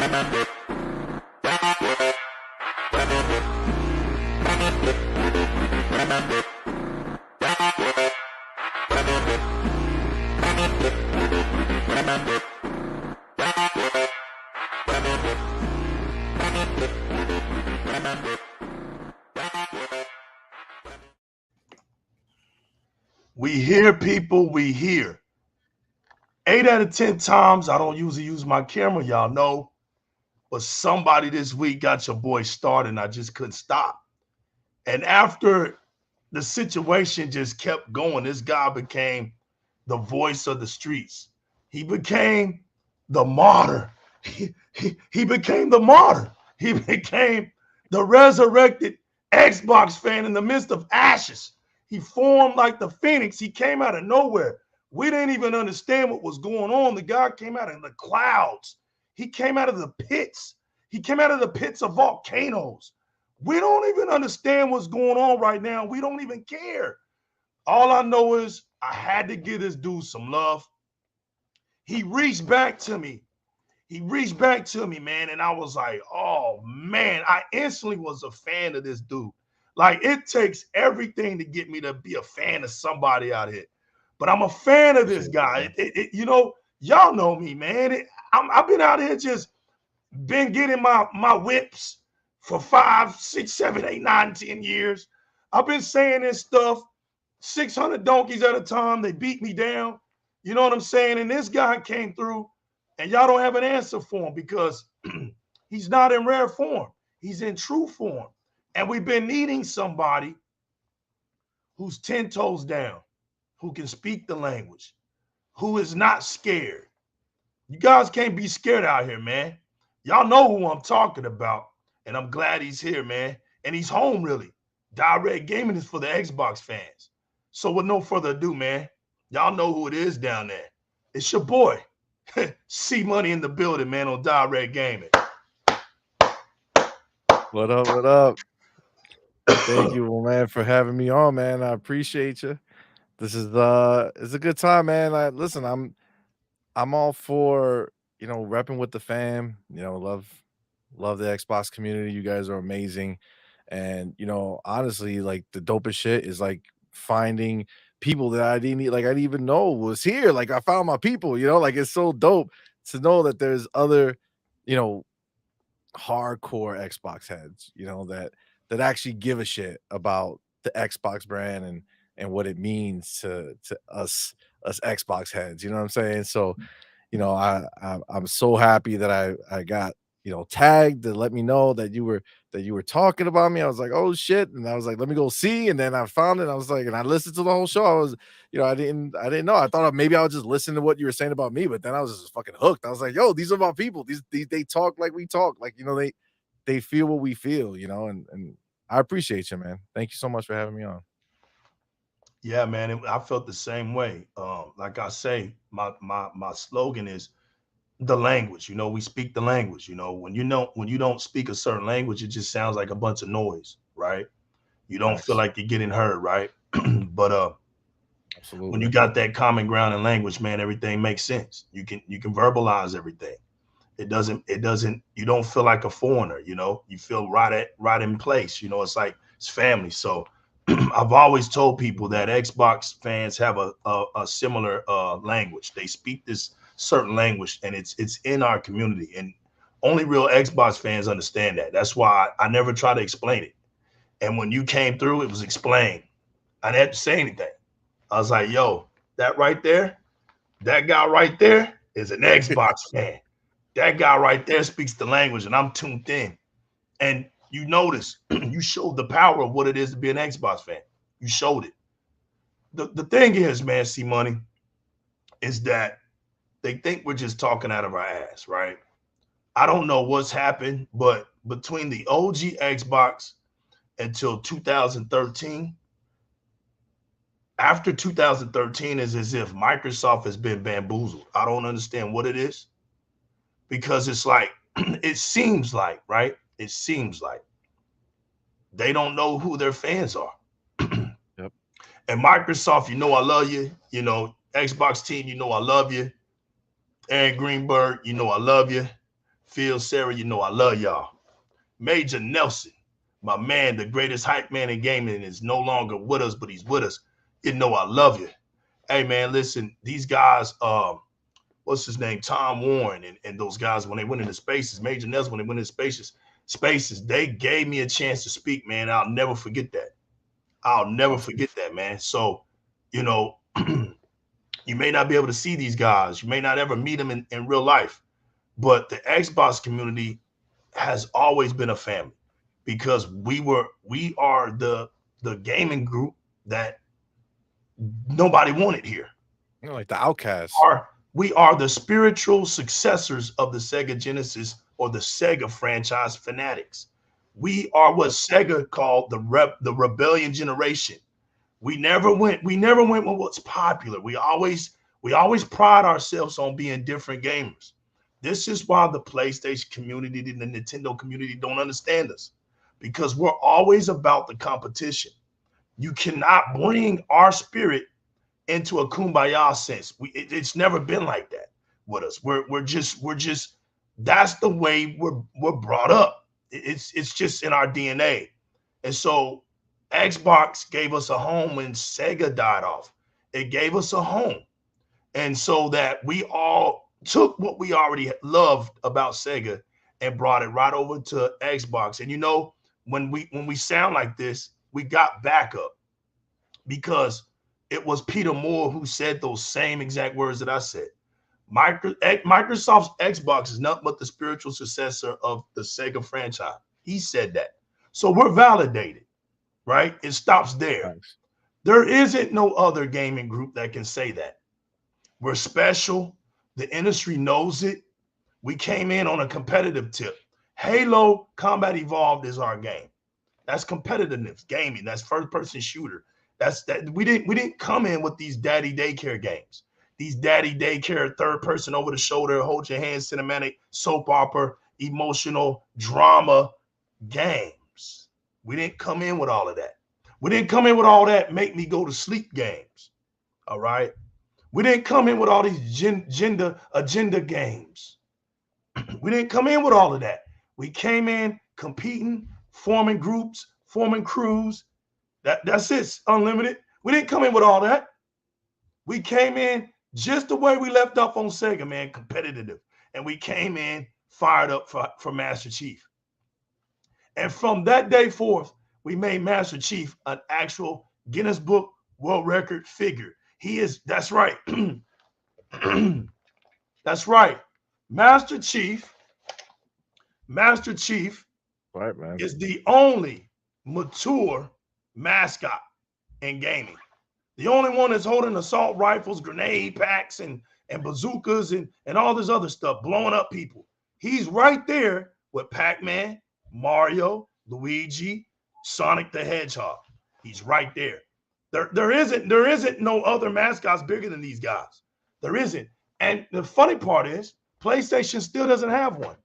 We hear, people, we hear. 8 out of 10 times, I don't usually use my camera, y'all know. But somebody this week got your boy started, and I just couldn't stop. And after the situation just kept going, this guy became the voice of the streets. He became the martyr. He became the martyr. He became the resurrected Xbox fan in the midst of ashes. He formed like the phoenix. He came out of nowhere. We didn't even understand what was going on. The guy came out of the clouds. He came out of the pits. He came out of the pits of volcanoes. We don't even understand what's going on right now. We don't even care. All I know is I had to give this dude some love. He reached back to me. He reached back to me, man, and I was like, oh, man. I instantly was a fan of this dude. Like, it takes everything to get me to be a fan of somebody out here. But I'm a fan of this guy. You know, y'all know me, man. I've been out here just been getting my whips for 5, 6, 7, 8, 9, 10 years. I've been saying this stuff 600 donkeys at a time. They beat me down. You know what I'm saying? And this guy came through, and y'all don't have an answer for him because he's not in rare form. He's in true form. And we've been needing somebody who's 10 toes down, who can speak the language, who is not scared. You guys can't be scared out here, man. Y'all know who I'm talking about, and I'm glad he's here, man. And he's home, really. Di-RRec Gaming is for the Xbox fans. So with no further ado, man, y'all know who it is down there. It's your boy, C Money in the building, man, on Di-RRec Gaming. What up, what up? Thank you, man, for having me on, man. I appreciate you. This is it's a good time, man. Listen, I'm all for, you know, repping with the fam. You know, love the Xbox community. You guys are amazing. And, you know, honestly, like the dopest shit is like finding people that I didn't even know was here. Like I found my people, you know, like it's so dope to know that there's other, you know, hardcore Xbox heads, you know, that actually give a shit about the Xbox brand and what it means to us Xbox heads, you know what I'm saying? So, you know, I'm so happy that I got, you know, tagged to let me know that you were talking about me. I was like, oh shit. And I was like, let me go see. And then I found it. I was like, and I listened to the whole show. I was, you know, I didn't know. I thought maybe I would just listen to what you were saying about me, but then I was just fucking hooked. I was like, yo, these are my people. These they talk like we talk. Like, you know, they feel what we feel, you know, and I appreciate you, man. Thank you so much for having me on. Yeah, man, I felt the same way. Like I say, my slogan is the language. You know, we speak the language. You know, when you don't speak a certain language, it just sounds like a bunch of noise, right? You don't feel like you're getting heard, right? But absolutely, when you got that common ground in language, man, everything makes sense. You can verbalize everything. It doesn't. You don't feel like a foreigner. You know, you feel right in place. You know, it's like it's family. So I've always told people that Xbox fans have a similar language. They speak this certain language, and it's in our community. And only real Xbox fans understand that. That's why I never try to explain it. And when you came through, it was explained. I didn't have to say anything. I was like, yo, that right there, that guy right there is an Xbox fan. That guy right there speaks the language, and I'm tuned in. And you notice, you showed the power of what it is to be an Xbox fan. You showed it. The thing is, man, C Money, is that they think we're just talking out of our ass, right? I don't know what's happened, but between the OG Xbox until 2013, after 2013 is as if Microsoft has been bamboozled. I don't understand what it is, because it's like, it seems like, right? It seems like they don't know who their fans are. Yep. And Microsoft, you know I love you. You know, Xbox team, you know I love you. Aaron Greenberg, you know I love you. Phil, Sarah, you know I love y'all. Major Nelson, my man, the greatest hype man in gaming, is no longer with us, but he's with us. You know I love you. Hey man, listen, these guys, what's his name, Tom Warren, and those guys, when they went into spaces, Major Nelson, when they went into spaces, they gave me a chance to speak, man. I'll never forget that. I'll never forget that, man. So, you know, you may not be able to see these guys, you may not ever meet them in real life, but the Xbox community has always been a family because we are the gaming group that nobody wanted here. You know, like the outcasts. We are the spiritual successors of the Sega Genesis or the Sega franchise fanatics. We are what Sega called the rebellion generation. We never went with what's popular. We always pride ourselves on being different gamers. This is why the PlayStation community and the Nintendo community don't understand us, because we're always about the competition. You cannot bring our spirit into a kumbaya sense. It's never been like that with us. We're just that's the way we're brought up. It's just in our DNA. And so Xbox gave us a home when Sega died off. It gave us a home. And so that we all took what we already loved about Sega and brought it right over to Xbox. And you know, when we sound like this, we got backup because it was Peter Moore who said those same exact words that I said. Microsoft's Xbox is nothing but the spiritual successor of the Sega franchise. He said that. So we're validated, right? It stops there. Thanks. There isn't no other gaming group that can say that. We're special. The industry knows it. We came in on a competitive tip. Halo Combat Evolved is our game. That's competitiveness, gaming. That's first-person shooter. That's that. We didn't come in with these daddy daycare games. These daddy daycare, third person over the shoulder, hold your hand, cinematic, soap opera, emotional drama games. We didn't come in with all of that. We didn't come in with all that make me go to sleep games. All right. We didn't come in with all these gender agenda games. We didn't come in with all of that. We came in competing, forming groups, forming crews. That's it, unlimited. We didn't come in with all that. We came in just the way we left off on Sega, man, competitive. And we came in fired up for Master Chief. And from that day forth, we made Master Chief an actual Guinness Book World Record figure. That's right. That's right. Master Chief Right, man. is the only mature mascot in gaming. The only one that's holding assault rifles, grenade packs, and bazookas and all this other stuff, blowing up people. He's right there with Pac-Man, Mario, Luigi, Sonic the Hedgehog. He's right there. There isn't no other mascots bigger than these guys. There isn't. And the funny part is, PlayStation still doesn't have one.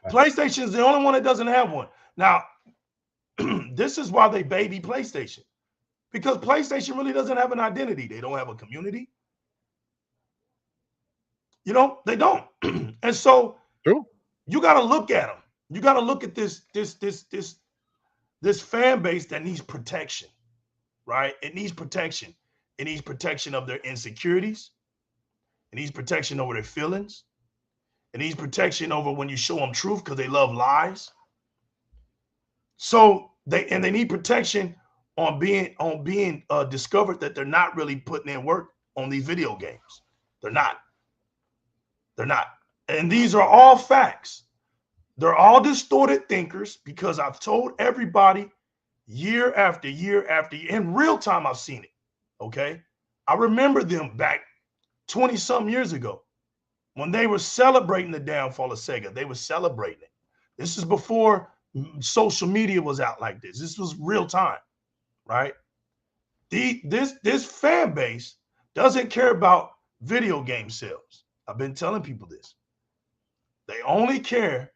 PlayStation is the only one that doesn't have one. Now, this is why they baby PlayStation, because PlayStation really doesn't have an identity. They don't have a community. You know, they don't. And so True. you got to look at them. You got to look at this fan base that needs protection, right? It needs protection. It needs protection of their insecurities. It needs protection over their feelings. It needs protection over when you show them truth because they love lies. So they need protection on being discovered that they're not really putting in work on these video games. They're not. And these are all facts. They're all distorted thinkers because I've told everybody year after year after year. In real time, I've seen it. Okay. I remember them back 20-something years ago when they were celebrating the downfall of Sega. They were celebrating it. This is before social media was out like this. This was real time, right? This fan base doesn't care about video game sales. I've been telling people this. They only care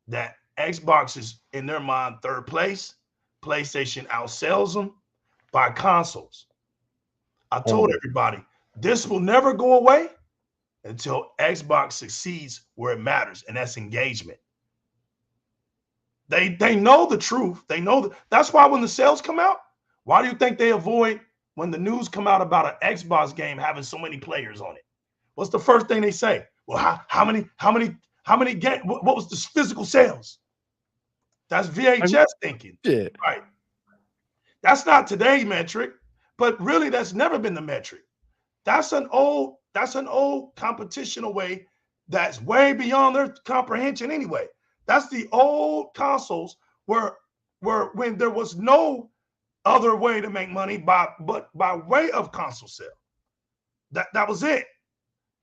that Xbox is, in their mind, third place. PlayStation outsells them by consoles. I told everybody, this will never go away until Xbox succeeds where it matters, and that's engagement. They know the truth. They know that's why when the sales come out, why do you think they avoid when the news come out about an Xbox game having so many players on it? What's the first thing they say? Well, how many game? What was the physical sales? That's VHS thinking, Shit. right? That's not today's metric, but really that's never been the metric. That's an old competitional way that's way beyond their comprehension anyway. That's the old consoles where when there was no other way to make money but by way of console sale. That was it.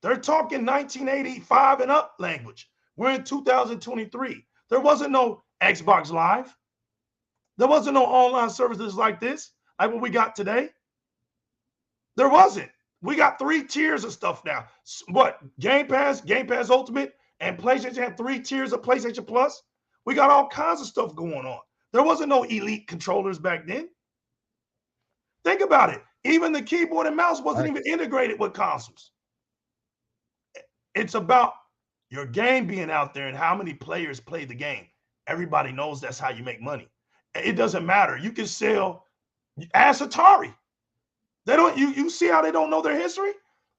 They're talking 1985 and up language. We're in 2023. There wasn't no Xbox Live. There wasn't no online services like this, like what we got today. There wasn't. We got 3 tiers of stuff now. What? Game Pass Ultimate, and PlayStation have 3 tiers of PlayStation Plus. We got all kinds of stuff going on. There wasn't no elite controllers back then. Think about it. Even the keyboard and mouse wasn't even integrated with consoles. It's about your game being out there and how many players play the game. Everybody knows that's how you make money. It doesn't matter. You can sell. Ask Atari. They don't. You see how they don't know their history?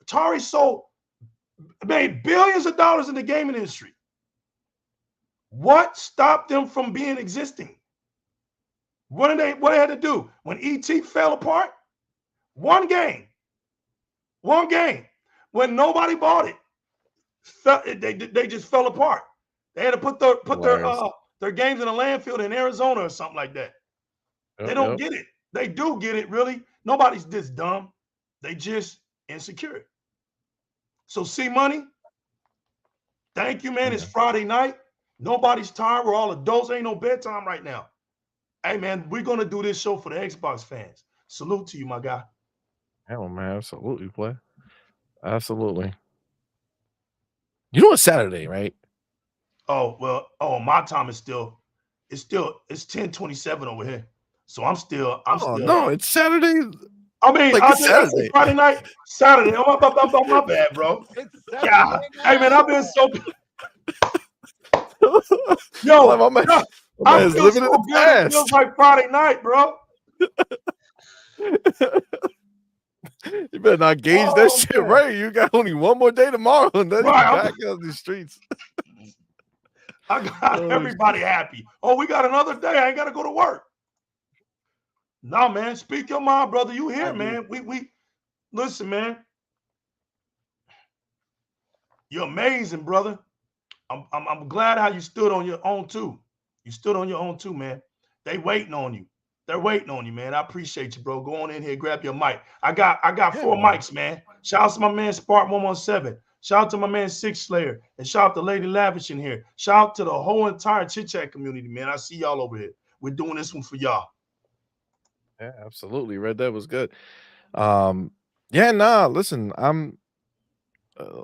Atari made billions of dollars in the gaming industry. What stopped them from being existing? What they had to do when ET fell apart? One game. When nobody bought it, they just fell apart. They had to put their games in a landfill in Arizona or something like that. They don't get it. They do get it, really. Nobody's this dumb. They just insecure. So see money. Thank you, man. It's Friday night. Nobody's tired. We're all adults. Ain't no bedtime right now. Hey, man, we're going to do this show for the Xbox fans. Salute to you, my guy. Hell, man, absolutely, play. Absolutely. You know it's Saturday, right? Oh, well, my time is it's 10:27 over here. So I'm still no, it's Saturday. I mean, like I Saturday. Friday night, Saturday. Oh, my bad, bro. Yeah. Hey, man, I've been so yo, like, my man is living in the past. It feels like Friday night, bro. You better not gauge that shit right. You got only one more day tomorrow, and then you're back out the streets. I got everybody happy. Oh, we got another day. I ain't got to go to work. No, man. Speak your mind, brother. You here, man. We listen, man. You're amazing, brother. I'm glad how you stood on your own too. You stood on your own too, man. They waiting on you. They're waiting on you, man. I appreciate you, bro. Go on in here, grab your mic. I got 4 mics, man. Shout out to my man Spark 117. Shout out to my man Six Slayer, and shout out to Lady Lavish in here. Shout out to the whole entire chit chat community, man. I see y'all over here. We're doing this one for y'all. Yeah, absolutely. Red Dead was good. Yeah, nah. Listen, I'm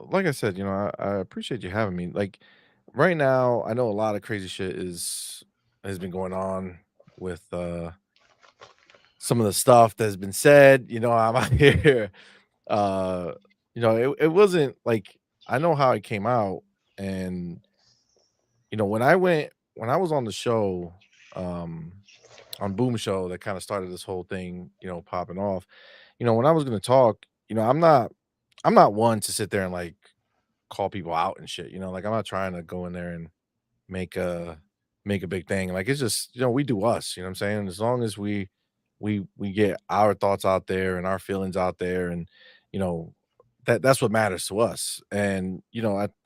like I said, I appreciate you having me. Like right now, I know a lot of crazy shit has been going on with some of the stuff that's been said. I'm out here. It wasn't like I know how it came out, and when I was on the show, on Boom Show that kind of started this whole thing, popping off. When I was going to talk, I'm not one to sit there and like call people out and shit. Like I'm not trying to go in there and make a big thing. Like it's just we do us. You know what I'm saying? As long as we get our thoughts out there and our feelings out there, and that's what matters to us. And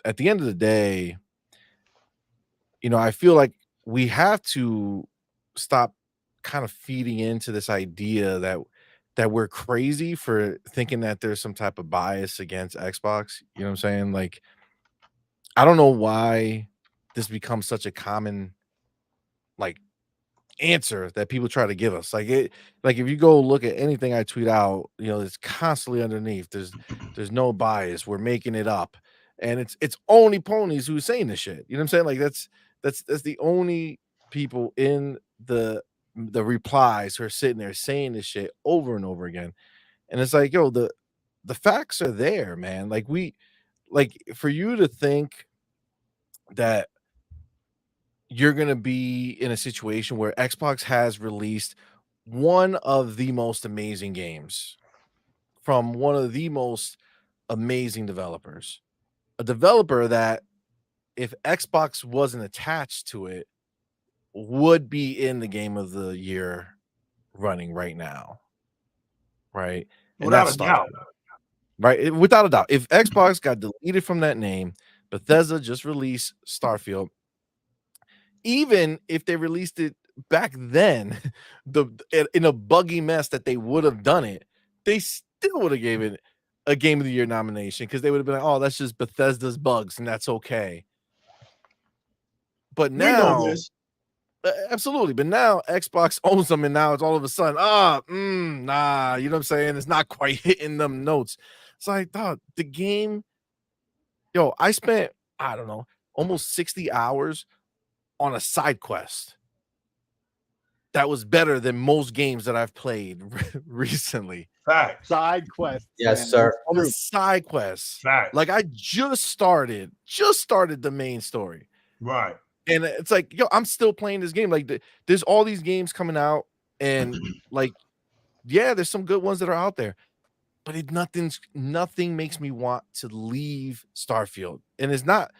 at the end of the day, I feel like we have to stop kind of feeding into this idea that we're crazy for thinking that there's some type of bias against Xbox. You know what I'm saying? Like, I don't know why this becomes such a common like answer that people try to give us. Like if you go look at anything I tweet out, it's constantly underneath. There's no bias. We're making it up. And it's only ponies who's saying this shit. You know what I'm saying? Like that's the only people in the replies who are sitting there saying this shit over and over again. And it's like, yo, the facts are there, man. Like like for you to think that you're going to be in a situation where Xbox has released one of the most amazing games from one of the most amazing developers, a developer that if Xbox wasn't attached to it would be in the game of the year running right now, right? And Without that's a doubt. Starfield, right? Without a doubt, if Xbox got deleted from that name, Bethesda just released Starfield. Even if they released it back then, in a buggy mess that they would have done it, they still would have gave it a Game of the Year nomination because they would have been like, "Oh, that's just Bethesda's bugs, and that's okay." But We know now, this. absolutely. But now Xbox owns them, and now it's all of a sudden, nah, you know what I'm saying? It's not quite hitting them notes. So I thought the game, I spent, I don't know, almost 60 hours on a side quest that was better than most games that I've played recently. Facts. Side quests. Yes, man. sir. On a True. side quest. Facts. Like I just started the main story. Right. And it's like, I'm still playing this game. Like there's all these games coming out, and like, yeah, there's some good ones that are out there, but nothing makes me want to leave Starfield. And it's not.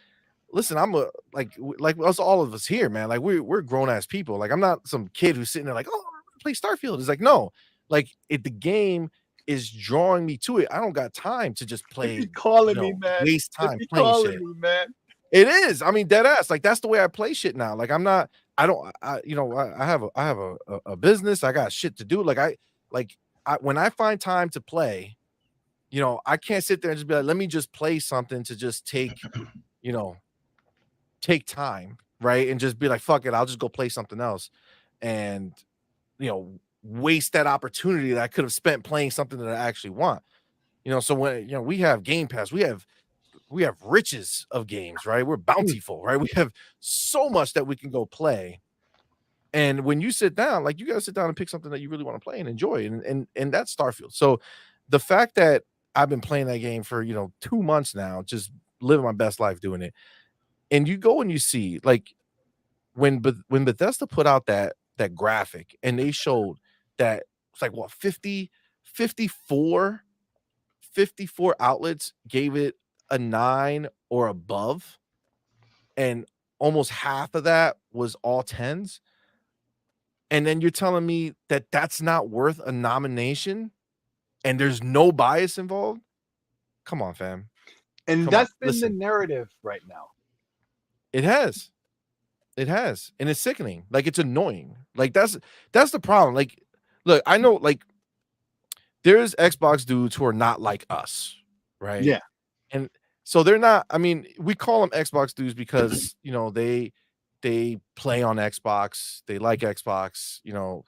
Listen, I'm like us, all of us here, man. Like we're grown ass people. Like I'm not some kid who's sitting there like, oh, I want to play Starfield. It's like, no, like the game is drawing me to it. I don't got time to just play. You're calling me, man. Waste time You're playing calling shit. me, man. It is. I mean, dead ass. Like that's the way I play shit now. Like I'm not. I don't. I have a business. I got shit to do. When I find time to play, I can't sit there and just be like, let me just play something to just take time, right? And just be like, fuck it, I'll just go play something else. And waste that opportunity that I could have spent playing something that I actually want. So when we have Game Pass, we have riches of games, right? We're bountiful, right? We have so much that we can go play. And when you sit down, like you gotta sit down and pick something that you really want to play and enjoy. And that's Starfield. So the fact that I've been playing that game for 2 months now, just living my best life doing it. And you go and you see like when Bethesda put out that graphic and they showed that it's like what 54 outlets gave it a 9 or above, and almost half of that was all 10s. And then you're telling me that that's not worth a nomination and there's no bias involved? Come on, fam. And Come that's on, been the listen. narrative right now. It has. And it's sickening. Like it's annoying. Like that's the problem. Like, look, I know like there's Xbox dudes who are not like us, right? Yeah. And so they're not, I mean, we call them Xbox dudes because they play on Xbox, they like Xbox,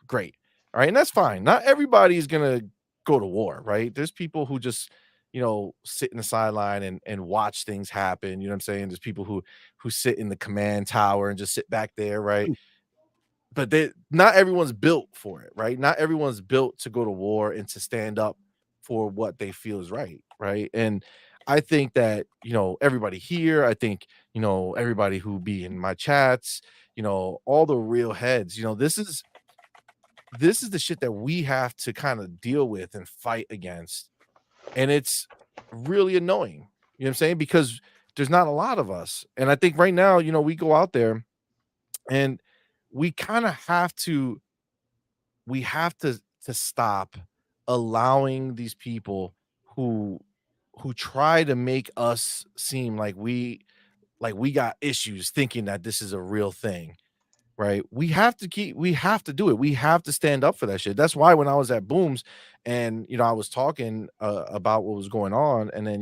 great. All right. And that's fine. Not everybody is gonna go to war, right? There's people who just sit in the sideline and watch things happen. You know what I'm saying? There's people who sit in the command tower and just sit back there, right? But not everyone's built for it, right? Not everyone's built to go to war and to stand up for what they feel is right, right? And I think that everybody here, I think everybody who be in my chats, all the real heads, this is the shit that we have to kind of deal with and fight against. And it's really annoying, you know what I'm saying? Because there's not a lot of us. And I think right now, we go out there and we kind of have to stop allowing these people who try to make us seem like we got issues thinking that this is a real thing. Right. We have to do it. We have to stand up for that shit. That's why when I was at Booms and, I was talking about what was going on. And then,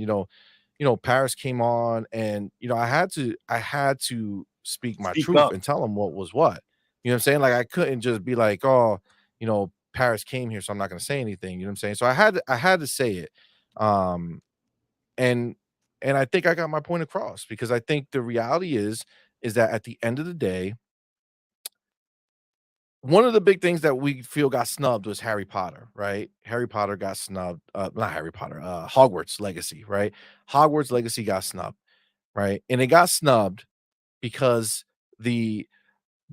Paris came on and, I had to speak my truth up. and tell him what was what. You know what I'm saying? Like I couldn't just be like, oh, Paris came here, so I'm not going to say anything. You know what I'm saying? So I had to say it. And I think I got my point across because I think the reality is that at the end of the day, one of the big things that we feel got snubbed was Harry Potter, right? Harry Potter got snubbed. Not Harry Potter, Hogwarts Legacy, right? Hogwarts Legacy got snubbed, right? And it got snubbed because the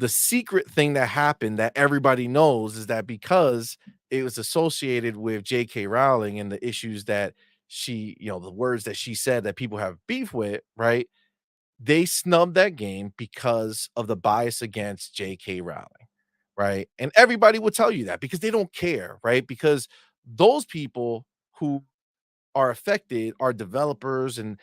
secret thing that happened that everybody knows is that because it was associated with J.K. Rowling and the issues that she, the words that she said that people have beef with, right? They snubbed that game because of the bias against J.K. Rowling, right? And everybody will tell you that because they don't care, right? Because those people who are affected are developers and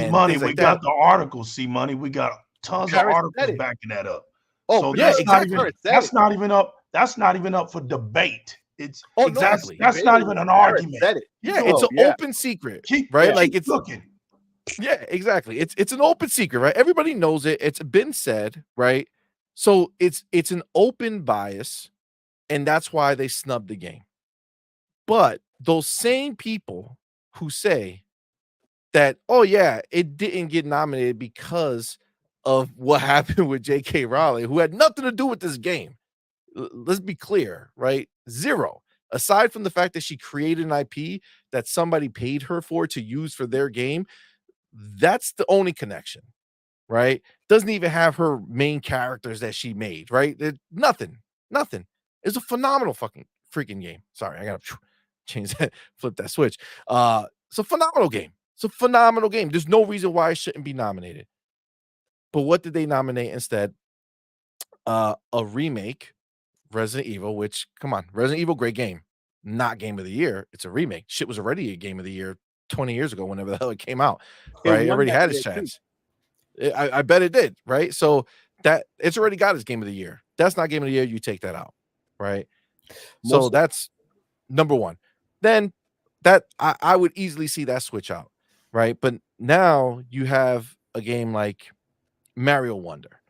Money, things we like that. got the articles. See, Money, we got tons of articles backing that up. Oh, so yeah, that's exactly. That's not even up. That's not even up for debate. It's exactly. That's not even an argument. Yeah, it's an open secret, right? Like it's looking. Yeah, exactly. It's an open secret, right? Everybody knows it. It's been said, right? So it's an open bias, and that's why they snubbed the game. But those same people who say that, oh yeah, it didn't get nominated because of what happened with J.K. Rowling, who had nothing to do with this game. Let's be clear, right? Zero. Aside from the fact that she created an IP that somebody paid her for to use for their game, that's the only connection, right? Doesn't even have her main characters that she made, right? Nothing. It's a phenomenal freaking game. Sorry, I gotta change that, flip that switch. It's a phenomenal game. There's no reason why it shouldn't be nominated. But what did they nominate instead? A remake, Resident Evil, which, come on, Resident Evil, great game. Not game of the year. It's a remake. Shit was already a game of the year 20 years ago, whenever the hell it came out. Right? It already had its chance. I bet it did, right? So that it's already got its game of the year. That's not game of the year. You take that out, right? So that's number one. Then that I would easily see that switch out, right? But now you have a game like Mario Wonder.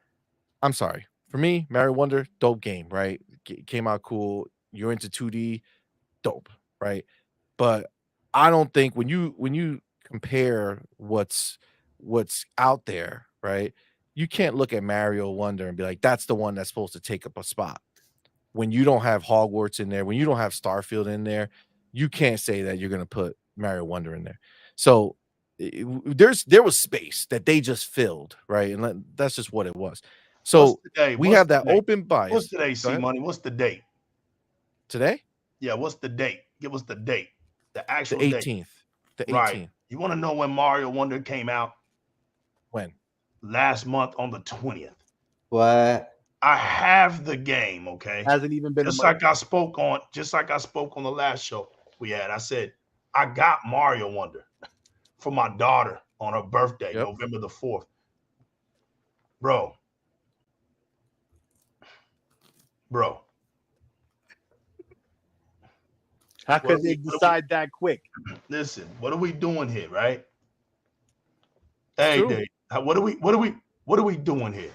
I'm sorry. For me, Mario Wonder, dope game, right? Came out cool. You're into 2D, dope, right? But I don't think when you compare what's out there, right? You can't look at Mario Wonder and be like, that's the one that's supposed to take up a spot. When you don't have Hogwarts in there, when you don't have Starfield in there, you can't say that you're going to put Mario Wonder in there. So there was space that they just filled, right? And that's just what it was. So we have that open bias. What's today, C Money? What's the date? Today? Yeah, what's the date? Give us the date. The actual the 18th. Date. The 18th. Right. You want to know when Mario Wonder came out? When? Last month on the 20th. What? I have the game, okay? Hasn't even been just like I spoke on the last show we had. I said, I got Mario Wonder for my daughter on her birthday, November the 4th. Bro. How could they decide that quick? Listen, what are we doing here, right? Hey, Dave, what are we doing here?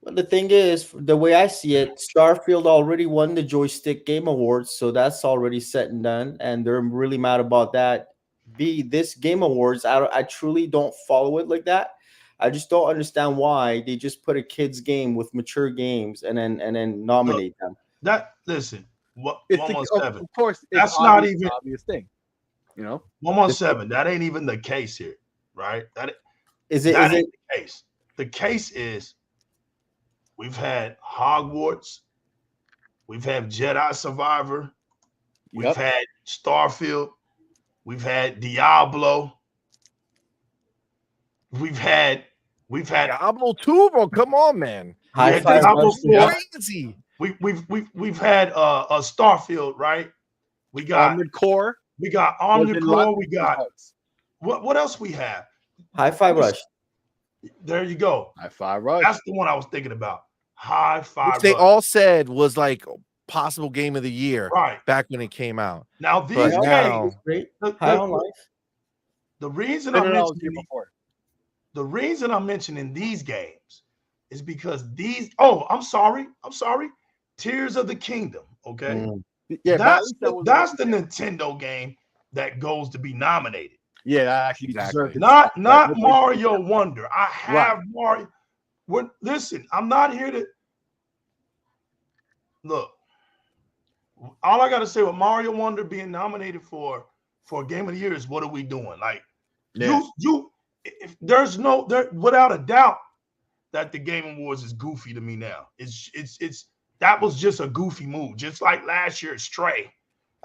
Well, the thing is, the way I see it, Starfield already won the Joystick Game Awards, so that's already set and done, and they're really mad about that. This Game Awards, I truly don't follow it like that. I just don't understand why they just put a kid's game with mature games and then nominate them. Listen, 117. Of course, that's not even an obvious thing. 117. That ain't even the case here, right? Is it the case? The case is we've had Hogwarts, we've had Jedi Survivor, we've had Starfield, we've had Diablo, we've had Diablo 2, bro. Come on, man. High five, crazy. We've had Starfield, right? We got Armored Core. We got Armored Core. We got what else we have? Hi-Fi Rush. There you go. Hi-Fi Rush. That's the one I was thinking about. Hi-Fi Rush. They all said was like possible game of the year, back when it came out. Now these games, High on Life. The reason I'm mentioning these games is because these. Oh, I'm sorry. Tears of the Kingdom. Okay, yeah, that's the Nintendo game that goes to be nominated. Yeah, that actually deserves it. Not Mario Wonder. I have Mario. Listen, I'm not here to look. all I got to say with Mario Wonder being nominated for Game of the Year is what are we doing? Like, if there's without a doubt that the Game Awards is goofy to me now. It's that was just a goofy move, just like last year's Stray.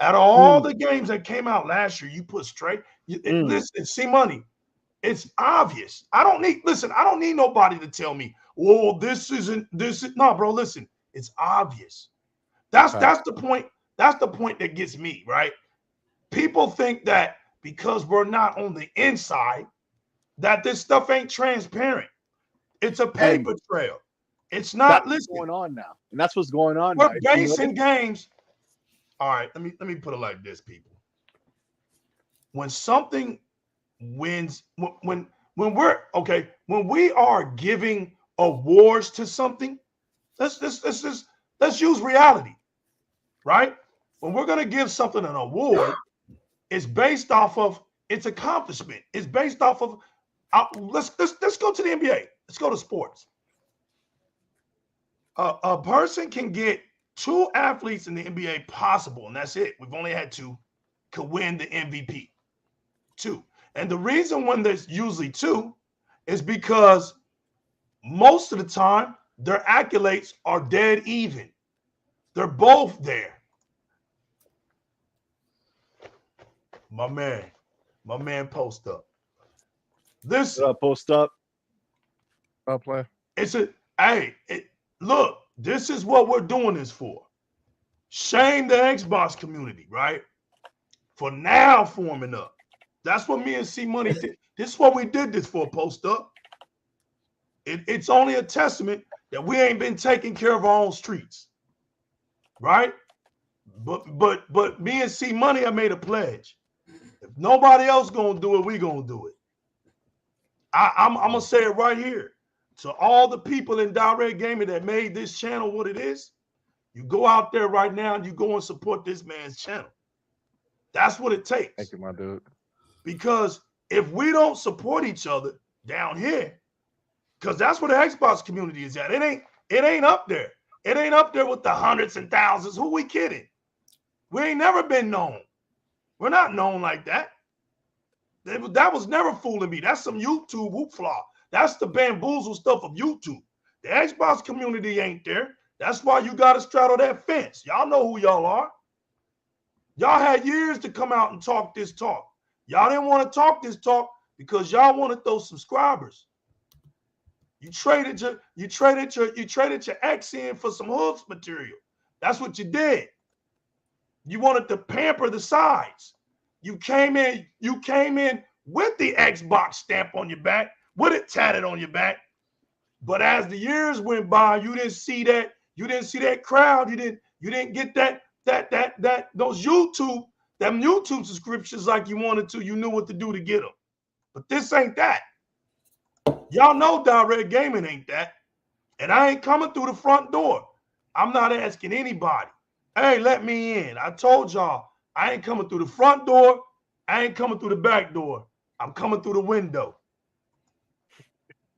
Out of all the games that came out last year, you put Stray. Listen, see money. It's obvious. I don't need nobody to tell me, well, this isn't. No, bro. Listen, it's obvious. That's the point. That's the point that gets me, right? People think that because we're not on the inside, that this stuff ain't transparent. It's a paper trail. It's not. That's what's going on now, and that's what's going on. We're basing games. All right, let me put it like this, people. When something wins, when we are giving awards to something, let's use reality, right? When we're gonna give something an award, it's based off of its accomplishment. It's based off of let's go to the NBA. Let's go to sports. A person can get 2 athletes in the NBA possible, and that's it. We've only had 2 could win the MVP. 2. And the reason when there's usually 2 is because most of the time their accolades are dead even. They're both there. My man post up. This post up. I'll play. Look, this is what we're doing this for. Shame the Xbox community, right? For now forming up. That's what me and C Money did. This is what we did this for, post up. It's only a testament that we ain't been taking care of our own streets. Right? But me and C Money, I made a pledge. If nobody else gonna do it, we gonna do it. I'm gonna say it right here. To all the people in Di-RRec Gaming that made this channel what it is, you go out there right now and you go and support this man's channel. That's what it takes. Thank you, my dude. Because if we don't support each other down here, because that's where the Xbox community is at. It ain't up there. It ain't up there with the hundreds and thousands. Who we kidding? We ain't never been known. We're not known like that. That was never fooling me. That's some YouTube hoopla. That's the bamboozle stuff of YouTube. The Xbox community ain't there. That's why you got to straddle that fence. Y'all know who y'all are. Y'all had years to come out and talk this talk. Y'all didn't want to talk this talk because y'all wanted those subscribers. You traded your X in for some hooves material. That's what you did. You wanted to pamper the sides. You came in with the Xbox stamp on your back, with it tatted on your back. But as the years went by, you didn't see that. You didn't see that crowd. You didn't get those YouTube subscriptions like you wanted to. You knew what to do to get them. But this ain't that. Y'all know Di-RRec Gaming ain't that. And I ain't coming through the front door. I'm not asking anybody. Hey, let me in. I told y'all I ain't coming through the front door. I ain't coming through the back door. I'm coming through the window.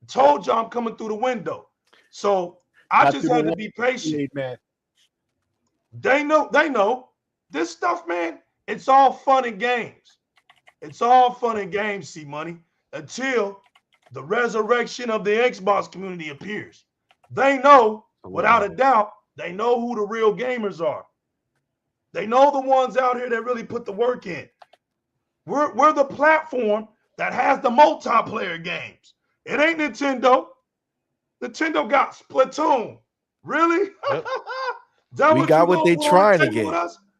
Told y'all I'm coming through the window. So I just had to be patient. Man. They know. This stuff, man, it's all fun and games. It's all fun and games, C Money, until the resurrection of the Xbox community appears. They know, without a doubt, they know who the real gamers are. They know the ones out here that really put the work in. We're the platform that has the multiplayer games. It ain't Nintendo. Nintendo got Splatoon. Really? Yep. We got what they trying to get.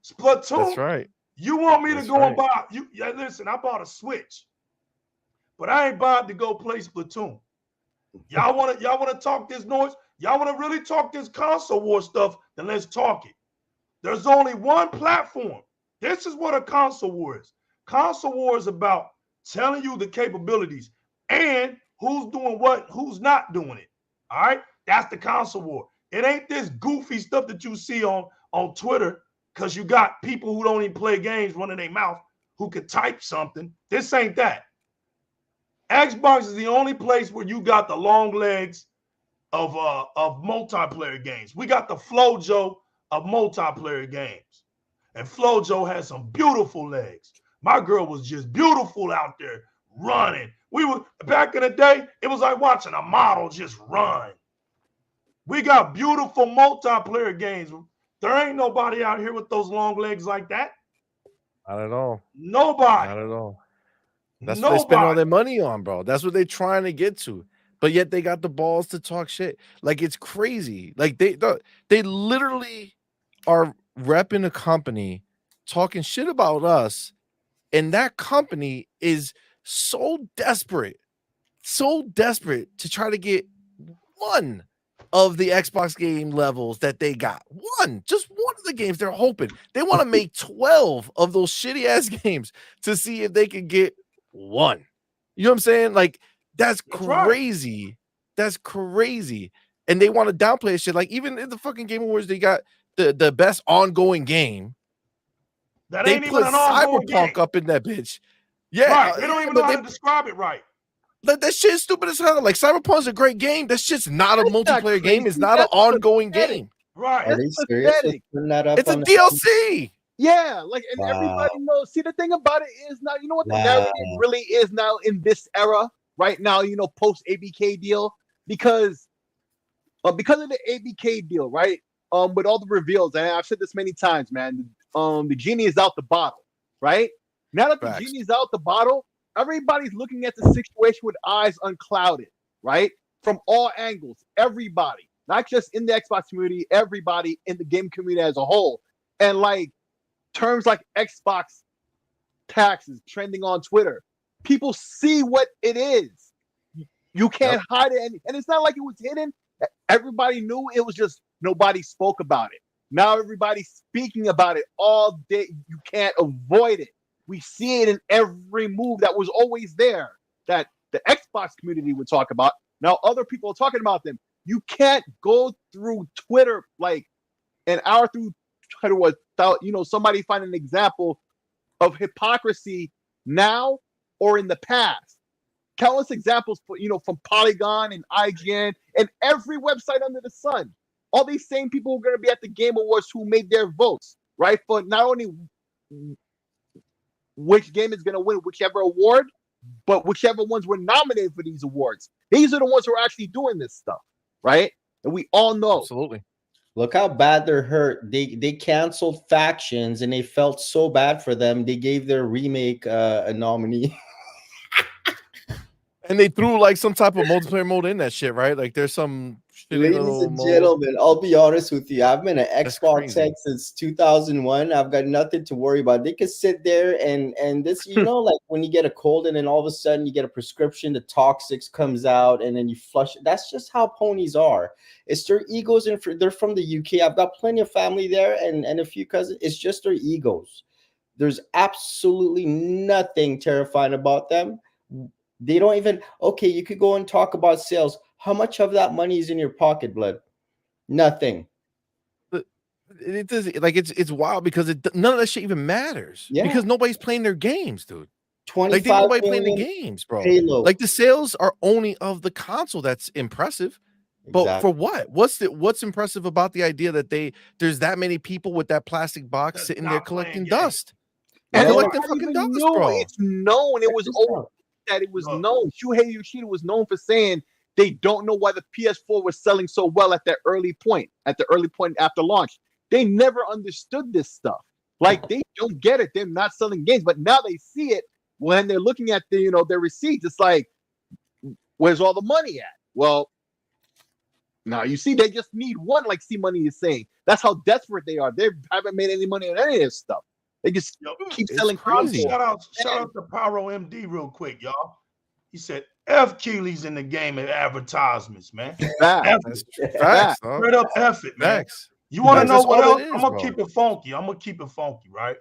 Splatoon. That's right. You want me to go and buy? Listen, I bought a Switch, but I ain't buying to go play Splatoon. Y'all want to talk this noise? Y'all want to really talk this console war stuff? Then let's talk it. There's only one platform. This is what a console war is. Console war is about telling you the capabilities and who's doing what, who's not doing it. All right? That's the console war. It ain't this goofy stuff that you see on Twitter because you got people who don't even play games running their mouth who could type something. This ain't that. Xbox is the only place where you got the long legs of multiplayer games. We got the Flojo of multiplayer games. And Flojo had some beautiful legs. My girl was just beautiful out there running. We were back in the day, it was like watching a model just run. We got beautiful multiplayer games. There ain't nobody out here with those long legs like that. Not at all. Nobody. Not at all. That's what they spend all their money on, bro. That's what they're trying to get to. But yet they got the balls to talk shit. Like, it's crazy. Like, they literally are repping a company, talking shit about us, and that company is so desperate to try to get one of the Xbox game levels that they got. Just one of the games they're hoping. They want to make 12 of those shitty ass games to see if they can get one. You know what I'm saying? Like, that's crazy. Right. That's crazy. And they want to downplay shit. Like, even in the fucking Game Awards, they got the best ongoing game. That ain't even an ongoing Cyberpunk game. Up in that bitch. Yeah. Right. They don't even know how to describe it right. Like, that shit's stupid as hell. Like, Cyberpunk's a great game. That shit's not a multiplayer game. It's not an ongoing game. Right. Are they serious with putting that up? It's a DLC. Yeah, like, and everybody knows. See, the thing about it is now, you know what the narrative really is now in this era, right now, you know, post-ABK deal, because of the ABK deal, right? With all the reveals, and I've said this many times, man, the genie is out the bottle, right? Now that the genie is out the bottle, everybody's looking at the situation with eyes unclouded, right? From all angles, everybody, not just in the Xbox community, everybody in the game community as a whole. And like terms like Xbox taxes trending on Twitter, people see what it is. You can't hide it. And it's not like it was hidden. Everybody knew it, was just nobody spoke about it. Now everybody's speaking about it all day. You can't avoid it. We see it in every move that was always there that the Xbox community would talk about. Now other people are talking about them. You can't go through Twitter like an hour through Twitter without, you know, somebody find an example of hypocrisy now or in the past. Countless examples, you know, from Polygon and IGN and every website under the sun. All these same people who are going to be at the Game Awards who made their votes, right? For not only which game is going to win whichever award, but whichever ones were nominated for these awards. These are the ones who are actually doing this stuff, right? And we all know. Absolutely. Look how bad they're hurt. They canceled Factions, and they felt so bad for them. They gave their remake a nominee. And they threw like some type of multiplayer mode in that shit, right? Like there's some Ladies and gentlemen, I'll be honest with you. I've been an Xbox tech since 2001. I've got nothing to worry about. They could sit there and this, you know, like when you get a cold and then all of a sudden you get a prescription, the Toxics comes out and then you flush it. That's just how ponies are. It's their egos, and they're from the UK. I've got plenty of family there and a few cousins. It's just their egos. There's absolutely nothing terrifying about them. They don't even, okay, you could go and talk about sales. How much of that money is in your pocket, blood? Nothing. But it does, like, it's wild because none of that shit even matters. Yeah. Because nobody's playing their games, dude. 25 like, nobody playing the games, bro. Halo. Like, the sales are only of the console. That's impressive. But for what? What's impressive about the idea that there's that many people with that plastic box sitting there collecting dust? And collecting fucking dust, bro. It's known. It was over that it was known. Shuhei Yoshida was known for saying they don't know why the PS4 was selling so well at that early point, after launch. They never understood this stuff. Like, they don't get it. They're not selling games, but now they see it when they're looking at the, you know, their receipts. It's like, where's all the money at? Well, now you see, they just need one, like C-Money is saying. That's how desperate they are. They haven't made any money on any of this stuff. They just keep selling crazy. Shout out to Pyro MD real quick, y'all. He said F Keely's in the game of advertisements, man. Facts. Straight up F it, man. Facts. You want to know what else? I'm gonna keep it funky. Right?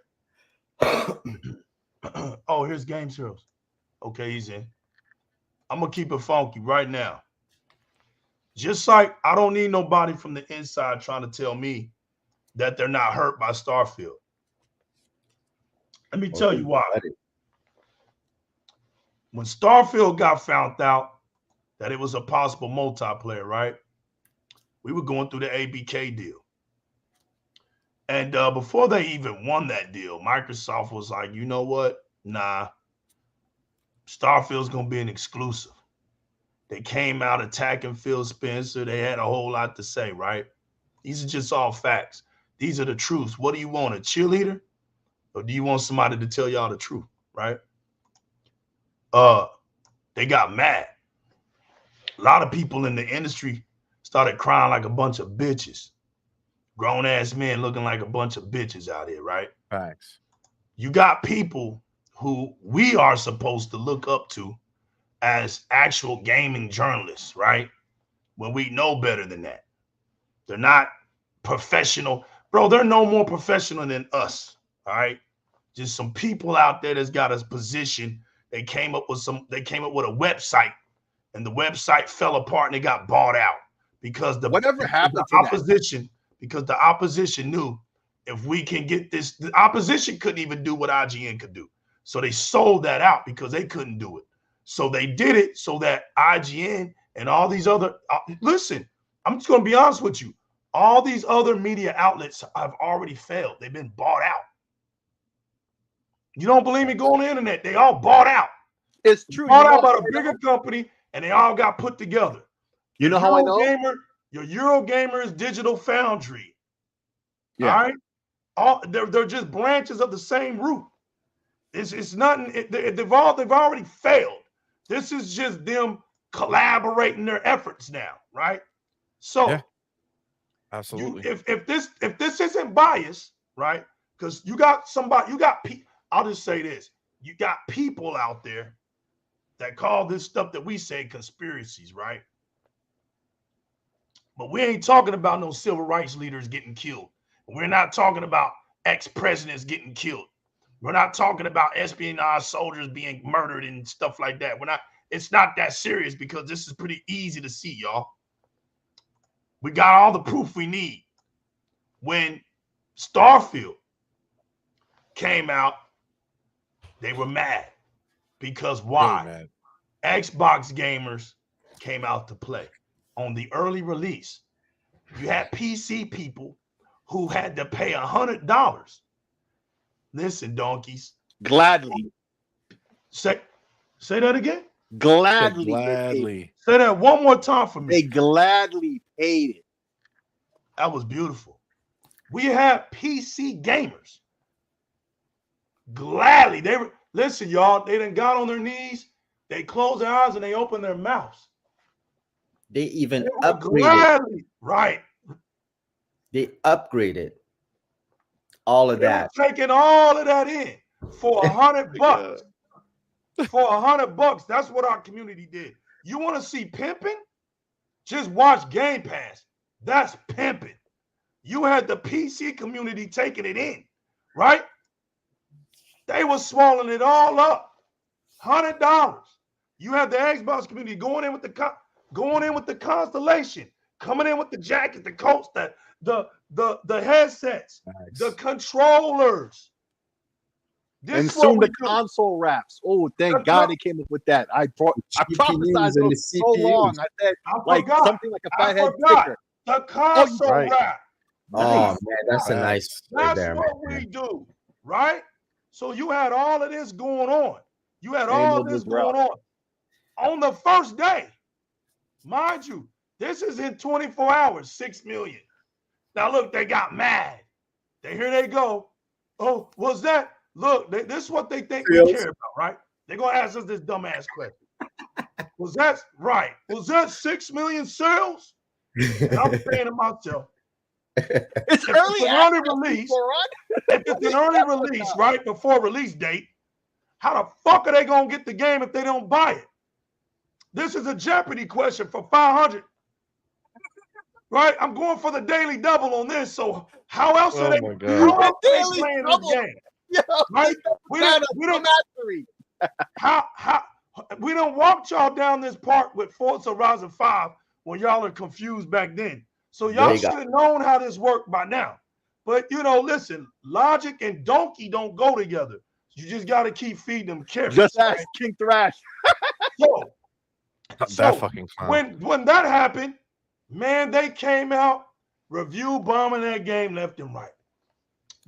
Oh, here's Game Heroes. Okay, he's in. I'm gonna keep it funky right now. Just like I don't need nobody from the inside trying to tell me that they're not hurt by Starfield. Let me tell you why. When Starfield got found out that it was a possible multiplayer, right? We were going through the ABK deal. And before they even won that deal, Microsoft was like, you know what? Nah, Starfield's going to be an exclusive. They came out attacking Phil Spencer. They had a whole lot to say, right? These are just all facts. These are the truths. What do you want, a cheerleader? Or do you want somebody to tell y'all the truth, right? They got mad. A lot of people in the industry started crying like a bunch of bitches. Grown-ass men looking like a bunch of bitches out here, right? Facts. You got people who we are supposed to look up to as actual gaming journalists, right? When we know better than that. They're not professional. Bro, they're no more professional than us, all right? Just some people out there that's got a position. They came up with a website, and the website fell apart and it got bought out because the opposition knew if we can get this, the opposition couldn't even do what IGN could do. So they sold that out because they couldn't do it. So they did it so that IGN and all these other, listen, I'm just going to be honest with you. All these other media outlets have already failed. They've been bought out. You don't believe me? Go on the internet. They all bought out. It's true. Bought out by a bigger company, and they all got put together. You know how I know? Your Eurogamer is Digital Foundry. Yeah. All right? They're just branches of the same root. It's nothing. They've already failed. This is just them collaborating their efforts now, right? So, yeah, absolutely. If this isn't biased, right? Because I'll just say this: you got people out there that call this stuff that we say conspiracies, right? But we ain't talking about no civil rights leaders getting killed. We're not talking about ex-presidents getting killed. We're not talking about espionage soldiers being murdered and stuff like that. It's not that serious because this is pretty easy to see, y'all. We got all the proof we need. When Starfield came out, they were mad. Because why? Really Xbox gamers came out to play. On the early release, you had PC people who had to pay $100. Listen, donkeys. Gladly. Say that again? Gladly. Say that one more time for me. They gladly paid it. That was beautiful. We had PC gamers. Gladly. Listen, y'all, they done got on their knees, they closed their eyes, and they opened their mouths. They even upgraded. Gladly. Right. They upgraded all of that. Taking all of that in for $100. For $100, that's what our community did. You want to see pimping? Just watch Game Pass. That's pimping. You had the PC community taking it in, right? They were swallowing it all up. $100. You had the Xbox community going in with the Constellation, coming in with the jacket, the coats, the headsets, the controllers. And soon the console wraps. Oh, thank God they came up with that. I prophesied it so long. I said something like a fathead sticker. The console wrap. Oh man, that's a nice. That's what we do, right? So you had all of this going on. You had all of this going on the first day, mind you. This is in 24 hours, 6 million. Now look, they got mad. Here they go. Oh, was that? Look, this is what they think we care about, right? They're going to ask us this dumbass question. Was that right? Was that 6 million sales? And I'm saying to myself, it's early release. If it's an early release, right, before release date, how the fuck are they going to get the game if they don't buy it? This is a Jeopardy question for 500. Right? I'm going for the daily double on this. So how else are they playing this game? Yeah, right? We don't walk y'all down this park with Forza Horizon 5 when y'all are confused back then. So y'all should have known how this worked by now. But listen, logic and donkey don't go together. You just got to keep feeding them carrots. Just ask King Thrash. So when that happened, man, they came out review bombing that game left and right.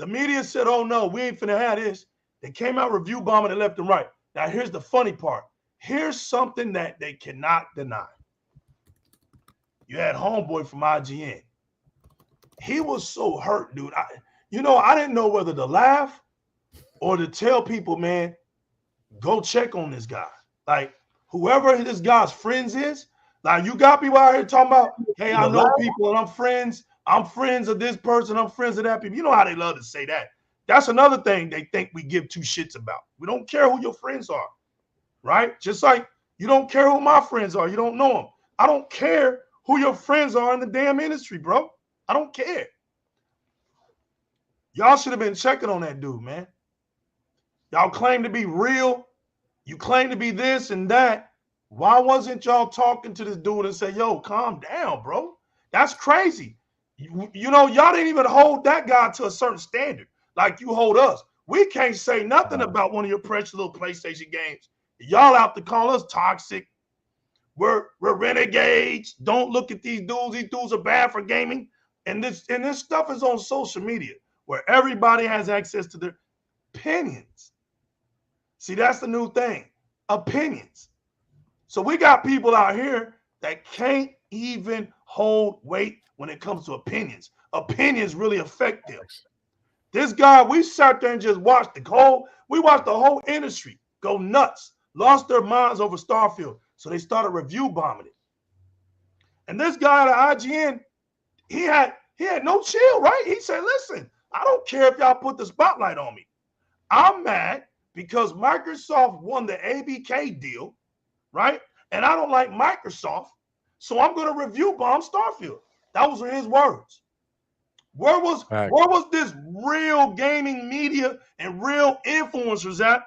The media said, oh, no, we ain't finna have this. They came out review bombing it left and right. Now, here's the funny part. Here's something that they cannot deny. You had Homeboy from IGN. He was so hurt, dude. I didn't know whether to laugh or to tell people, man, go check on this guy. Like, whoever this guy's friends is, like, you got people out here talking about, hey, I know people and I'm friends. I'm friends of this person. I'm friends of that people. You know how they love to say that. That's another thing they think we give two shits about. We don't care who your friends are, right? Just like you don't care who my friends are. You don't know them. I don't care who your friends are in the damn industry, bro. I don't care. Y'all should have been checking on that dude, man. Y'all claim to be real. You claim to be this and that. Why wasn't y'all talking to this dude and say, yo, calm down, bro? That's crazy. You know, y'all didn't even hold that guy to a certain standard like you hold us. We can't say nothing about one of your precious little PlayStation games. Y'all out to call us toxic. We're renegades. Don't look at these dudes. These dudes are bad for gaming. And this stuff is on social media where everybody has access to their opinions. See, that's the new thing. Opinions. So we got people out here that can't even hold weight when it comes to opinions. Opinions really affect them. This guy, we sat there and just watched the whole industry go nuts, lost their minds over Starfield. So they started review bombing it. And this guy at IGN, he had no chill, right? He said, listen, I don't care if y'all put the spotlight on me. I'm mad because Microsoft won the ABK deal, right? And I don't like Microsoft, so I'm going to review bomb Starfield. That was his words. Where was this real gaming media and real influencers at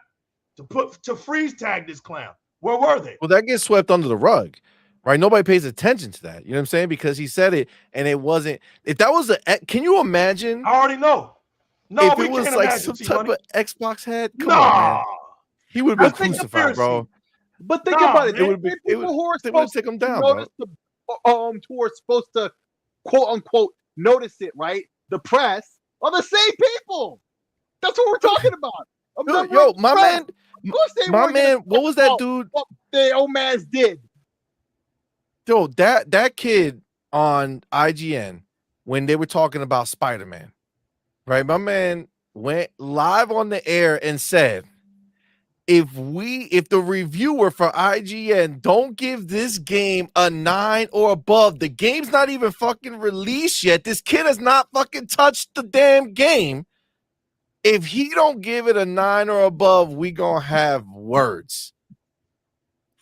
to freeze tag this clown? Where were they? Well, that gets swept under the rug, right? Nobody pays attention to that. You know what I'm saying? Because he said it, and it wasn't. If that was can you imagine? I already know. No, if it was like some type of Xbox head, come on, man. He would have been crucified, bro. But think about it. It would take him down, bro. Who are supposed to quote unquote notice it, right? The press are the same people. That's what we're talking about. Yo, my man. My man, what was that dude? What the old man's did. Yo, that kid on IGN when they were talking about Spider-Man, right? My man went live on the air and said, if the reviewer for IGN don't give this game a 9 or above, the game's not even fucking released yet. This kid has not fucking touched the damn game. If he don't give it a 9 or above, we gonna have words.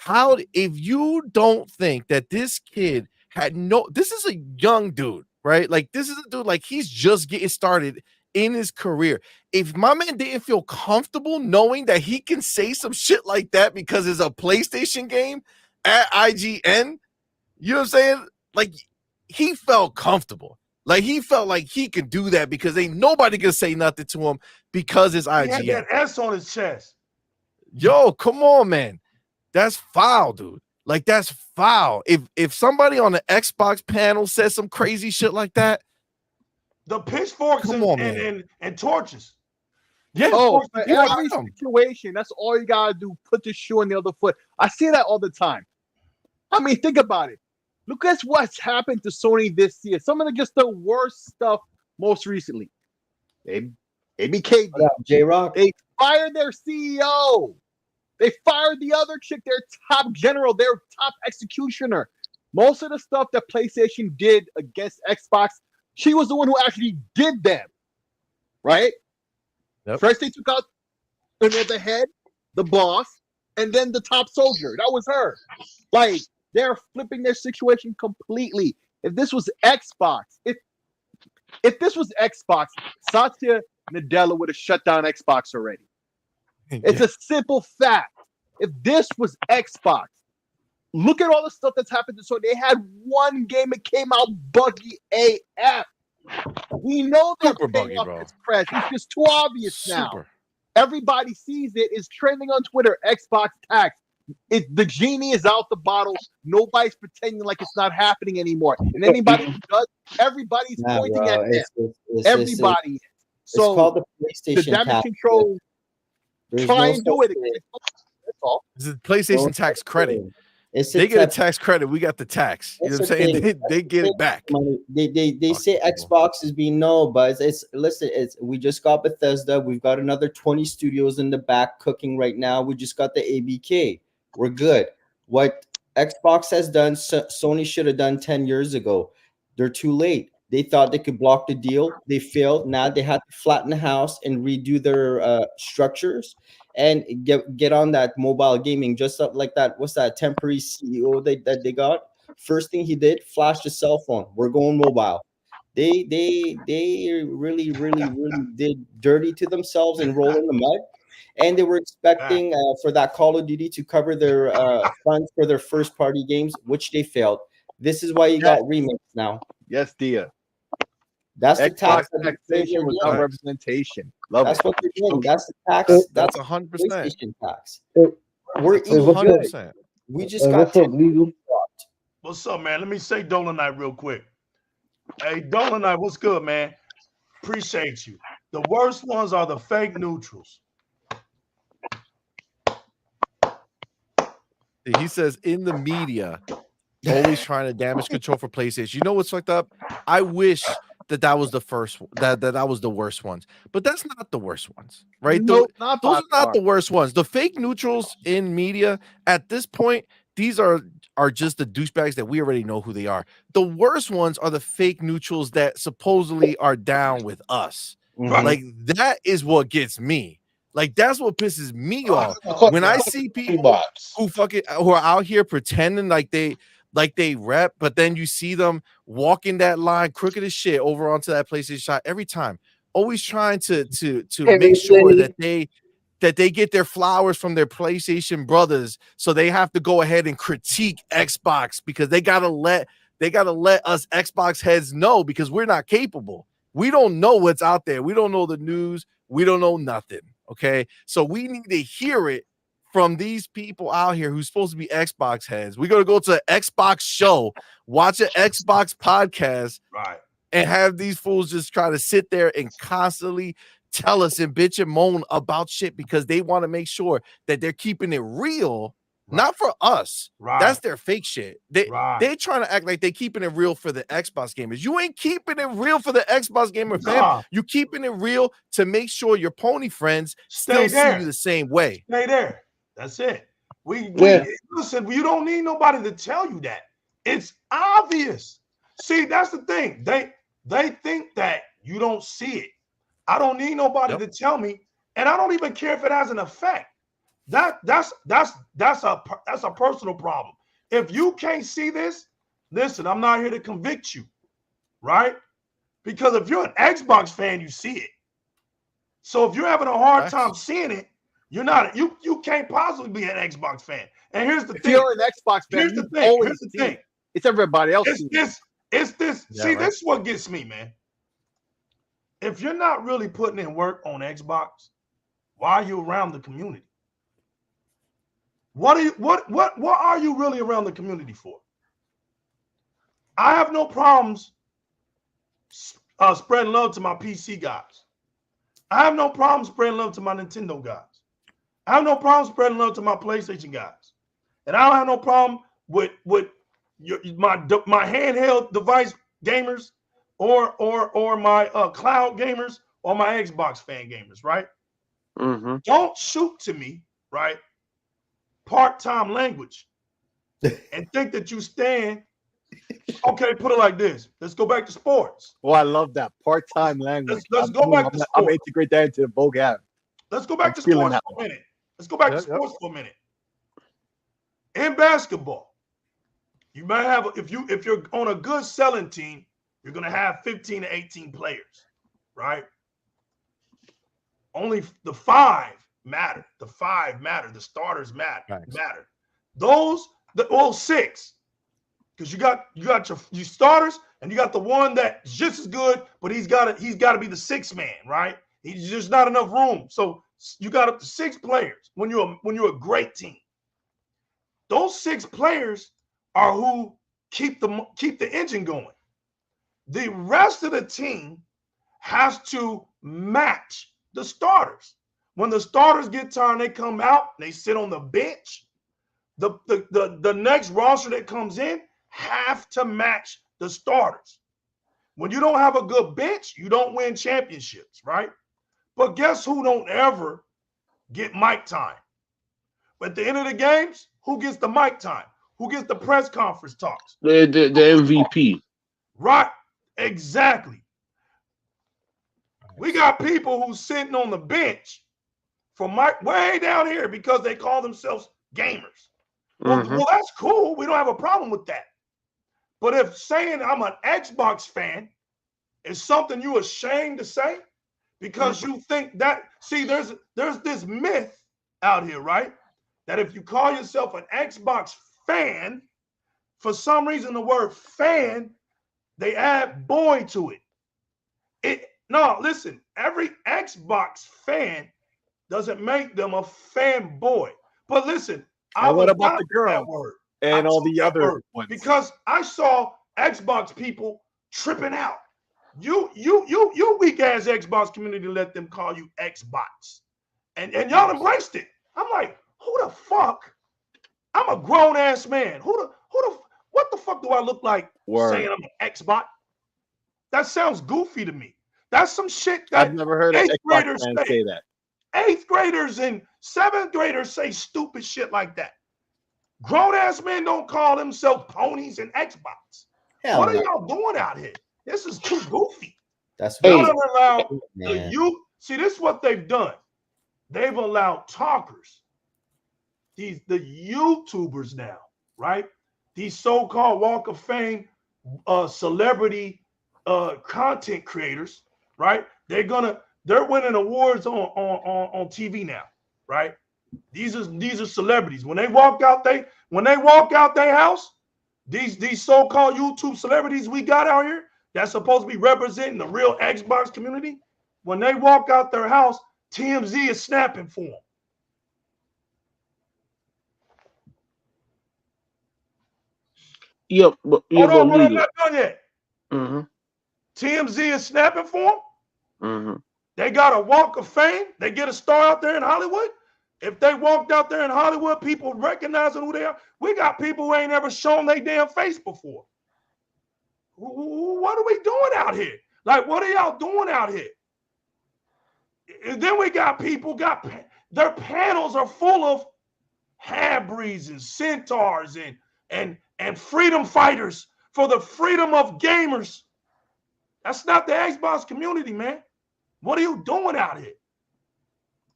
If you don't think that this kid this is a young dude, right? Like, this is a dude, like, he's just getting started in his career. If my man didn't feel comfortable knowing that he can say some shit like that because it's a PlayStation game at IGN, you know what I'm saying? Like, he felt comfortable. Like, he felt like he could do that because ain't nobody gonna say nothing to him because it's IGN. He had that S on his chest. Yo, come on, man. That's foul, dude. Like, that's foul. If somebody on the Xbox panel says some crazy shit like that, the pitchforks and torches. Yeah. Oh, for every situation, that's all you gotta do. Put the shoe on the other foot. I see that all the time. I mean, think about it. Look at what's happened to Sony this year. Some of the worst stuff most recently. ABK. JyzalGamingTV. They fired their CEO. They fired the other chick, their top general, their top executioner. Most of the stuff that PlayStation did against Xbox, she was the one who actually did them. Right? Yep. First they took out the head, the boss, and then the top soldier. That was her. Like, they're flipping their situation completely. If this was Xbox, if this was Xbox, Satya Nadella would have shut down Xbox already. It's a simple fact. If this was Xbox, look at all the stuff that's happened to Sony. They had one game that came out buggy AF. We know they're paying off this crash. It's just too obvious now. Everybody sees it. It's trending on Twitter. Xbox tax. The genie is out the bottle. Nobody's pretending like it's not happening anymore. And anybody who does, everybody's pointing at them. Everybody. It's So called the the PlayStation damage tax. control, There's try no and do such it. thing. That's all. This is PlayStation tax credit. It's They get a tax credit. We got the tax. You know what I'm saying? They get it back. They say Xbox is being but it's listen. We just got Bethesda. We've got another 20 studios in the back cooking right now. We just got the ABK. We're good. What Xbox has done, Sony should have done 10 years ago. They're too late. They thought they could block the deal. They failed. Now they have to flatten the house and redo their structures and get on that mobile gaming, just like that. What's that temporary CEO that they got? First thing he did, flashed a cell phone. We're going mobile. They really did dirty to themselves and roll in the mud. And they were expecting for that Call of Duty to cover their funds for their first party games, which they failed. This is why you got remakes now. Yes, dear. That's the Xbox tax that taxation without representation. Love That's it. what they're doing. That's the tax. That's That's 100%. PlayStation tax. We're That's eating 100%. We just got What's up, man? Let me say Dolan Knight real quick. Hey, Dolan Knight, what's good, man? Appreciate you. The worst ones are the fake neutrals. He says in the media, always trying to damage control for PlayStation. You know what's fucked up? I wish that was the first that was the worst ones, but that's not the worst ones, right? Nope, those are not the worst ones. The fake neutrals in media at this point, these are just the douchebags that we already know who they are. The worst ones are the fake neutrals that supposedly are down with us. Right. Like that is what gets me. Like that's what pisses me off when I see people who are out here pretending like they rep, but then you see them walking that line crooked as shit over onto that PlayStation shot every time, always trying to make sure that they get their flowers from their PlayStation brothers, so they have to go ahead and critique Xbox because they gotta let us Xbox heads know because we're not capable. We don't know what's out there. We don't know the news. We don't know nothing. Okay, so we need to hear it from these people out here who's supposed to be Xbox heads. We're gonna go to an Xbox show, watch an Xbox podcast, right, and have these fools just try to sit there and constantly tell us and bitch and moan about shit because they want to make sure that they're keeping it real, not for us. That's their fake shit. They trying to act like they keeping it real for the Xbox gamers. You ain't keeping it real for the Xbox gamer, fam. You keeping it real to make sure your pony friends still see you the same way. Stay there. That's it. Listen, you don't need nobody to tell you that. It's obvious. See, that's the thing. They think that you don't see it. I don't need nobody to tell me, and I don't even care if it has an effect. That's a personal problem. If you can't see this, listen, I'm not here to convict you, right? Because if you're an Xbox fan, you see it. So if you're having a hard time seeing it, you're not. You can't possibly be an Xbox fan. And here's the thing. If you're an Xbox fan, here's the thing. It's everybody else. It's this. See, this is what gets me, man. If you're not really putting in work on Xbox, why are you around the community? What are you really around the community for? I have no problems spreading love to my PC guys. I have no problem spreading love to my Nintendo guys. I have no problem spreading love to my PlayStation guys. And I don't have no problem with my handheld device gamers or my cloud gamers or my Xbox fan gamers, right? Mm-hmm. Don't shoot to me, right? Part-time language and think that you stand. Okay, put it like this. Let's go back to sports. Oh, I love that part-time language. Let's go back to sports. I'm gonna integrate that into the vocab. Let's go back to sports for a minute. Let's go back to sports for a minute. In basketball, you might have if you're on a good selling team, you're gonna have 15 to 18 players, right? Only the five matter. The five matter. The starters matter. Those six. Because you got your starters and you got the one that's just as good, but he's got to be the sixth man, right? There's not enough room. So you got up to 6 players when you're a great team. Those 6 players are who keep the engine going. The rest of the team has to match the starters. When the starters get tired, they come out, they sit on the bench. The next roster that comes in have to match the starters. When you don't have a good bench, you don't win championships, right? But guess who don't ever get mic time? At the end of the games, who gets the mic time? Who gets the press conference talks? The MVP. Right, exactly. We got people who's sitting on the bench from way down here because they call themselves gamers. Well, that's cool. We don't have a problem with that. But if saying I'm an Xbox fan is something you're ashamed to say because you think that, see, there's this myth out here, right? That if you call yourself an Xbox fan, for some reason the word fan, they add boy to it. No, listen, every Xbox fan doesn't make them a fanboy. But listen, and what about the girl that word and all the other ones? Because I saw Xbox people tripping out. You weak ass Xbox community let them call you Xbox, and y'all embraced it. I'm like, who the fuck? I'm a grown ass man. What the fuck do I look like saying I'm an Xbox? That sounds goofy to me. That's some shit that I've never heard an Xbox fan say that. 8th graders and 7th graders say stupid shit like that. Grown ass men don't call themselves ponies and Xbox. What are y'all doing out here? This is too goofy. That's y'all don't allow see, this is what they've done. They've allowed talkers, the YouTubers now, right? These so-called Walk of Fame celebrity content creators, right? They're winning awards on TV now, right? These are celebrities. When they walk out their house, these so-called YouTube celebrities we got out here that's supposed to be representing the real Xbox community, when they walk out their house, TMZ is snapping for them. Yep, but hold on, I'm not done yet. Mm-hmm. TMZ is snapping for them. Mm-hmm. They got a walk of fame. They get a star out there in Hollywood. If they walked out there in Hollywood, people recognizing who they are. We got people who ain't ever shown their damn face before. What are we doing out here? Like, what are y'all doing out here? And then we got people, their panels are full of half-breeds and centaurs and freedom fighters for the freedom of gamers. That's not the Xbox community, man. What are you doing out here?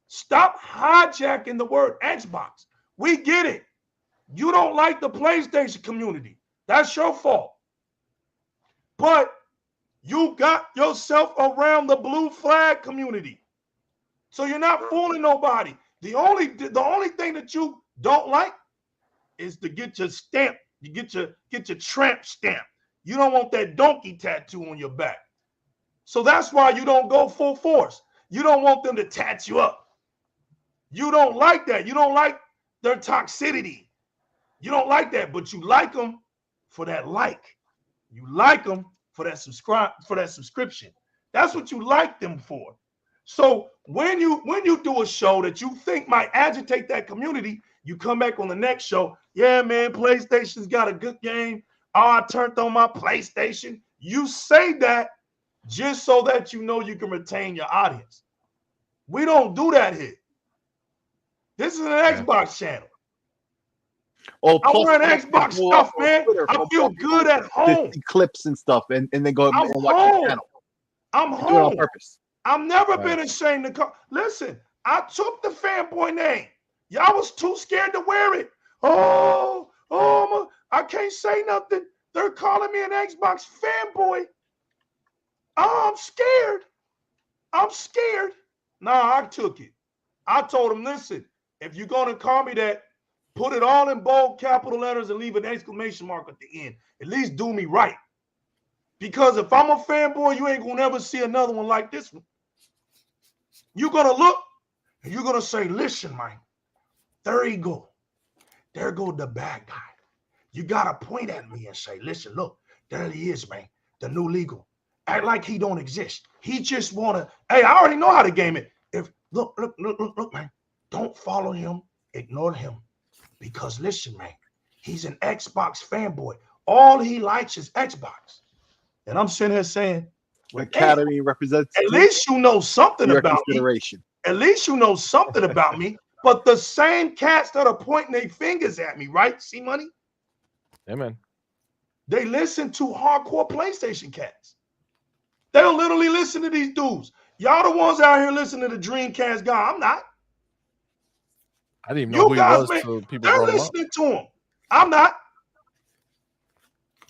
Stop hijacking the word Xbox. We get it. You don't like the PlayStation community. That's your fault. But you got yourself around the blue flag community. So you're not fooling nobody. The only thing that you don't like is to get your stamp. You get your tramp stamp. You don't want that donkey tattoo on your back. So that's why you don't go full force. You don't want them to tat you up. You don't like that. You don't like their toxicity. You don't like that, but you like them for that like. You like them for that subscription. That's what you like them for. So when you do a show that you think might agitate that community, you come back on the next show. Yeah, man, PlayStation's got a good game. Oh, I turned on my PlayStation. You say that just so that you know you can retain your audience. We don't do that here. This is an Xbox channel. Oh, I wear an Xbox stuff, man. I feel good at home. Clips and stuff, and then go and watch the channel. I'm home. Do it on purpose. I've never been ashamed to call. Listen, I took the fanboy name. Y'all was too scared to wear it. I can't say nothing. They're calling me an Xbox fanboy. Oh, I'm scared. Nah, I took it. I told him, listen, if you're going to call me that, put it all in bold capital letters and leave an exclamation mark at the end. At least do me right. Because if I'm a fanboy, you ain't going to ever see another one like this one. You're going to look and you're going to say, listen, man, there he go. There go the bad guy. You got to point at me and say, listen, look, there he is, man, the new legal. act like he don't exist. He just wanna, hey, I already know how to game it. If look, man, don't follow him, ignore him. Because listen, man, he's an Xbox fanboy. All he likes is Xbox. And I'm sitting here saying, the Academy represents. At least you know something about me. At least you know something about me. But the same cats that are pointing their fingers at me, right? See, money? Amen. They listen to hardcore PlayStation cats. They'll literally listen to these dudes. Y'all the ones out here listening to the Dreamcast guy. I'm not. I didn't even know who he was until people they're brought him up. listening to him. I'm not.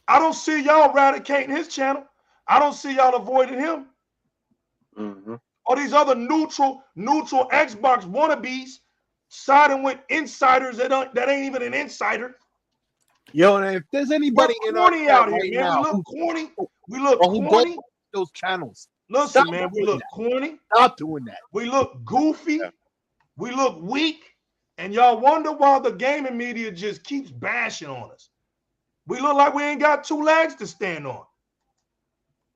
I don't see y'all eradicating his channel. I don't see y'all avoiding him. Or these other neutral Xbox wannabes siding with insiders that ain't even an insider. Yo, and if there's anybody in our out here, right man, now, we look corny. We look corny. Those channels. Listen, Stop man, we look corny. Stop doing that. We look goofy. Yeah. We look weak. And y'all wonder why the gaming media just keeps bashing on us. We look like we ain't got two legs to stand on.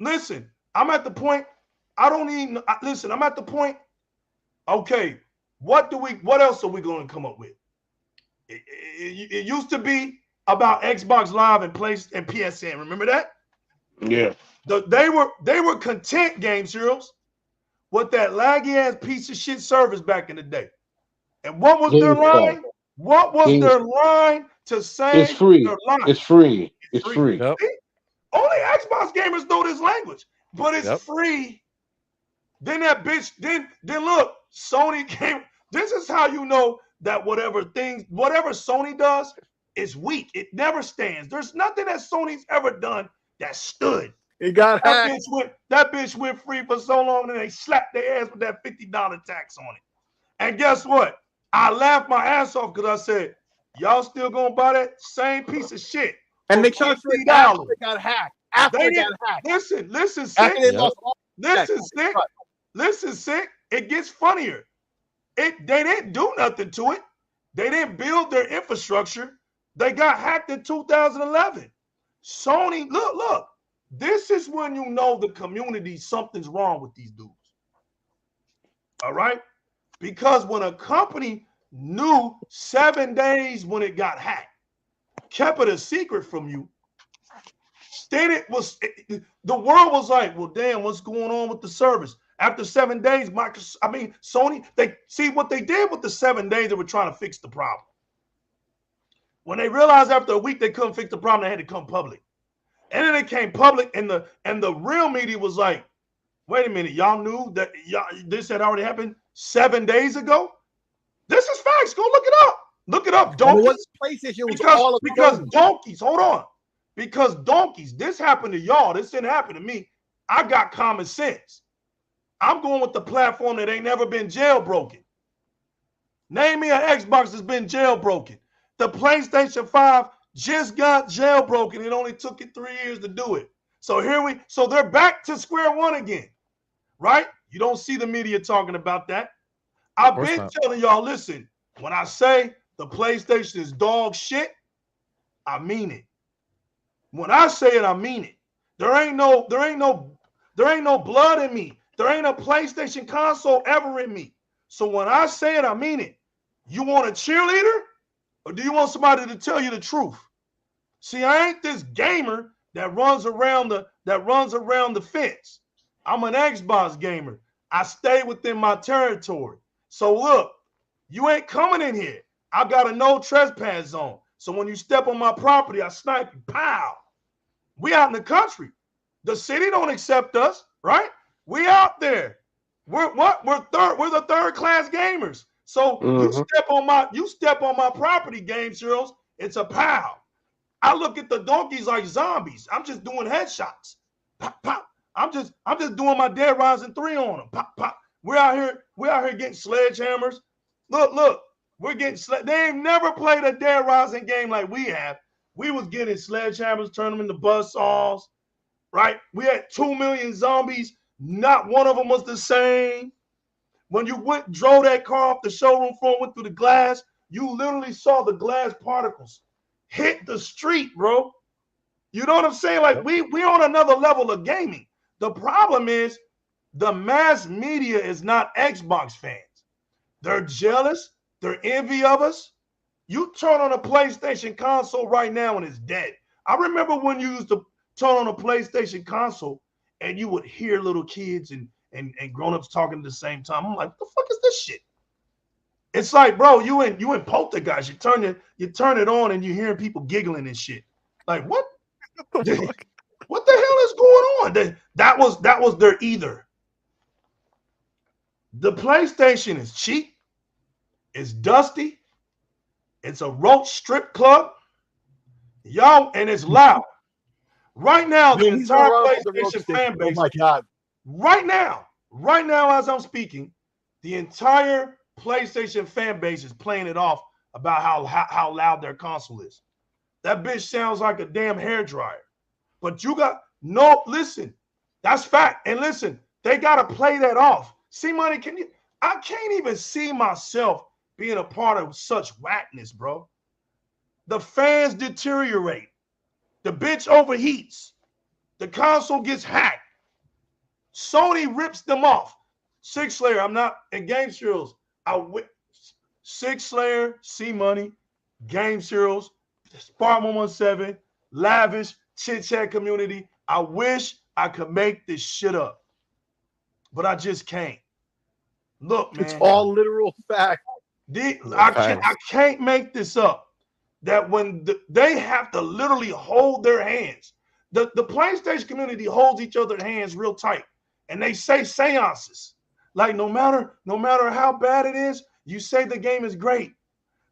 Listen, I'm at the point, I'm at the point, okay, what else are we going to come up with? It used to be about Xbox Live and PSN. Remember that? Yeah. They were content, Game Serials, with that laggy ass piece of shit service back in the day. And what was their line? What was their line to say? It's free. It's free. It's free. Yep. Only Xbox gamers know this language, but it's free. Then that bitch, then look, Sony came. This is how you know that whatever Sony does is weak. It never stands. There's nothing that Sony's ever done that stood. It got that bitch went free for so long, and they slapped their ass with that $50 tax on it. And guess what? I laughed my ass off because I said, y'all still gonna buy that same pice of shit. And they charged for it after it got hacked. Listen, sick. Listen, sick. It gets funnier. They didn't do nothing to it. They didn't build their infrastructure. They got hacked in 2011. Sony, look. This is when you know the community, something's wrong with these dudes. All right? Because when a company knew 7 days when it got hacked, kept it a secret from you, then the world was like, well, damn, what's going on with the service? After 7 days, Sony, they see what they did with the 7 days, they were trying to fix the problem. When they realized after a week they couldn't fix the problem, they had to come public. And then it came public, and the real media was like, wait a minute, y'all knew that this had already happened 7 days ago? This is facts. Go look it up. Look it up, donkeys. Because donkeys, hold on. Because donkeys, this happened to y'all. This didn't happen to me. I got common sense. I'm going with the platform that ain't never been jailbroken. Name me an Xbox that's been jailbroken. The PlayStation 5 just got jailbroken. It only took it 3 years to do it. So they're back to square one again, right? You don't see the media talking about that. I've been telling y'all, listen, when I say the PlayStation is dog shit, I mean it. When I say it, I mean it. There ain't no blood in me. There ain't a PlayStation console ever in me. So when I say it, I mean it. You want a cheerleader, or do you want somebody to tell you the truth? See, I ain't this gamer that runs around the fence. I'm an Xbox gamer. I stay within my territory. So look, you ain't coming in here. I got a no trespass zone. So when you step on my property, I snipe you. Pow. We out in the country. The city don't accept us, right? We out there. We're the third class gamers. So you step on my property, Game Serials, it's a pow. I look at the donkeys like zombies. I'm just doing headshots. Pop, pop. I'm just doing my Dead Rising 3 on them. Pop, pop. We're out here getting sledgehammers. Look, we're getting they ain't never played a Dead Rising game like we have. We was getting sledgehammers, turn them into buzzsaws, right? We had 2 million zombies. Not one of them was the same. When you drove that car off the showroom floor, went through the glass, you literally saw the glass particles hit the street, bro. You know what I'm saying? Like we on another level of gaming. The problem is the mass media is not Xbox fans. They're jealous. They're envy of us. You turn on a PlayStation console right now and it's dead. I remember when you used to turn on a PlayStation console and you would hear little kids and grown-ups talking at the same time. I'm like, what the fuck is this shit? It's like, bro, you in Poltergeist. You turn it on and you're hearing people giggling and shit. Like, what? What the hell is going on? That was their either. The PlayStation is cheap. It's dusty. It's a roach strip club. Y'all, and it's loud. Right now, the entire PlayStation fan base. Oh my God. Right now, as I'm speaking, the entire PlayStation fan base is playing it off about how loud their console is. That bitch sounds like a damn hairdryer. But you got listen, that's fact. And listen, they gotta play that off. See, money, I can't even see myself being a part of such whackness, bro. The fans deteriorate. The bitch overheats. The console gets hacked. Sony rips them off. Six Slayer, I'm not in Game Serials. Six Slayer, C Money, Game Serials, Spark 117, Lavish, Chit Chat Community. I wish I could make this shit up, but I just can't. Look, man. It's all literal fact. I can't make this up. That when they have to literally hold their hands. The PlayStation community holds each other's hands real tight. And they say seances. Like no matter how bad it is, you say the game is great.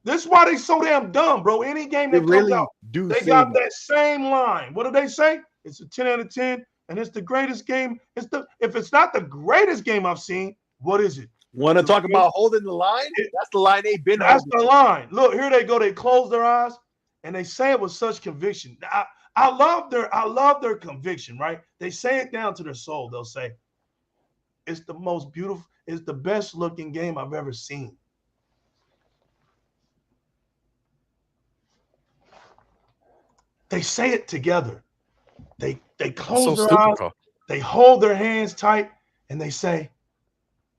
This is why they so damn dumb, bro. Any game that comes out, they got that same line. What do they say? It's a 10 out of 10, and it's the greatest game. If it's not the greatest game I've seen, what is it? Want to talk about holding the line? That's the line they've been holding. That's the line. Look, here they go. They close their eyes and they say it with such conviction. I love their conviction, right? They say it down to their soul. They'll say, it's the most beautiful, it's the best looking game I've ever seen. They say it together. They close their eyes, they hold their hands tight, and they say,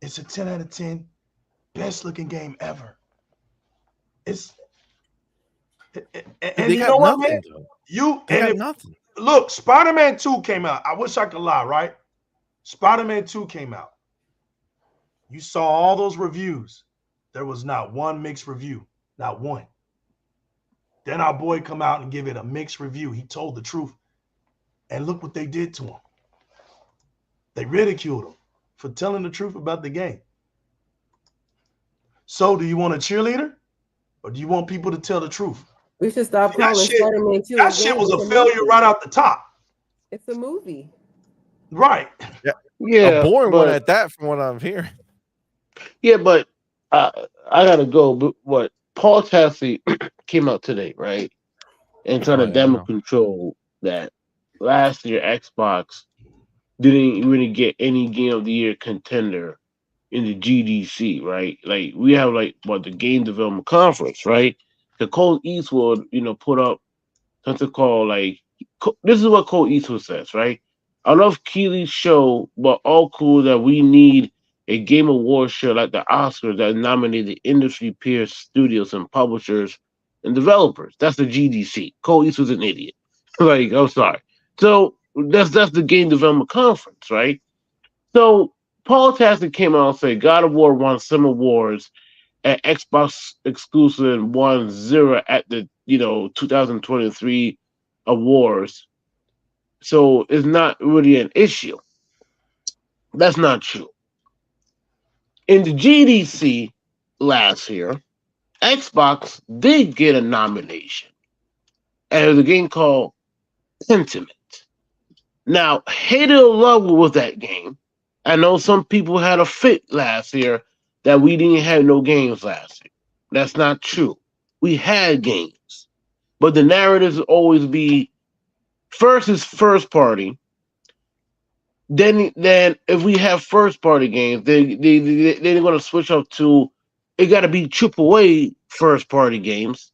it's a 10 out of 10, best looking game ever. And you know what, man? Nothing. Look, Spider-Man 2 came out. I wish I could lie, right? Spider-Man 2 came out. You saw all those reviews. There was not one mixed review. Not one. Then our boy come out and give it a mixed review. He told the truth. And look what they did to him. They ridiculed him for telling the truth about the game. So do you want a cheerleader? Or do you want people to tell the truth? We should stop calling Spider-Man 2. That shit was a failure right out the top. It's a movie. Right. Yeah. A boring one at that, from what I'm hearing. Yeah, but I gotta go. But what Paul Tassi came out today, right? And trying to damage control that last year Xbox didn't really get any Game of the Year contender in the GDC, right? Like we have the Game Development Conference, right? The Cole Eastwood, put up something called this is what Cole Eastwood says, right? I love Keeley's show, but all cool that we need a Game Awards show like the Oscars that nominated industry peers, studios, and publishers and developers. That's the GDC. Cole Eastwood's an idiot. I'm sorry. So that's the Game Development Conference, right? So Paul Tassi came out and said God of War won some awards at Xbox exclusive and won 0 at the 2023 awards. So it's not really an issue. That's not true. In the GDC last year, Xbox did get a nomination. And it was a game called Pentiment. Now, hated or loved with that game. I know some people had a fit last year that we didn't have no games last year. That's not true. We had games. But the narratives will always be first is first party. Then if we have first party games, they're going to switch up to it got to be AAA first party games.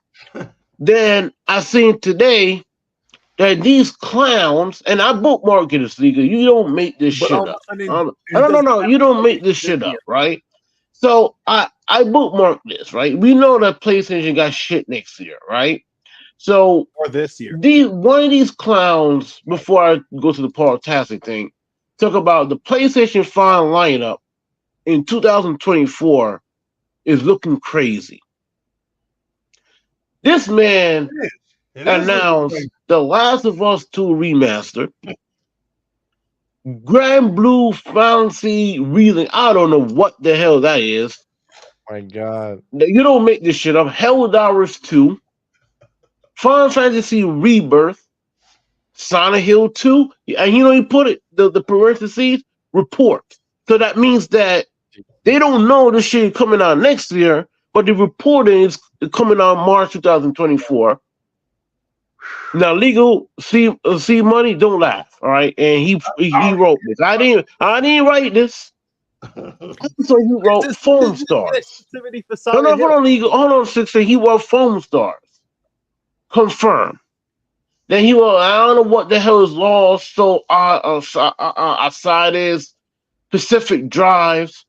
Then I seen today that these clowns, and I bookmarked this, nigga. You don't make this shit up. No. You don't make this shit up, right? So I bookmarked this, right? We know that PlayStation got shit next year, right? So or this year. One of these clowns, before I go to the Paul-tastic thing, talk about the PlayStation 5 lineup in 2024 is looking crazy. This man announced The Last of Us 2 remaster, Grand Blue Fantasy Reeling. I don't know what the hell that is. My God. You don't make this shit up. Helldivers 2, Final Fantasy Rebirth, Sonic Hill 2, and you put it, the parentheses, report. So that means that they don't know this shit coming out next year, but the reporting is coming out March 2024. Now, legal see money, don't laugh, all right? And he wrote this. I didn't write this. So he wrote Foam Stars. No, hold on, legal. Hold on, 16. He wrote Foam Stars. Confirm. Then he wrote, I don't know what the hell is lost. So outside is Pacific Drives,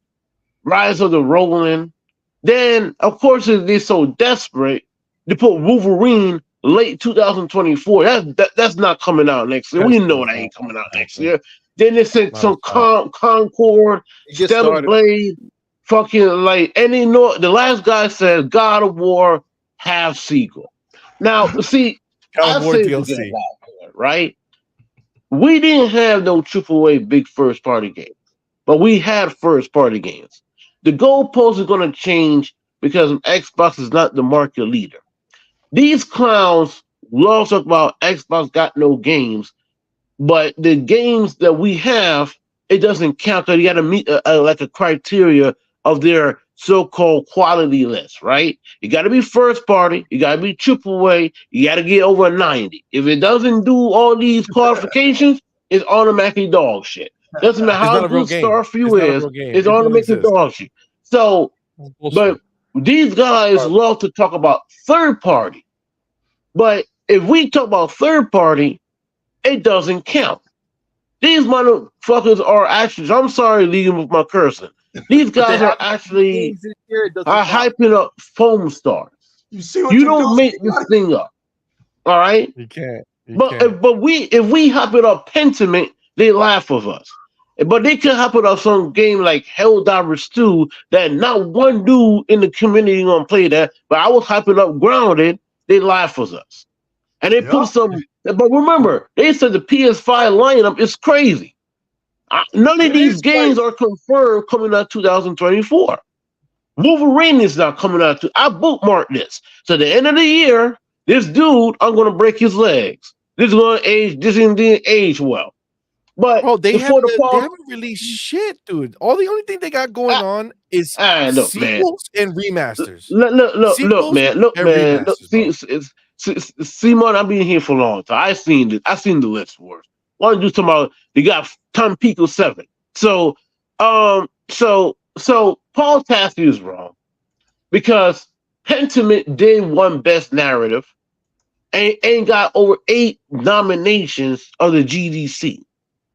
Rise of the Roland. Then, of course, they're so desperate, they put Wolverine late 2024. That's not coming out next year. We know that ain't coming out next year. Then they said some Concord, Stellar Blade, fucking like, and they know the last guy said God of War, half sequel. Now, see, I say DLC, right? We didn't have no AAA big first party games, but we had first party games. The goalpost is going to change because Xbox is not the market leader. These clowns love to talk about Xbox got no games, but the games that we have, it doesn't count because you got to meet like a criteria of their so-called quality list, right? You got to be first party, you got to be AAA, you got to get over 90. If it doesn't do all these qualifications, it's automatically dog shit. Doesn't matter how good Starfield is, it's automatically dog shit. So, but these guys love to talk about third party. But if we talk about third party, it doesn't count. These motherfuckers are actually, I'm sorry, leading with my cursing. These guys are actually hyping up Foam Stars. You don't make this thing up. All right? You can't. But if we hype it up Pentiment, they laugh with us. But they could hype it up some game like Helldivers 2 that not one dude in the community gonna play that. But I was hyping up Grounded, they laugh with us. And they put some, but remember, they said the PS5 lineup is crazy. None of these games are confirmed coming out 2024. Wolverine is not coming out. I bookmarked this. So at the end of the year, this dude, I'm going to break his legs. This is going to age. This didn't age well. But they haven't released shit, dude. The only thing they got going on is sequels and remasters. Look, man. Simon, I've been here for a long time. I seen the list for it. Why don't you talk about they got Tampico 7? So Paul-tastic is wrong because Pentiment did one best narrative and got over 8 nominations of the GDC.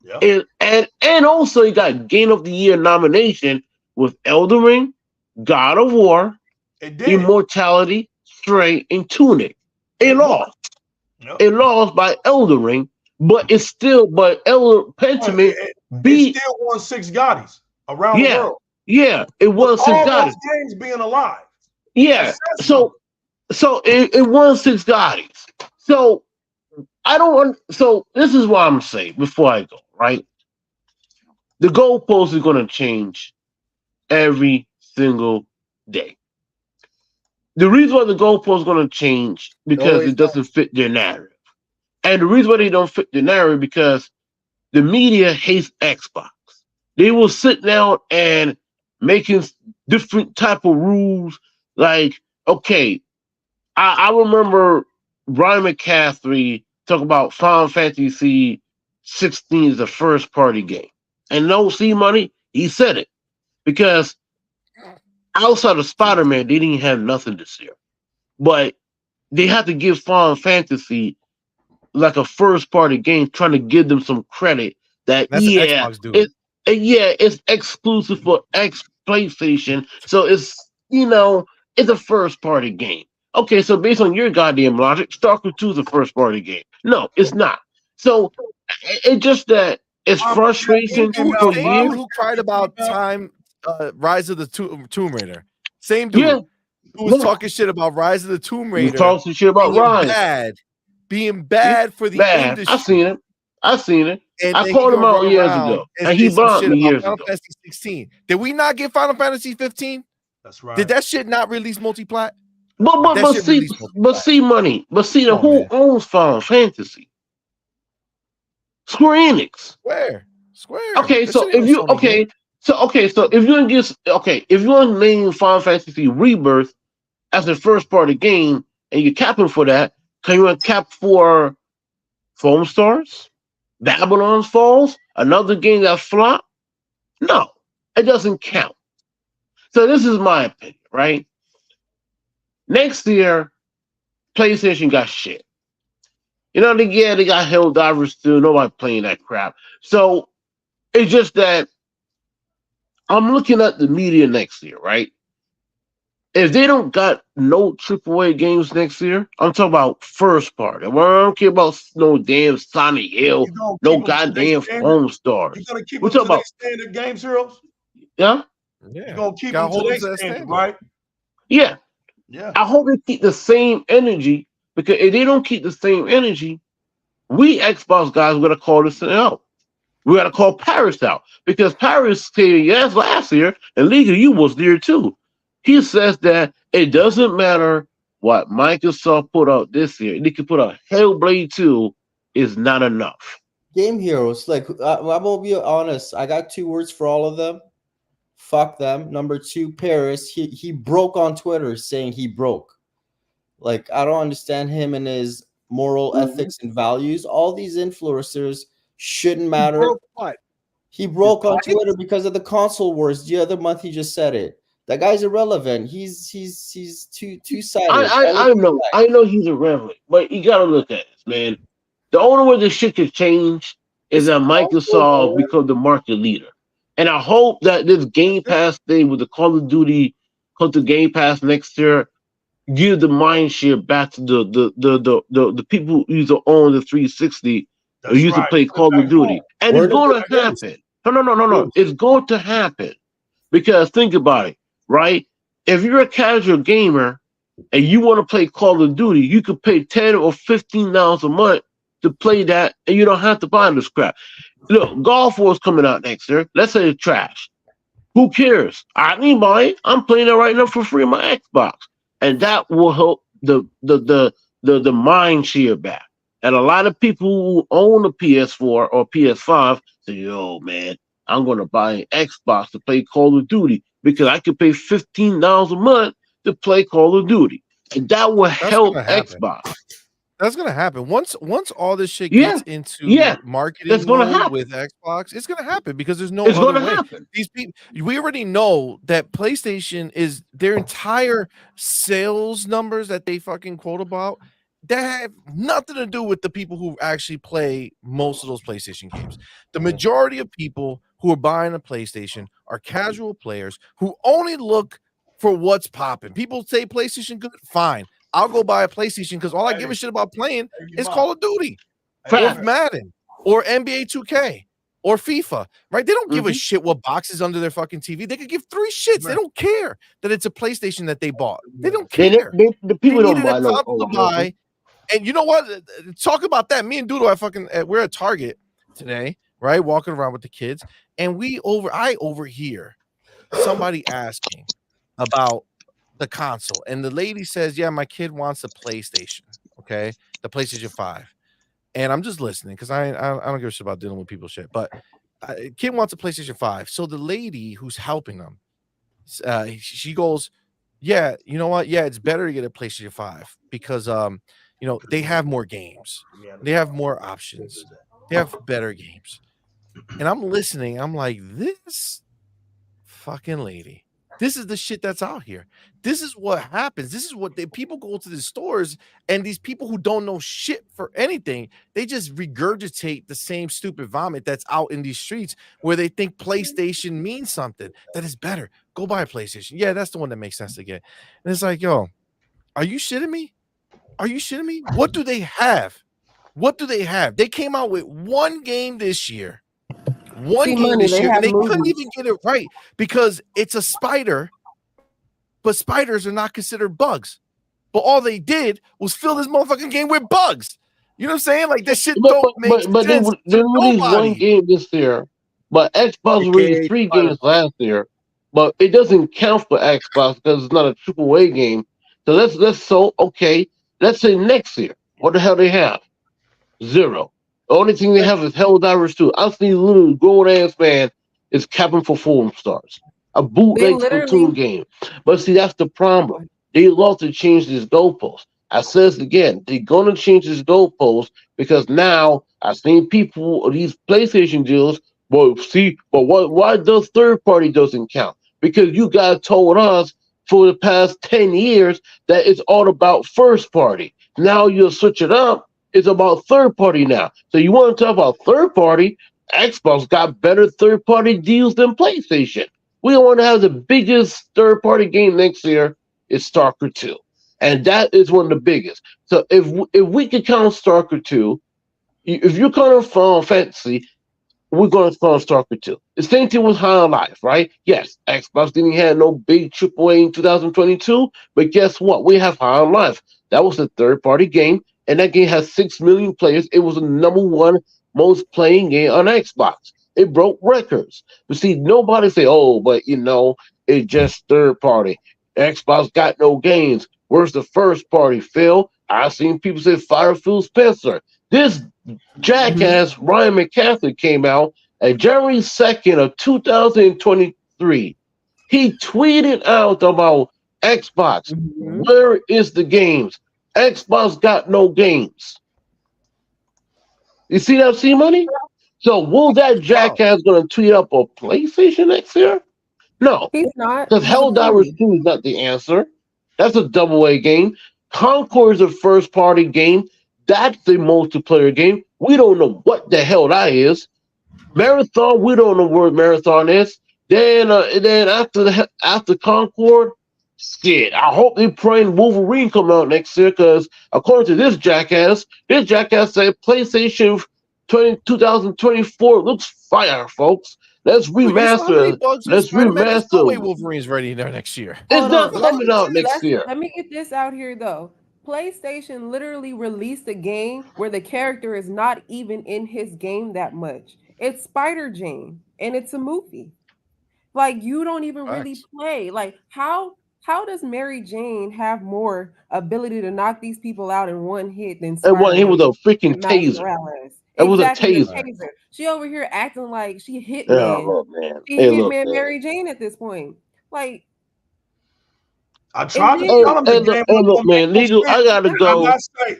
Yeah. And also he got Game of the Year nomination with Elden Ring, God of War, Immortality, Stray, and Tunic. It lost. Yep. It lost by Elden Ring, but it's still Pentiment beat. It still won 6 Gottis around the world. Yeah, it won 6 Gottis. Games being alive. Yeah, so it won 6 Gottis. So I don't want. So this is what I'm saying before I go. Right, the goalpost is going to change every single day. The reason why the goalpost is going to change because it doesn't fit their narrative. And the reason why they don't fit the narrative because the media hates Xbox. They will sit down and making different type of rules. Like, okay, I remember Brian McCaffrey talk about Final Fantasy 16 is a first party game. And no money, he said it. Because outside of Spider-Man, they didn't have nothing this year. But they had to give Final Fantasy like a first party game, trying to give them some credit that That's Xbox doing. It's exclusive for PlayStation, so it's it's a first party game. Okay, so based on your goddamn logic, StarCraft 2 is a first party game. No, it's not. So it's just that it's frustration for Same years. dude who cried about Rise of the Tomb Raider. Same dude who was talking shit about Rise of the Tomb Raider. He talking shit about Rise. Being bad for the industry. I seen it. And I called him out years ago, and he blocked me years ago. Final Fantasy 16. Did we not get Final Fantasy 15? That's right. Did that shit not release multiplat? But see, who owns Final Fantasy? Square Enix. Square. Okay, so if you want to name Final Fantasy Rebirth as a first party game and you're capping for that, can you cap for Foam Stars? Babylon's Falls? Another game that flopped? No, it doesn't count. So this is my opinion, right? Next year, PlayStation got shit. They got Helldivers still. Nobody playing that crap. So it's just that I'm looking at the media next year, right? If they don't got no AAA games next year, I'm talking about first party. Well, I don't care about no damn Sonic Hill, no goddamn Foam Stars. You're gonna keep We're them talking to their standard games, Heroes? Yeah? You're gonna keep them to their standard, right? Yeah. Yeah. I hope they keep the same energy, because if they don't keep the same energy, we Xbox guys are gonna call this thing out. We gotta call Paris out, because Paris said yes last year, and Liga, you was there too. He says that it doesn't matter what Microsoft put out this year. They could put out Hellblade 2 is not enough. Game Heroes, like I'm gonna be honest, I got 2 words for all of them. Fuck them. Number 2, Paris. He broke on Twitter saying he broke. Like, I don't understand him and his moral ethics and values. All these influencers shouldn't matter. He broke on Twitter because of the console wars. The other month he just said it. That guy's irrelevant. He's two-sided. I know he's irrelevant, but you gotta look at this, man. The only way this shit could change is that Microsoft become the market leader. And I hope that this Game Pass thing with the Call of Duty come to Game Pass next year, give the mind share back to the people who used to own the 360 or used to play Call of Duty. And it's going to happen. No. It's going to happen. Because think about it, right? If you're a casual gamer and you want to play Call of Duty, you could pay $10 or $15 a month to play that, and you don't have to buy this crap. Look, Golf Wars coming out next year. Let's say it's trash. Who cares? I didn't buy it. I'm playing it right now for free on my Xbox, and that will help the mind share back. And a lot of people who own a PS4 or PS5 say, "Yo, man, I'm going to buy an Xbox to play Call of Duty because I could pay $15 a month to play Call of Duty," and that will help Xbox. That's gonna happen once all this shit gets into marketing mode with Xbox. It's gonna happen because there's no other way. These people, we already know that PlayStation is their entire sales numbers that they fucking quote about. That have nothing to do with the people who actually play most of those PlayStation games. The majority of people who are buying a PlayStation are casual players who only look for what's popping. People say PlayStation good, fine. I'll go buy a PlayStation because all I give a shit about playing is Call of Duty or Madden or NBA 2K or FIFA, right? They don't give a shit what box is under their fucking TV. They could give 3 shits. They don't care that it's a PlayStation that they bought. They don't care. The people don't buy. And you know what? Talk about that. Me and Doodle, we're at Target today, right? Walking around with the kids, and I overhear somebody asking about the console, and the lady says, "Yeah, my kid wants a PlayStation, okay, the PlayStation 5." And I'm just listening because I don't give a shit about dealing with people's shit, but kid wants a PlayStation 5. So the lady who's helping them, she goes, "Yeah, you know what? Yeah, it's better to get a PlayStation 5 because they have more games, they have more options, they have better games." And I'm listening. I'm like, this fucking lady This is the shit that's out here. This is what happens. This is what people go to the stores, and these people who don't know shit for anything, they just regurgitate the same stupid vomit that's out in these streets where they think PlayStation means something that is better. Go buy a PlayStation. Yeah, that's the one that makes sense to get. And it's like, yo, are you shitting me? Are you shitting me? What do they have? What do they have? They came out with one game this year. One game this year, and they couldn't even get it right because it's a spider, but spiders are not considered bugs. But all they did was fill this motherfucking game with bugs. You know what I'm saying? Like that shit don't make sense. They released one game this year, but Xbox released 3 games last year. But it doesn't count for Xbox because it's not a AAA game. So let's say next year. What the hell they have? 0. The only thing they have is Helldivers 2. I've seen a little grown ass man is capping for 4 stars. A bootleg Splatoon game. But see, that's the problem. They love to change this goalpost. I says again, they're gonna change this goalpost because now I've seen people these PlayStation deals. Well, see, but why does third party doesn't count? Because you guys told us for the past 10 years that it's all about first party. Now you'll switch it up. It's about third party now. So you want to talk about third party? Xbox got better third party deals than PlayStation. We want to have the biggest third party game next year is Stalker 2. And that is one of the biggest. So if we could count Stalker 2, if you're counting Final Fantasy, we're going to count Stalker 2. The same thing with High on Life, right? Yes, Xbox didn't have no big AAA in 2022, but guess what? We have High on Life. That was a third party game. And that game has 6 million players. It was the #1 most playing game on Xbox. It broke records. But see, nobody say, oh, but it's just third party. Xbox got no games. Where's the first party, Phil? I've seen people say Phil Spencer. This jackass Ryan McCaffrey came out on January 2nd of 2023. He tweeted out about Xbox. Where is the games? Xbox got no games. You see that, C-Money? So will that jackass going to tweet up a PlayStation next year? No. He's not. Because Helldivers 2 is not the answer. That's a AA game. Concord is a first-party game. That's a multiplayer game. We don't know what the hell that is. Marathon, we don't know where Marathon is. Then after Concord, shit, I hope they're praying Wolverine come out next year because according to this jackass said PlayStation 2024 looks fire, folks. Let's remaster. Let's remaster. No way Wolverine's ready there next year. It's not coming out next year. Let me get this out here though. PlayStation literally released a game where the character is not even in his game that much. It's Spider-Jane, and it's a movie. Like you don't even really play. Like how does Mary Jane have more ability to knock these people out in one hit than Spider-Man? And one hit with a freaking taser. It was a taser. She over here acting like she Hitman. Oh, man. She Hitman Mary Jane at this point. Like I tried to tell them the game look, man, legal. I gotta go.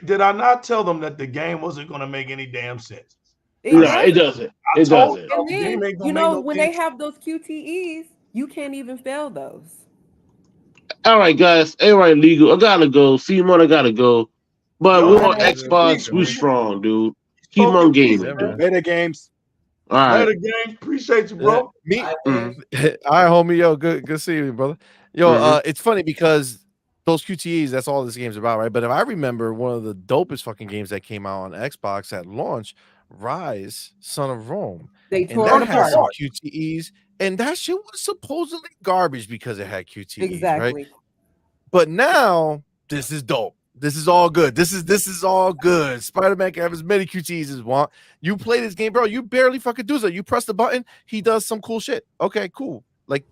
Did I not tell them that the game wasn't going to make any damn sense? No, it doesn't. It doesn't. And then, when they have those QTEs, you can't even fail those. All right, guys. All right, legal. I gotta go. C-Mon, I gotta go. But we're on Xbox. We're strong, dude. Keep on gaming. Later games. All right. Later games. Appreciate you, bro. All right, homie. Yo, good seeing you, brother. Yo, it's funny because those QTEs, that's all this game's about, right? But if I remember one of the dopest fucking games that came out on Xbox at launch, Rise, Son of Rome. They tore it apart. Some QTEs, and that shit was supposedly garbage because it had QTEs. Exactly. Right? But now this is dope. This is all good. This is all good. Spider-Man can have as many QTEs as want. You play this game, bro. You barely fucking do that. You press the button, he does some cool shit. Okay, cool. Like,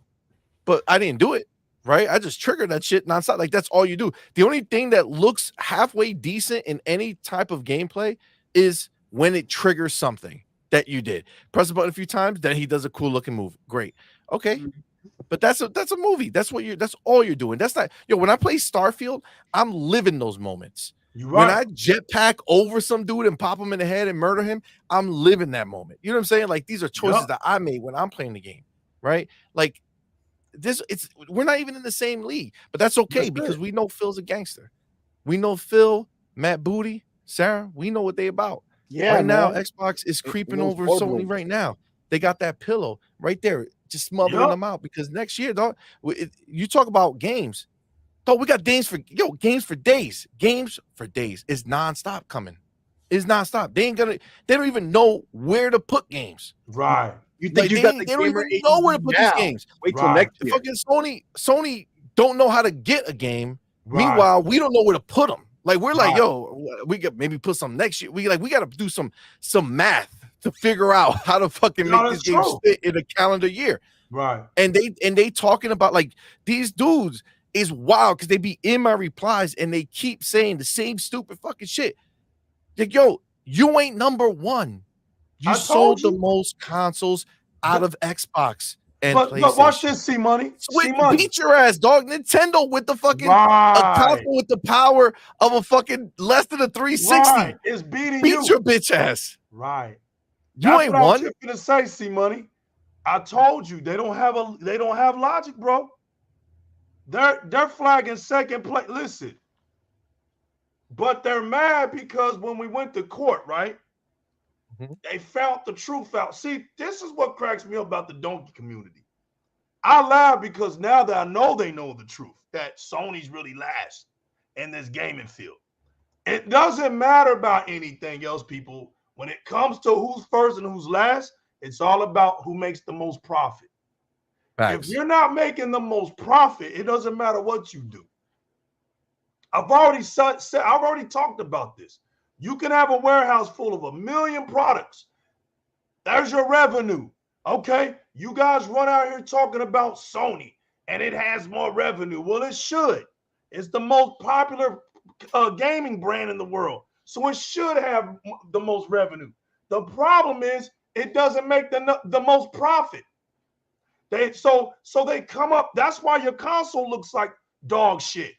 but I didn't do it. Right? I just triggered that shit nonstop. Like, that's all you do. The only thing that looks halfway decent in any type of gameplay is when it triggers something that you did. Press the button a few times, then he does a cool looking move. Great. Okay. But that's a movie. That's all you're doing. That's not when I play Starfield, I'm living those moments. Right. When I jetpack over some dude and pop him in the head and murder him, I'm living that moment. You know what I'm saying? Like, these are choices that I made when I'm playing the game. Right? Like, we're not even in the same league, but that's okay That's because it. we know Phil's a gangster. We know Phil, Matt Booty, Sarah. We know what they about. Yeah, Right now, man. Xbox is creeping those over boardrooms. Sony right now. They got that pillow right there, just smothering them out because next year, dog, you talk about games. Dog, we got games for days. Games for days is nonstop coming. Is nonstop. They don't even know where to put games. Right. You think you got the they don't gamer even know where to ADD put now. these games. Wait till Right. next year. Fucking Sony don't know how to get a game. Right. Meanwhile, we don't know where to put them. Like we're like, Right. yo, we could maybe put some next year. We got to do some math to figure out how to fucking No, make that's these games true. fit in a calendar year. Right. And they talking about like these dudes is wild because they be in my replies and they keep saying the same stupid fucking shit. Like, yo, you ain't number one. You sold the most consoles out of Xbox and PlayStation. But watch this, C Money. C Money. Beat your ass, dog. Nintendo with the fucking Right. console with the power of a fucking less than a 360. Right. It's beating Beat you. your bitch ass. Right. You That's ain't what I was won. just gonna say, C Money. I told you they don't have logic, bro. They're flagging second place. Listen, but they're mad because when we went to court, right? They found the truth out. See, this is what cracks me up about the donkey community. I laugh because now that I know they know the truth, that Sony's really last in this gaming field. It doesn't matter about anything else, people. When it comes to who's first and who's last, it's all about who makes the most profit. Facts. If you're not making the most profit, it doesn't matter what you do. I've already talked about this. You can have a warehouse full of 1 million products. There's your revenue. Okay, you guys run out here talking about Sony and it has more revenue. Well, it should. It's the most popular gaming brand in the world. So it should have the most revenue. The problem is it doesn't make the most profit. So they come up. That's why your console looks like dog shit.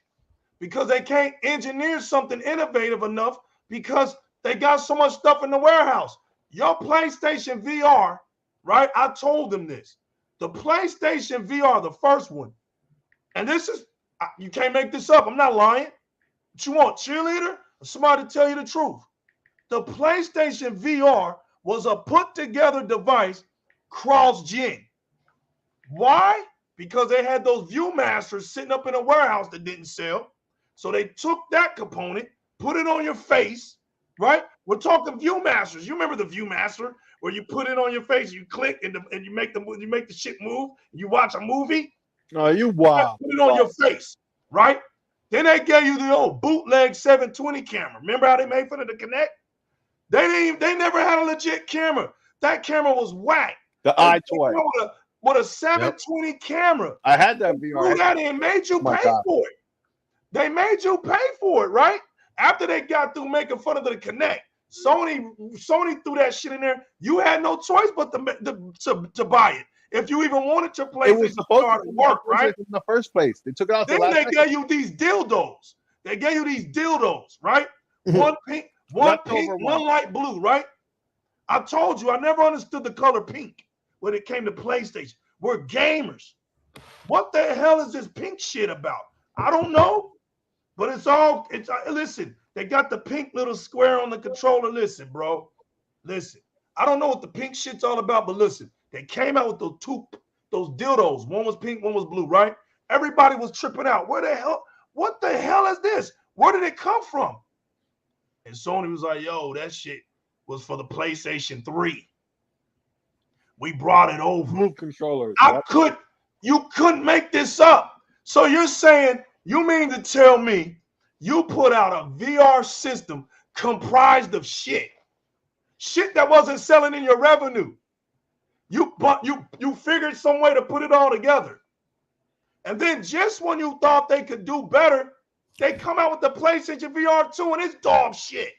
Because they can't engineer something innovative enough because they got so much stuff in the warehouse. Your PlayStation VR, right? I told them this. The PlayStation VR, the first one, and this is, you can't make this up. I'm not lying. What you want, cheerleader or somebody to tell you the truth? The PlayStation VR was a put-together device cross-gen. Why? Because they had those Viewmasters sitting up in a warehouse that didn't sell. So they took that component, put it on your face, right? We're talking Viewmasters. You remember the Viewmaster where you put it on your face, you click, and you make the shit move. You watch a movie. No, you wow. Put it on your face, right? Then they gave you the old bootleg 720 camera. Remember how they made fun of the Kinect? They never had a legit camera. That camera was whack. The eye toy with a 720 camera. I had that VR. That and made you pay for it. They made you pay for it, right? After they got through making fun of the Kinect, Sony threw that shit in there. You had no choice but to buy it. If you even wanted to play, it was supposed to work, right? In the first place, they took it out. Then they gave you these dildos. They gave you these dildos, right? One pink, one light blue, right? I told you I never understood the color pink when it came to PlayStation. We're gamers. What the hell is this pink shit about? I don't know, but listen, they got the pink little square on the controller. Listen, bro, listen. I don't know what the pink shit's all about, but listen, they came out with those dildos. One was pink, one was blue, right? Everybody was tripping out. What the hell is this? Where did it come from? And Sony was like, yo, that shit was for the PlayStation 3. We brought it over. Move controllers. You couldn't make this up. So you're saying, you mean to tell me you put out a VR system comprised of shit that wasn't selling in your revenue. You figured some way to put it all together. And then just when you thought they could do better, they come out with the PlayStation VR 2 and it's dog shit.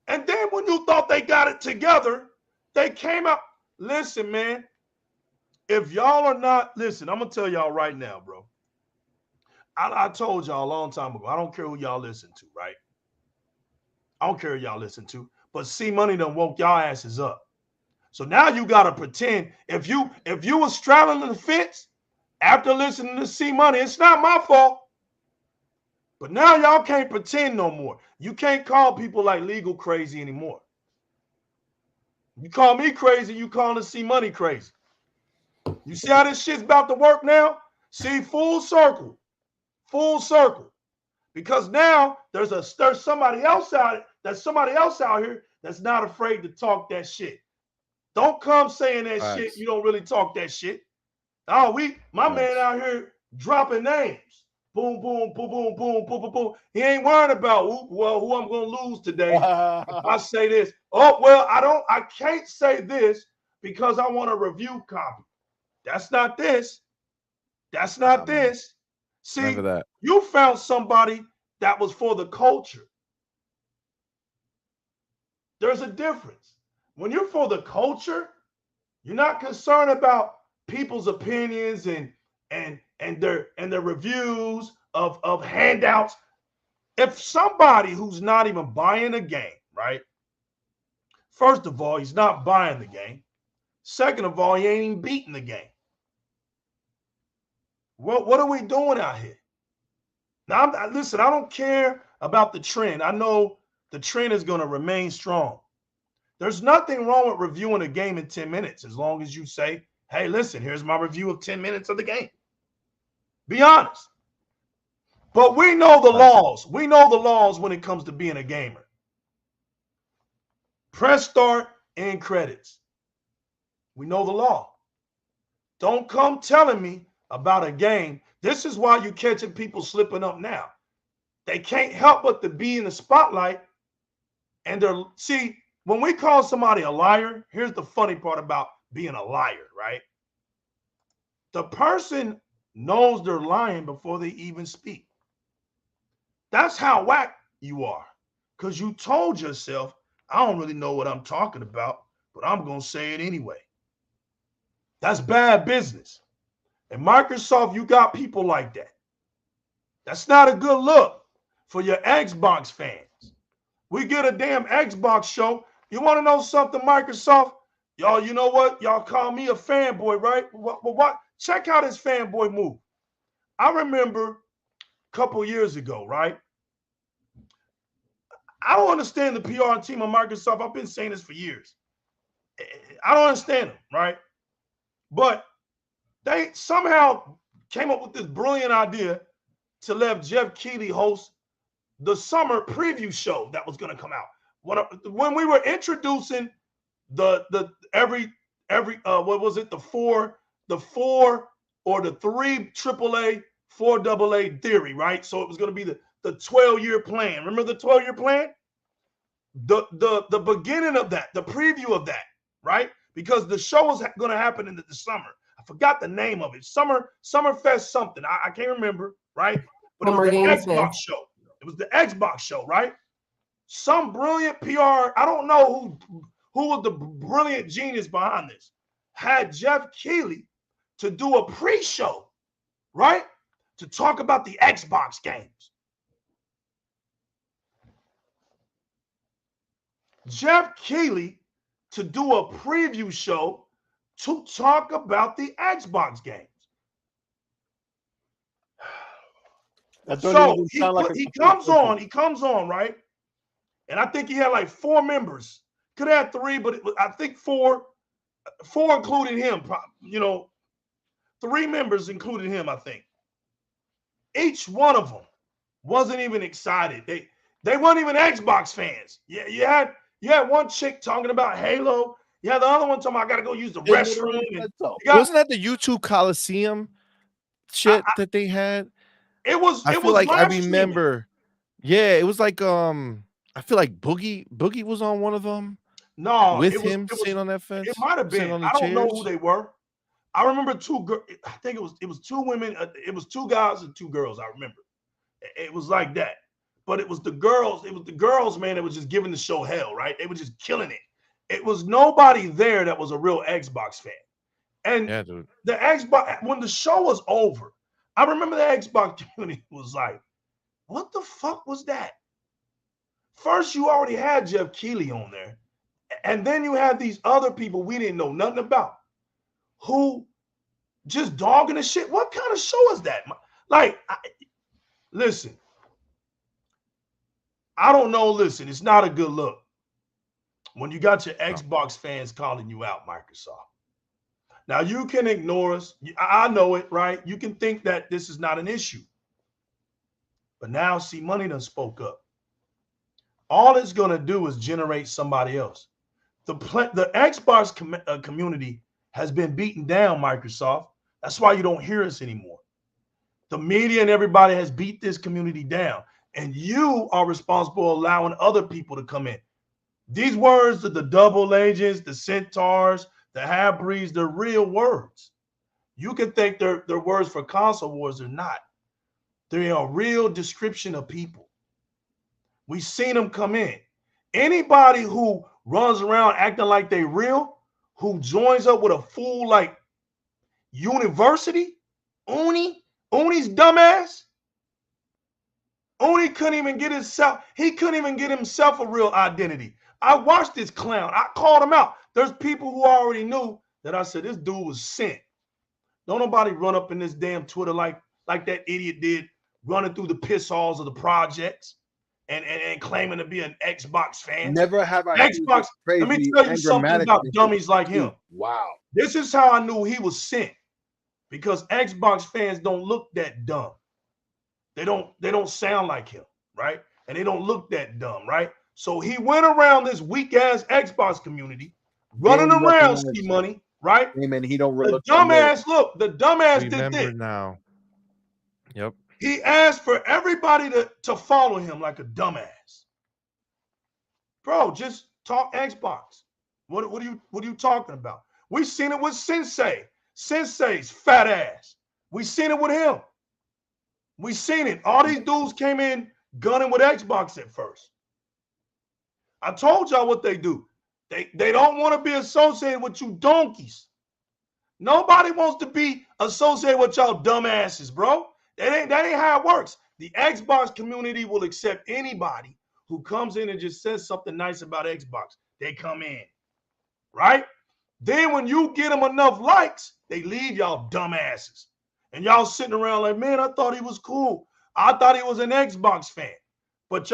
And then when you thought they got it together, they came out. Listen, man, if y'all are not, listen, I'm going to tell y'all right now, bro. I told y'all a long time ago, I don't care who y'all listen to, right? I don't care who y'all listen to, but C Money done woke y'all asses up. So now you got to pretend if you was straddling the fence After listening to C Money, it's not my fault. But now y'all can't pretend no more. You can't call people like Legal crazy anymore. You call me crazy, you calling C Money crazy. You see how this shit's about to work now? See, full circle. Full circle. Because now there's somebody else out here that's not afraid to talk that shit. Don't come saying that shit. You don't really talk that shit. Oh, my man out here dropping names. Boom, boom, boom, boom, boom, boom, boom, boom. He ain't worried about who I'm gonna lose today. If I say this, I can't say this because I want a review copy. That's not this. That's not this. See, you found somebody that was for the culture. There's a difference. When you're for the culture, you're not concerned about people's opinions and their reviews of handouts. If somebody who's not even buying the game, right? First of all, he's not buying the game. Second of all, he ain't even beating the game. What are we doing out here? Now, listen, I don't care about the trend. I know the trend is going to remain strong. There's nothing wrong with reviewing a game in 10 minutes as long as you say, hey, listen, here's my review of 10 minutes of the game. Be honest. But we know the laws. We know the laws when it comes to being a gamer. Press start and credits. We know the law. Don't come telling me about a game. This is why you're catching people slipping up now. They can't help but to be in the spotlight. And see, when we call somebody a liar, here's the funny part about being a liar, right? The person knows they're lying before they even speak. That's how whack you are. Because you told yourself, I don't really know what I'm talking about, but I'm going to say it anyway. That's bad business. And Microsoft, you got people like that. That's not a good look for your Xbox fans. We get a damn Xbox show. You want to know something, Microsoft? Y'all, you know what? Y'all call me a fanboy, right? What? Check out this fanboy move. I remember a couple years ago, right? I don't understand the PR team of Microsoft. I've been saying this for years. I don't understand them, right? But they somehow came up with this brilliant idea to let Jeff Keighley host the summer preview show that was going to come out. When we were introducing the what was it, the four or the three AAA, 4 AA theory, right? So it was going to be the 12-year plan. Remember the 12-year plan? The beginning of that, the preview of that, right? Because the show was going to happen in the summer. I forgot the name of it. Summerfest something. I can't remember, right? But it was the Xbox show. It was the Xbox show, right? Some brilliant PR, I don't know who was the brilliant genius behind this, had Jeff Keighley to do a pre-show, right? To talk about the Xbox games. Jeff Keighley to do a preview show to talk about the Xbox games. So he comes on, right? And I think he had like 4 members. Could have had 3, but I think 4 including him. 3 members including him, I think. Each one of them wasn't even excited. They weren't even Xbox fans. Yeah, you had one chick talking about Halo. You had the other one talking about I gotta go use the restroom. Wasn't that the YouTube Coliseum shit that they had? It was. I feel like I remember. Yeah, it was like I feel like Boogie was on one of them. No, with him sitting on that fence. It might have been. I don't know who they were. I remember 2 girls. I think it was 2 women. It was 2 guys and 2 girls. I remember. It was like that. But it was the girls. It was the girls, man. That was just giving the show hell, right? They were just killing it. It was nobody there that was a real Xbox fan. And the Xbox, when the show was over, I remember the Xbox community was like, what the fuck was that? First, you already had Jeff Keighley on there. And then you had these other people we didn't know nothing about who just dogging the shit. What kind of show is that? Like, listen, I don't know. Listen, it's not a good look when you got your Xbox fans calling you out, Microsoft. Now, you can ignore us. I know it, right? You can think that this is not an issue. But now, see, Money done spoke up. All it's going to do is generate somebody else. The Xbox community has been beaten down, Microsoft. That's why you don't hear us anymore. The media and everybody has beat this community down. And you are responsible for allowing other people to come in. These words are the double agents, the centaurs, the half-breeds, they're real words. You can think they're words for console wars. They're not. They are a real description of people. We've seen them come in. Anybody who runs around acting like they real, who joins up with a fool like University, Uni's dumbass. Uni couldn't even get himself, he couldn't even get himself a real identity. I watched this clown. I called him out. There's people who already knew that I said this dude was sent. Don't nobody run up in this damn Twitter like that idiot did, running through the piss halls of the projects and claiming to be an Xbox fan. Never have I Xbox. Let me tell you something about dummies like him. Wow. This is how I knew he was sent. Because Xbox fans don't look that dumb. They don't sound like him, right? And they don't look that dumb, right? So he went around this weak-ass Xbox community, running around, see money, right? Amen. He don't the dumbass, look, the dumbass did this. Now. Yep. He asked for everybody to follow him like a dumbass. Bro, just talk Xbox. What are you talking about? We seen it with Sensei. Sensei's fat ass. We seen it with him. We seen it. All these dudes came in gunning with Xbox at first. I told y'all what they do. They don't want to be associated with you donkeys. Nobody wants to be associated with y'all dumbasses, bro. That ain't how it works. The Xbox community will accept anybody who comes in and just says something nice about Xbox. They come in, right? Then when you get them enough likes, they leave y'all dumbasses. And y'all sitting around like, man, I thought he was cool. I thought he was an Xbox fan. But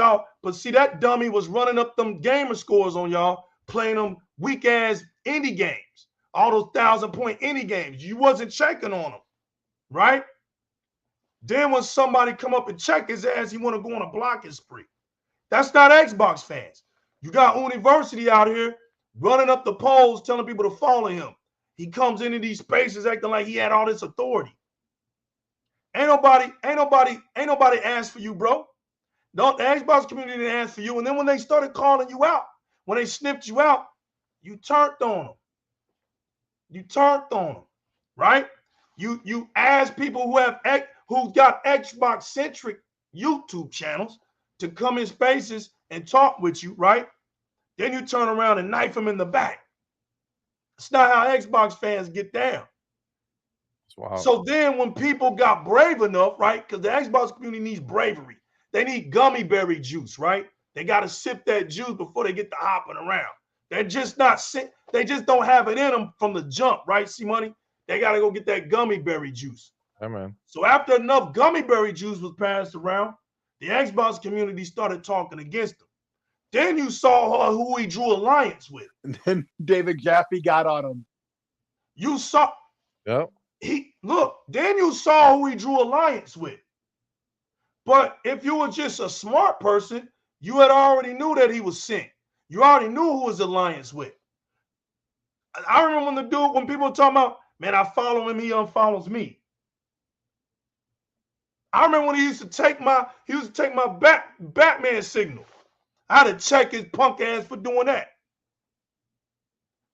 see, that dummy was running up them gamer scores on y'all, playing them weak-ass indie games. All those 1,000-point indie games. You wasn't checking on them, right? Then when somebody come up and check his ass, he want to go on a blocking spree. That's not Xbox fans. You got University out here running up the polls, telling people to follow him. He comes into these spaces acting like he had all this authority. Ain't nobody asked for you, bro. The Xbox community didn't ask for you. And then when they started calling you out, when they snipped you out, you turned on them. You turned on them, right? You asked people who got Xbox-centric YouTube channels to come in spaces and talk with you, right? Then you turn around and knife them in the back. It's not how Xbox fans get down. Wow. So then when people got brave enough, right? Because the Xbox community needs bravery. They need gummy berry juice, right? They got to sip that juice before they get to hopping around. They're just not they just don't have it in them from the jump, right? See money? They got to go get that gummy berry juice. Amen. So after enough gummy berry juice was passed around, the Xbox community started talking against them. Then you saw who he drew alliance with. And then David Jaffe got on him. You saw. Yep. Then you saw who he drew alliance with. But if you were just a smart person, you had already knew that he was sent. You already knew who his alliance with. I remember when people were talking about, man, I follow him, he unfollows me. I remember when he used to take my Batman signal. I had to check his punk ass for doing that.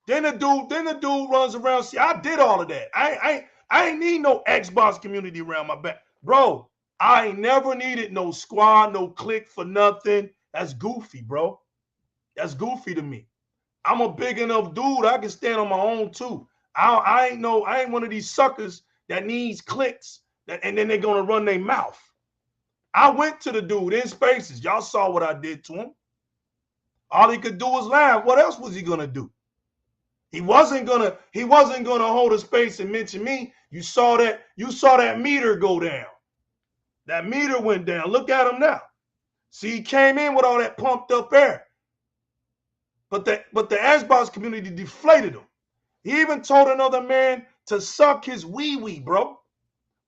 Then the dude runs around. See, I did all of that. I ain't need no Xbox community around my back. Bro, I ain't never needed no squad, no clique for nothing. That's goofy, bro. That's goofy to me. I'm a big enough dude. I can stand on my own too. I ain't one of these suckers that needs clicks and then they're gonna run their mouth. I went to the dude in spaces. Y'all saw what I did to him. All he could do was laugh. What else was he gonna do? He wasn't gonna hold a space and mention me. You saw that meter go down. That meter went down. Look at him now. See, he came in with all that pumped up air. But the Xbox community deflated him. He even told another man to suck his wee-wee, bro.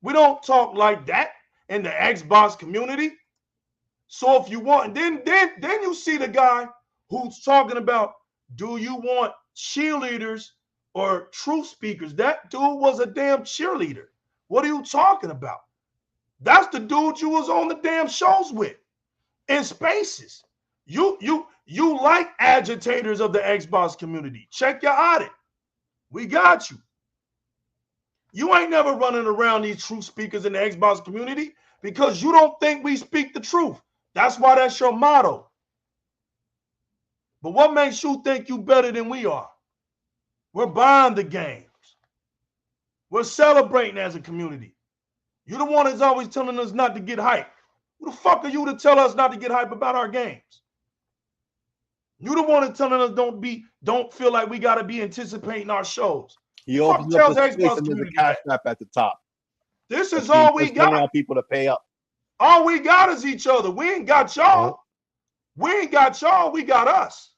We don't talk like that in the Xbox community. So if you want, then you see the guy who's talking about, do you want cheerleaders or truth speakers? That dude was a damn cheerleader. What are you talking about? That's the dude you was on the damn shows with in spaces. You like agitators of the Xbox community. Check your audit. We got you. You ain't never running around these truth speakers in the Xbox community because you don't think we speak the truth. That's why that's your motto. But what makes you think you better than we are? We're buying the games. We're celebrating as a community. You're the one that's always telling us not to get hype. Who the fuck are you to tell us not to get hype about our games? You're the one that's telling us don't feel like we got to be anticipating our shows. He opens up the space and there's a cash app at the top. This is all we got. On people to pay up. All we got is each other. We ain't got y'all. We ain't got y'all. We got us.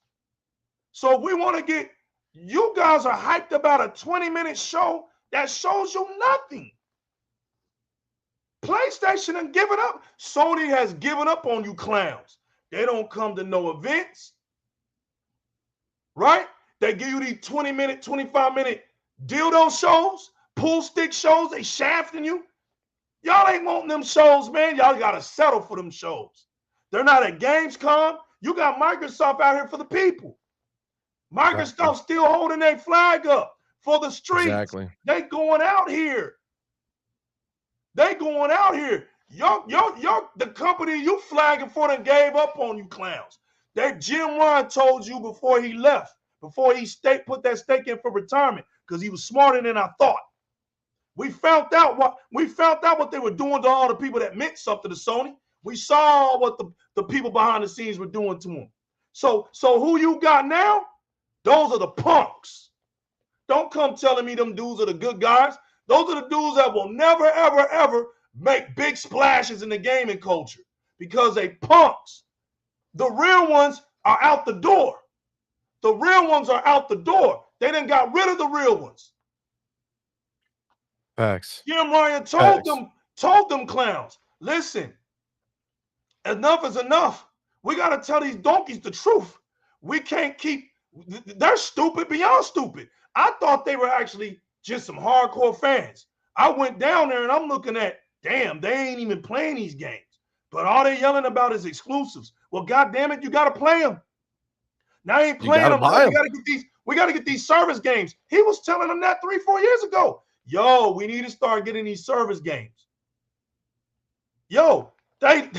So we want to get, you guys are hyped about a 20-minute show that shows you nothing. PlayStation and given up. Sony has given up on you clowns. They don't come to no events. Right? They give you these 20-minute, 25-minute dildo shows, pool stick shows. They shafting you. Y'all ain't wanting them shows, man. Y'all got to settle for them shows. They're not at Gamescom. You got Microsoft out here for the people. Microsoft still holding their flag up for the streets. Exactly. They going out here. They going out here. The company you flagging for them gave up on you clowns. That Jim Ryan told you before he left, before he put that stake in for retirement, because he was smarter than I thought. We found out what they were doing to all the people that meant something to Sony. We saw what the people behind the scenes were doing to them. So who you got now? Those are the punks. Don't come telling me them dudes are the good guys. Those are the dudes that will never, ever, ever make big splashes in the gaming culture because they punks. The real ones are out the door. The real ones are out the door. They done got rid of the real ones. Facts. Jim Ryan told them clowns, listen, enough is enough. We got to tell these donkeys the truth. We can't keep, they're stupid beyond stupid. I thought they were actually just some hardcore fans. I went down there and I'm looking at, damn, they ain't even playing these games. But all they yelling about is exclusives. Well, God damn it, you got to play them. Now I ain't playing them. We got to get these service games. He was telling them that 3-4 years ago. Yo, we need to start getting these service games. Yo, you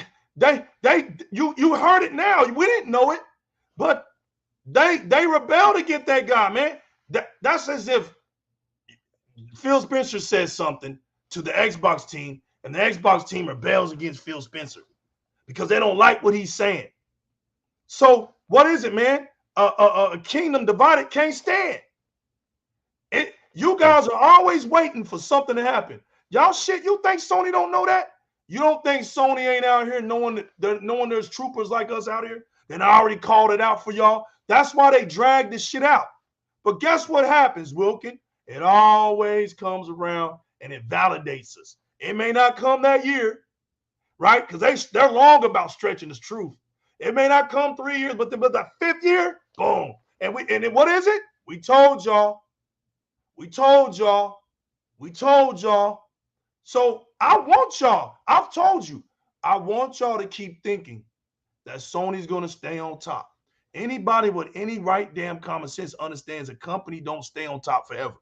heard it now. We didn't know it, but they rebelled to get that guy, man. That's as if Phil Spencer says something to the Xbox team, and the Xbox team rebels against Phil Spencer because they don't like what he's saying. So what is it, man? A kingdom divided can't stand. You guys are always waiting for something to happen. Y'all shit, you think Sony don't know that? You don't think Sony ain't out here knowing there's troopers like us out here? Then I already called it out for y'all. That's why they drag this shit out. But guess what happens, Wilkin? It always comes around and it validates us. It may not come that year, right? Because they're long about stretching this truth. It may not come 3 years, but the fifth year, boom. And then what is it? We told y'all. We told y'all. We told y'all. So I want y'all. I've told you. I want y'all to keep thinking that Sony's going to stay on top. Anybody with any right damn common sense understands a company don't stay on top forever.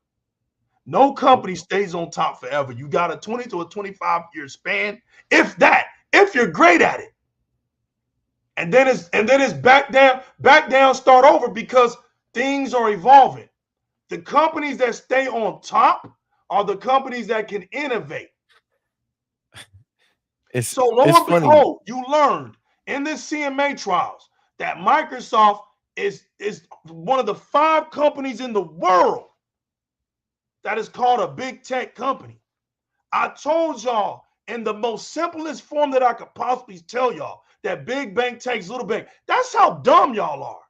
No company stays on top forever. You got a 20 to a 25-year span, if that, if you're great at it. And then it's back down, start over because things are evolving. The companies that stay on top are the companies that can innovate. So lo and behold, you learned in this CMA trials that Microsoft is one of the 5 companies in the world that is called a big tech company. I told y'all in the most simplest form that I could possibly tell y'all that big bank takes little bank. That's how dumb y'all are.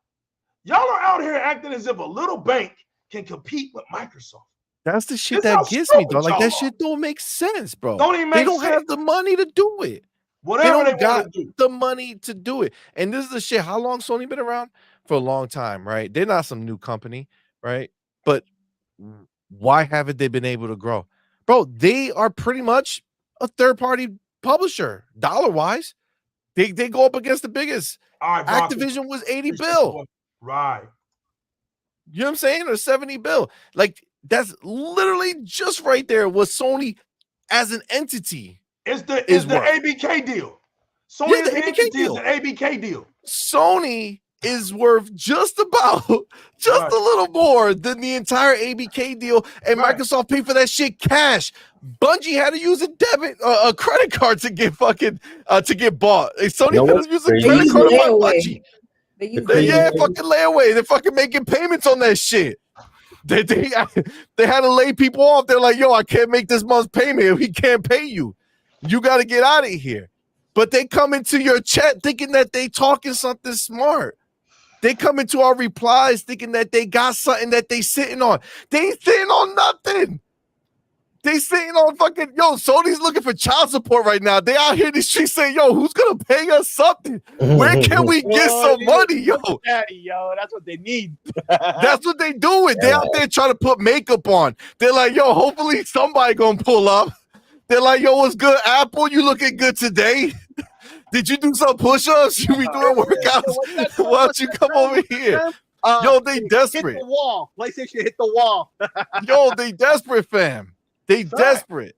Y'all are out here acting as if a little bank can compete with Microsoft. That's the shit that gets me, though. Like, that shit don't make sense, bro. They don't have the money to do it. Whatever they got the money to do it. And this is the shit. How long Sony been around? For a long time, right? They're not some new company, right? But why haven't they been able to grow? Bro, they are pretty much a third-party publisher, dollar-wise. They go up against the biggest. All right, Activision was 80 bill. Right. You know what I'm saying? Or 70 bill. Like, that's literally just right there what Sony as an entity is the ABK deal. Sony is the ABK deal. Is an ABK deal. Sony is worth just about a little more than the entire ABK deal, and Microsoft paid for that shit cash. Bungie had to use a credit card to get fucking to get bought. Sony had to use a credit card to buy Bungie. Fucking layaway. They're fucking making payments on that shit. They had to lay people off. They're like, yo, I can't make this month's payment. We can't pay you. You got to get out of here. But they come into your chat thinking that they talking something smart. They come into our replies thinking that they got something that they sitting on. They ain't sitting on nothing. They sitting on fucking, Sony's looking for child support right now. They out here in the streets saying, yo, who's going to pay us something? Where can we get some money, yo? Daddy, that's what they need. That's what they doing. They out there trying to put makeup on. They're like, yo, hopefully somebody going to pull up. They're like, yo, what's good, Apple? You looking good today? Did you do some push-ups? You be doing workouts? Why don't you come over here? They desperate. Hit the wall. PlayStation hit the wall. They desperate, fam. They desperate.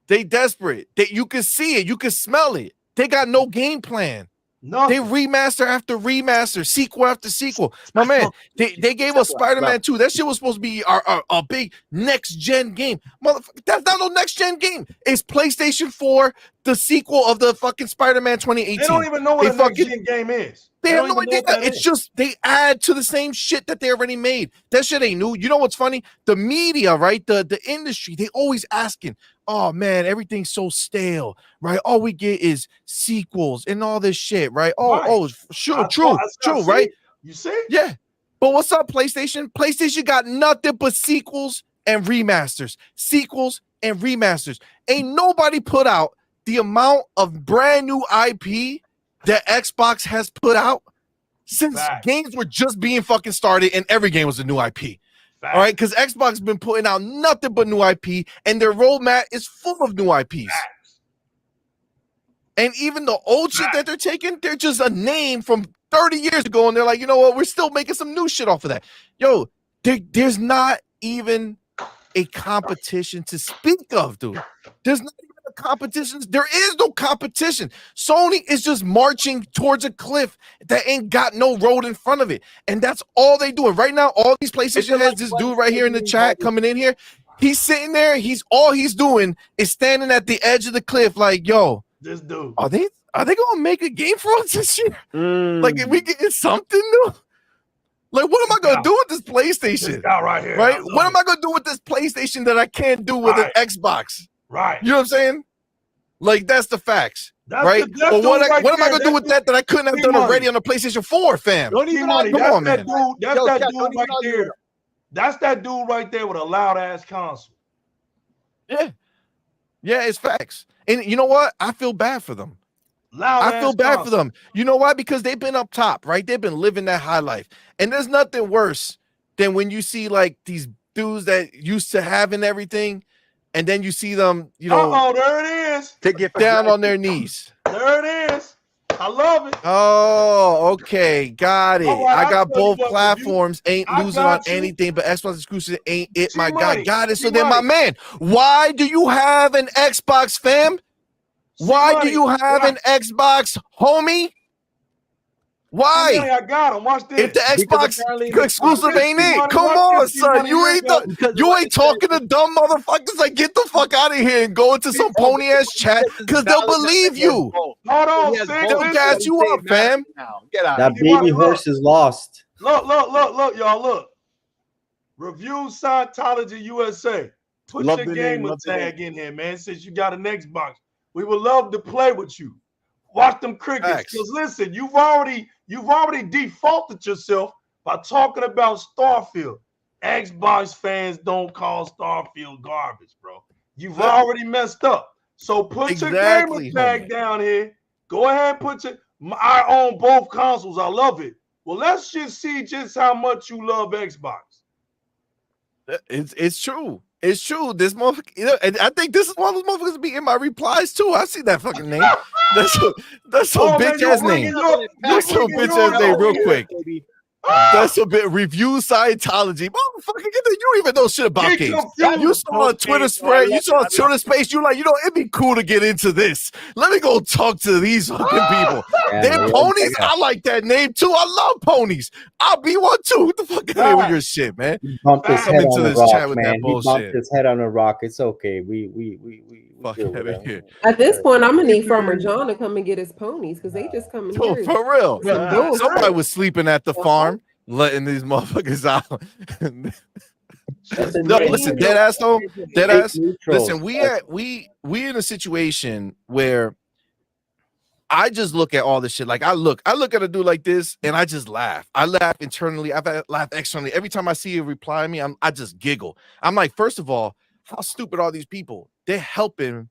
They desperate. You can see it. You can smell it. They got no game plan. No. They remaster after remaster, sequel after sequel. My man, they gave us Spider-Man 2. That shit was supposed to be our big next-gen game. Motherfucker, that's not no next-gen game. It's PlayStation 4, the sequel of the fucking Spider-Man 2018. They don't even know what a next-gen game is. They have no idea. It's just they add to the same shit that they already made. That shit ain't new. You know what's funny? The media, right? The industry, they always asking, oh man, everything's so stale, right? All we get is sequels and all this shit, right? True, right? You see? Yeah. But what's up, PlayStation? PlayStation got nothing but sequels and remasters. Sequels and remasters. Ain't nobody put out the amount of brand new IP that Xbox has put out since games were just being fucking started and every game was a new IP. All right, because Xbox has been putting out nothing but new IP, and their roadmap is full of new IPs. And even the old shit that they're taking, they're just a name from 30 years ago, and they're like, you know what, we're still making some new shit off of that. Yo, there's not even a competition to speak of, dude. There's not even a competition. There is no competition. Sony is just marching towards a cliff that ain't got no road in front of it. And that's all they doing. Right now, all these PlayStation heads, this dude right here in the chat coming in here, he's sitting there, all he's doing is standing at the edge of the cliff like, yo, this dude. Are they gonna make a game for us this year? Like, if we get something new? Like, what am I gonna do with this PlayStation? This guy right here. Right? What am I gonna do with this PlayStation that I can't do with an Xbox? Right. You know what I'm saying? Like, that's the facts. Right? But what am I gonna do with that I couldn't have done already on the PlayStation 4, fam? Don't even come on, man. That's that dude right there. That's that dude right there with a loud ass console. Yeah. Yeah, it's facts. And you know what? I feel bad for them. I feel bad for them. You know why? Because they've been up top, right? They've been living that high life. And there's nothing worse than when you see like these dudes that used to having everything, and then you see them, you know, there it is. To get down on their knees. There it is. I love it. Oh, okay. Got it. Right, I got both platforms. Ain't losing on anything, but Xbox exclusive ain't it, my guy. Got it. So then, my man, why do you have an Xbox, fam? Why do you have an Xbox, homie? Why? I got him. Watch this. If the Xbox exclusive ain't it, come on, son. You ain't talking to dumb motherfuckers. Like, get the fuck out of here and go into some pony ass chat because they'll believe you. Hold on, they'll gas you up, fam. Get out. That baby horse is lost. Look, y'all, look. Review Scientology USA. Put Love your the name, gamer love the name. tag in here, man, since you got an Xbox. We would love to play with you. Watch them crickets. Facts. Because listen, you've already defaulted yourself by talking about Starfield. Xbox fans don't call Starfield garbage, bro. You've already messed up. So put Exactly, your gamer tag homie. down here. Go ahead and put your. I own both consoles. I love it. Well, let's just see just how much you love Xbox. It's true. It's true. This motherfucker, you know, and I think this is one of those motherfuckers be in my replies too. I see that fucking name. That's some bitch ass name. That's some bitch ass name real quick. That's a bit review Scientology. Motherfucker, you don't even know shit about games. You saw a Twitter spread, you saw a Twitter space, you like, it'd be cool to get into this. Let me go talk to these fucking people. They're ponies. I like that name too. I love ponies. I'll be one too. What the fuck is with your shit, man? Bumped his head on a rock, man. He bumped bullshit. his head on a rock. It's okay. We fucking out of here. At this point, I'm gonna need Farmer John to come and get his ponies because they just come in here. For real. Somebody was sleeping at the farm, letting these motherfuckers out. No, listen, dead ass though. Dead ass. Listen, we in a situation where I just look at all this shit. Like I look at a dude like this and I just laugh. I laugh internally. I laugh externally. Every time I see a reply to me, I just giggle. I'm like, first of all, how stupid are these people? They're helping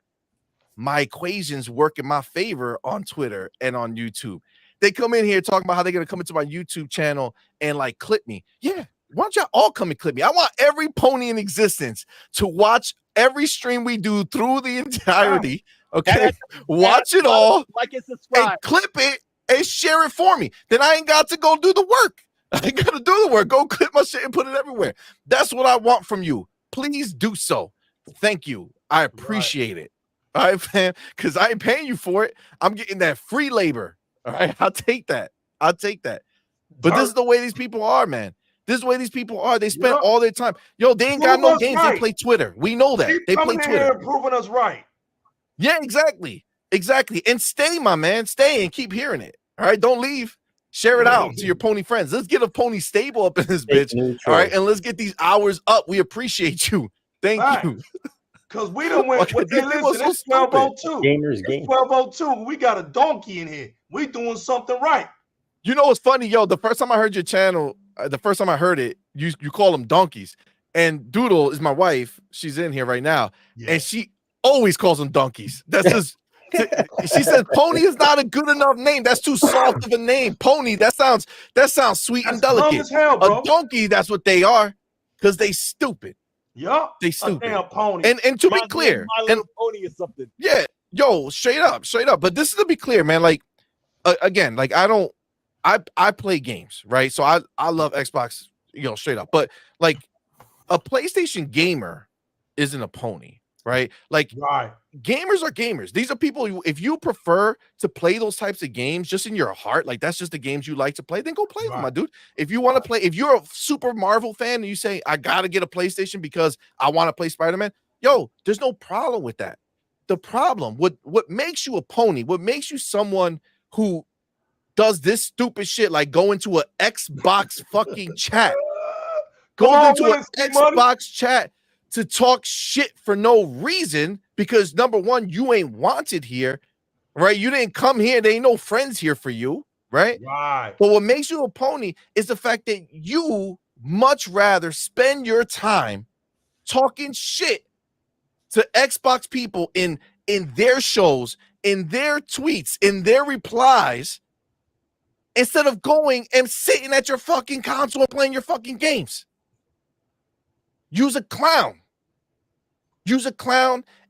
my equations work in my favor on Twitter and on YouTube. They come in here talking about how they're gonna come into my YouTube channel and like clip me. Yeah, why don't y'all all come and clip me? I want every pony in existence to watch every stream we do through the entirety. Okay, watch it all, like and subscribe, and clip it and share it for me. Then I ain't got to go do the work. I ain't got to do the work. Go clip my shit and put it everywhere. That's what I want from you. Please do so. Thank you. I appreciate it. All right, man. Because I ain't paying you for it. I'm getting that free labor. All right. I'll take that. But this is the way these people are, man. This is the way these people are. They spend all their time. Yo, they ain't got no games. They play Twitter. We know that. They play Twitter. Here and proving us right. Yeah, exactly. And stay, my man. Stay and keep hearing it. All right. Don't leave. Share it out to your pony friends. Let's get a pony stable up in this bitch. All right. And let's get these hours up. We appreciate you. Thank you. Because we done went with it's 1202. Gamers game. 1202. We got a donkey in here. We doing something right. You know what's funny, yo? The first time I heard your channel, the first time I heard it, you call them donkeys. And Doodle is my wife. She's in here right now. Yeah. And she always calls them donkeys. That's just she says pony is not a good enough name. That's too soft of a name. Pony, that sounds sweet and delicate. As hell, bro. A donkey, that's what they are, because they stupid. Yup. They stupid. A damn pony. And to be clear, and pony is something. Yeah, yo, straight up. But this is to be clear, man. Like again, like I play games, right? So I love Xbox, straight up. But like a PlayStation gamer isn't a pony, right? Like gamers are gamers. These are people who, if you prefer to play those types of games just in your heart, like that's just the games you like to play, then go play them, my dude. If you want to play, if you're a super Marvel fan and you say, I gotta get a PlayStation because I want to play Spider-Man, yo, there's no problem with that. The problem, what makes you a pony, what makes you someone who does this stupid shit, like go into an Xbox fucking chat, goes into an Xbox chat to talk shit for no reason, because number one, you ain't wanted here, right? You didn't come here. There ain't no friends here for you, right? Right. But what makes you a pony is the fact that you much rather spend your time talking shit to Xbox people in their shows, in their tweets, in their replies, instead of going and sitting at your fucking console and playing your fucking games. Use a clown.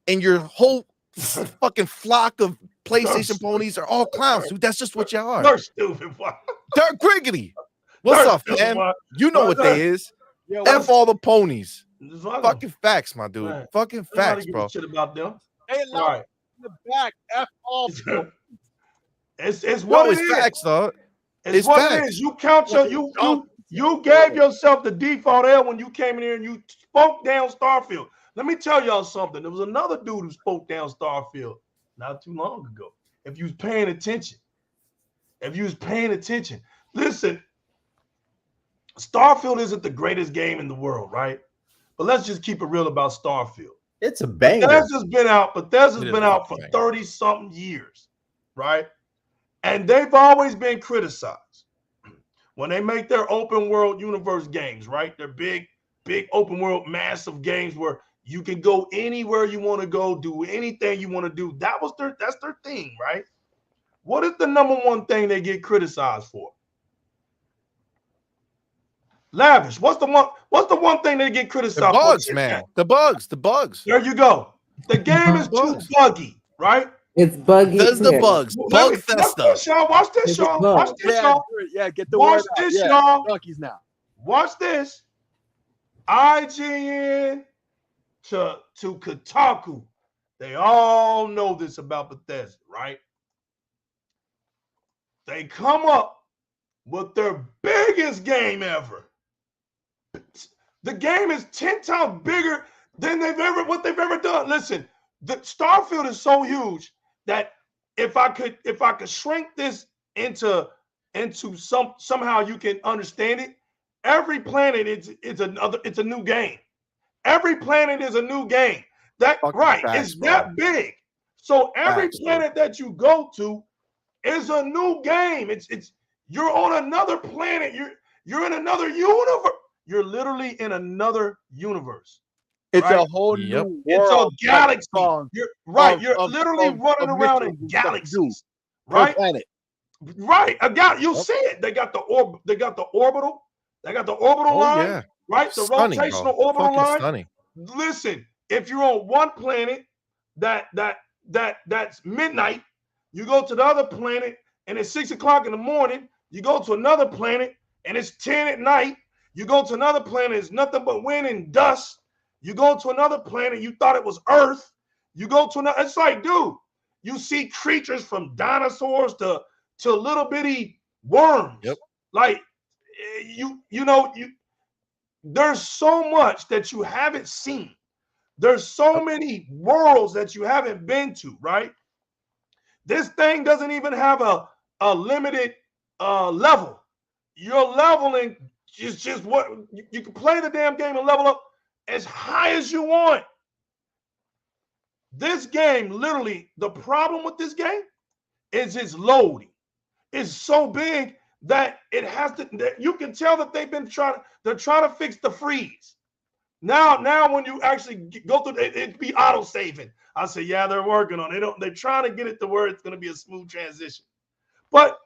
And your whole fucking flock of PlayStation ponies are all clowns, dude. That's just what y'all are. They're stupid. Dirk Griggity. What's up, man? You know what they is. F all the ponies. Fucking facts, my dude. Man, fucking facts, bro. Shit about them. Hey, in the back. F all. It's what it is. Facts, dog. It's what it is. You count you gave yourself the default L when you came in here and you spoke down Starfield. Let me tell y'all something. There was another dude who spoke down Starfield not too long ago. If you was paying attention. Listen, Starfield isn't the greatest game in the world, right? But let's just keep it real about Starfield. It's a banger. Bethesda's been out for 30-something years, right? And they've always been criticized when they make their open world universe games, right? They're big open world, massive games where you can go anywhere you want to go, do anything you want to do. That's their thing, right? What is the number one thing they get criticized for? Lavish. What's the one thing they get criticized The bugs, for? man. The bugs. There you go. The game is too buggy, right? It's buggy. Does the bugs. Bug festa. Watch this, y'all. Watch this, y'all. Yeah, get the Watch word this, out. y'all. Donkeys now. Watch this. IGN to Kotaku. They all know this about Bethesda, right? They come up with their biggest game ever. The game is 10 times bigger than what they've ever done. Listen, the Starfield is so huge that if I could shrink this into somehow you can understand it. Every planet it's a new game. Every planet is a new game. It's that big. So every planet that you go to is a new game. It's you're on another planet. You're in another universe. You're literally in another universe. It's right? a whole new world. It's a galaxy. You're right. You're literally running around in galaxies. Right? Planet. Right. You see it. They got the orbital. They got the orbital line. Yeah. Right? The Stunning, rotational bro. orbital line. Stunning. Listen, if you're on one planet that's midnight, you go to the other planet and it's 6 o'clock in the morning. You go to another planet and it's 10 at night. You go to another planet, it's nothing but wind and dust. You go to another planet, you thought it was Earth. You go to another, it's like, dude, you see creatures from dinosaurs to little bitty worms. Yep. Like there's so much that you haven't seen. There's so many worlds that you haven't been to, right? This thing doesn't even have a limited level. You're leveling just what you can play the damn game and level up as high as you want. This game, literally, the problem with this game is its loading. It's so big that it has to. That you can tell that they're trying to fix the freeze. Now, when you actually go through it be auto saving. I say, yeah, they're working on it. They're trying to get it to where it's going to be a smooth transition. But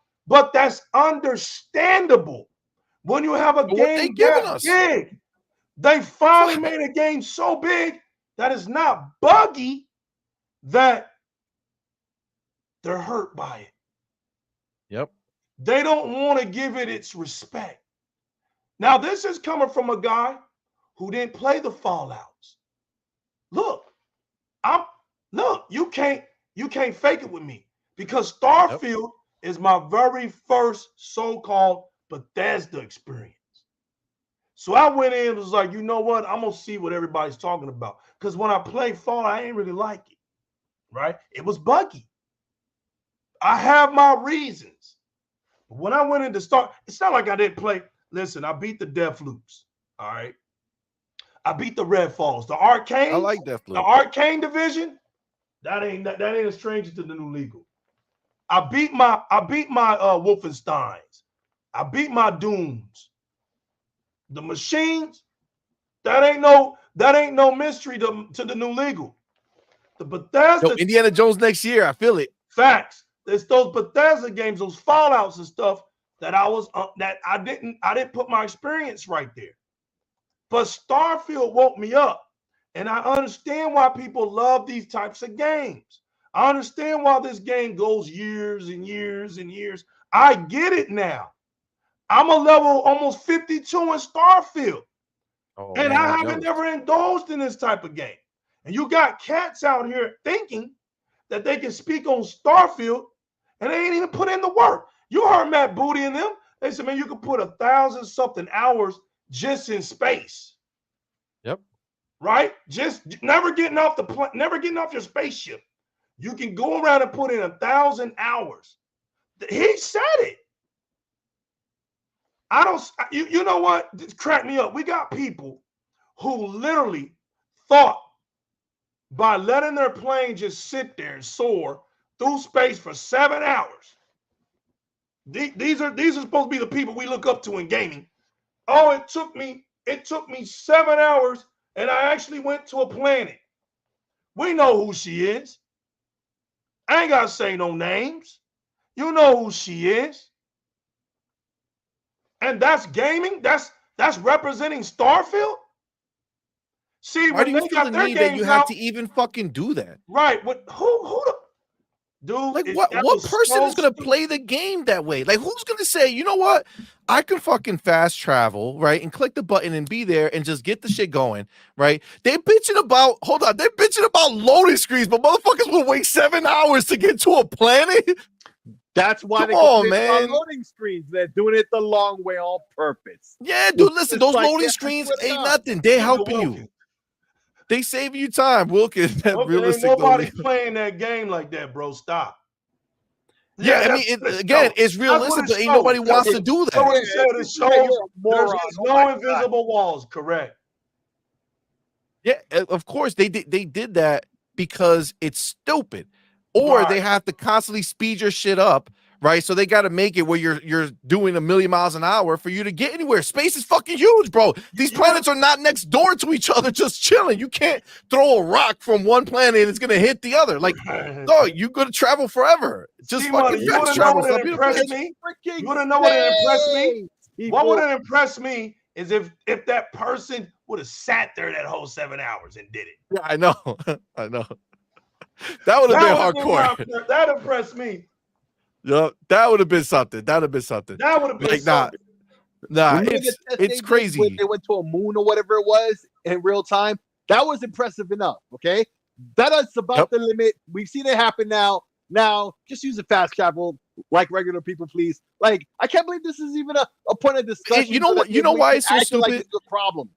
that's understandable. When you have a game that big, they finally made a game so big that it's not buggy that they're hurt by it. Yep. They don't want to give it its respect. Now, this is coming from a guy who didn't play the Fallouts. Look, you can't fake it with me because Starfield is my very first so-called Bethesda experience. So I went in and was like, you know what? I'm going to see what everybody's talking about. Because when I played Fallout, I ain't really like it, right? It was buggy. I have my reasons. But when I went in to start, it's not like I didn't play. Listen, I beat the Deathloops, all right? I beat the Redfalls. The Arcane. I like Deathloop. The Arcane division, that ain't a stranger to the new legal. I beat my Wolfensteins. I beat my Dooms. The machines, that ain't no mystery to the new legal. The Bethesda Indiana Jones next year. I feel it. Facts. There's those Bethesda games, those Fallouts and stuff that I didn't put my experience right there. But Starfield woke me up, and I understand why people love these types of games. I understand why this game goes years and years and years. I get it now. I'm a level almost 52 in Starfield. And I haven't never indulged in this type of game. And you got cats out here thinking that they can speak on Starfield and they ain't even put in the work. You heard Matt Booty and them. They said, man, you could put 1,000-something hours just in space. Yep. Right? Just never getting off your spaceship. You can go around and put in 1,000 hours. He said it. I don't. You know what? Just crack me up. We got people who literally thought by letting their plane just sit there and soar through space for 7 hours. These are supposed to be the people we look up to in gaming. Oh, it took me 7 hours, and I actually went to a planet. We know who she is. I ain't gotta say no names. You know who she is. And that's gaming. That's representing Starfield. See, why do when you they feel got the their need that you games have out, to even fucking do that? right? What? Who the dude? Like, that what was person so is gonna stupid. play the game that way? Like, who's gonna say, you know what? I can fucking fast travel, right, and click the button and be there and just get the shit going, right? They're bitching about loading screens, but motherfuckers will wait 7 hours to get to a planet. That's why Come they on, complain about man. loading screens. They're doing it the long way on purpose. Yeah, dude, listen, It's those like, loading yeah, I screens swear to ain't God. nothing. They're Look at helping Wilkins. you. They saving you time, Wilkins. That Okay, realistic though. nobody's playing that game like that, bro. Stop. Yeah, I that's mean, what it again, shows. it's That's what realistic, it but ain't shows. nobody That's wants what to it- do That's that. what it said. It Yeah, shows you're a moron. there's Oh no my God. invisible walls. Correct. Yeah, of course they did that because it's stupid, or Right. they have to constantly speed your shit up, right? So they got to make it where you're doing 1,000,000 miles an hour for you to get anywhere. Space is fucking huge, bro. These You planets are not next door to each other, just chilling. You can't throw a rock from one planet and it's gonna hit the other. Like, dog, you gonna travel forever. Just See, fucking money, you fast wanna know travel. what Stop it being a impressed bitch. me? Freaking You wanna know what it impressed me? space, What would people. it impress me is if that person would have sat there that whole 7 hours and did it. Yeah, I know. I know. That would have been hardcore. That impressed me. Yep, that would have been something. That would have been something. That would have been Like, something. Remember it's the test they it's did crazy. when they went to a moon or whatever it was in real time? That was impressive enough. Okay, that's about Yep. the limit. We've seen it happen now. Now, just use a fast travel like regular people, please. Like, I can't believe this is even a point of discussion. You know what? You know why it's so stupid? Like it's a problem.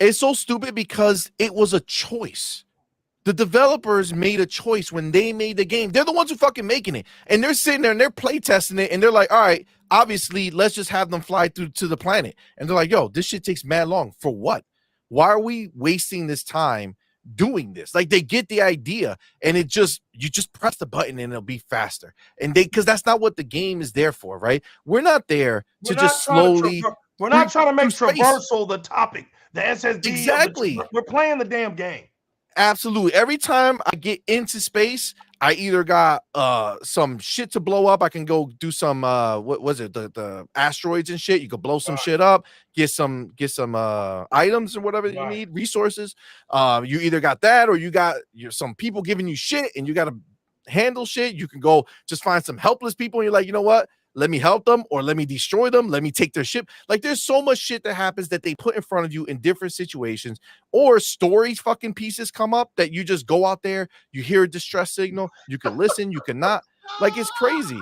It's so stupid because it was a choice. The developers made a choice when they made the game. They're the ones who fucking making it. And they're sitting there and they're play testing it. And they're like, all right, obviously, let's just have them fly through to the planet. And they're like, yo, this shit takes mad long. For what? Why are we wasting this time doing this? Like, they get the idea and you just press the button and it'll be faster. And because that's not what the game is there for, right? We're not there to just slowly. We're not trying to make through space. traversal the topic. The SSD. Exactly. We're playing the damn game. Absolutely. Every time I get into space, I either got some shit to blow up. I can go do some what was it, the asteroids and shit. You could blow some shit up, get some items or whatever you need, resources. You either got that or you got some people giving you shit and you got to handle shit. You can go just find some helpless people and you're like, you know what? Let me help them or let me destroy them. Let me take their ship. Like, there's so much shit that happens that they put in front of you in different situations, or story fucking pieces come up that you just go out there, you hear a distress signal, you can listen, you cannot. Like, it's crazy.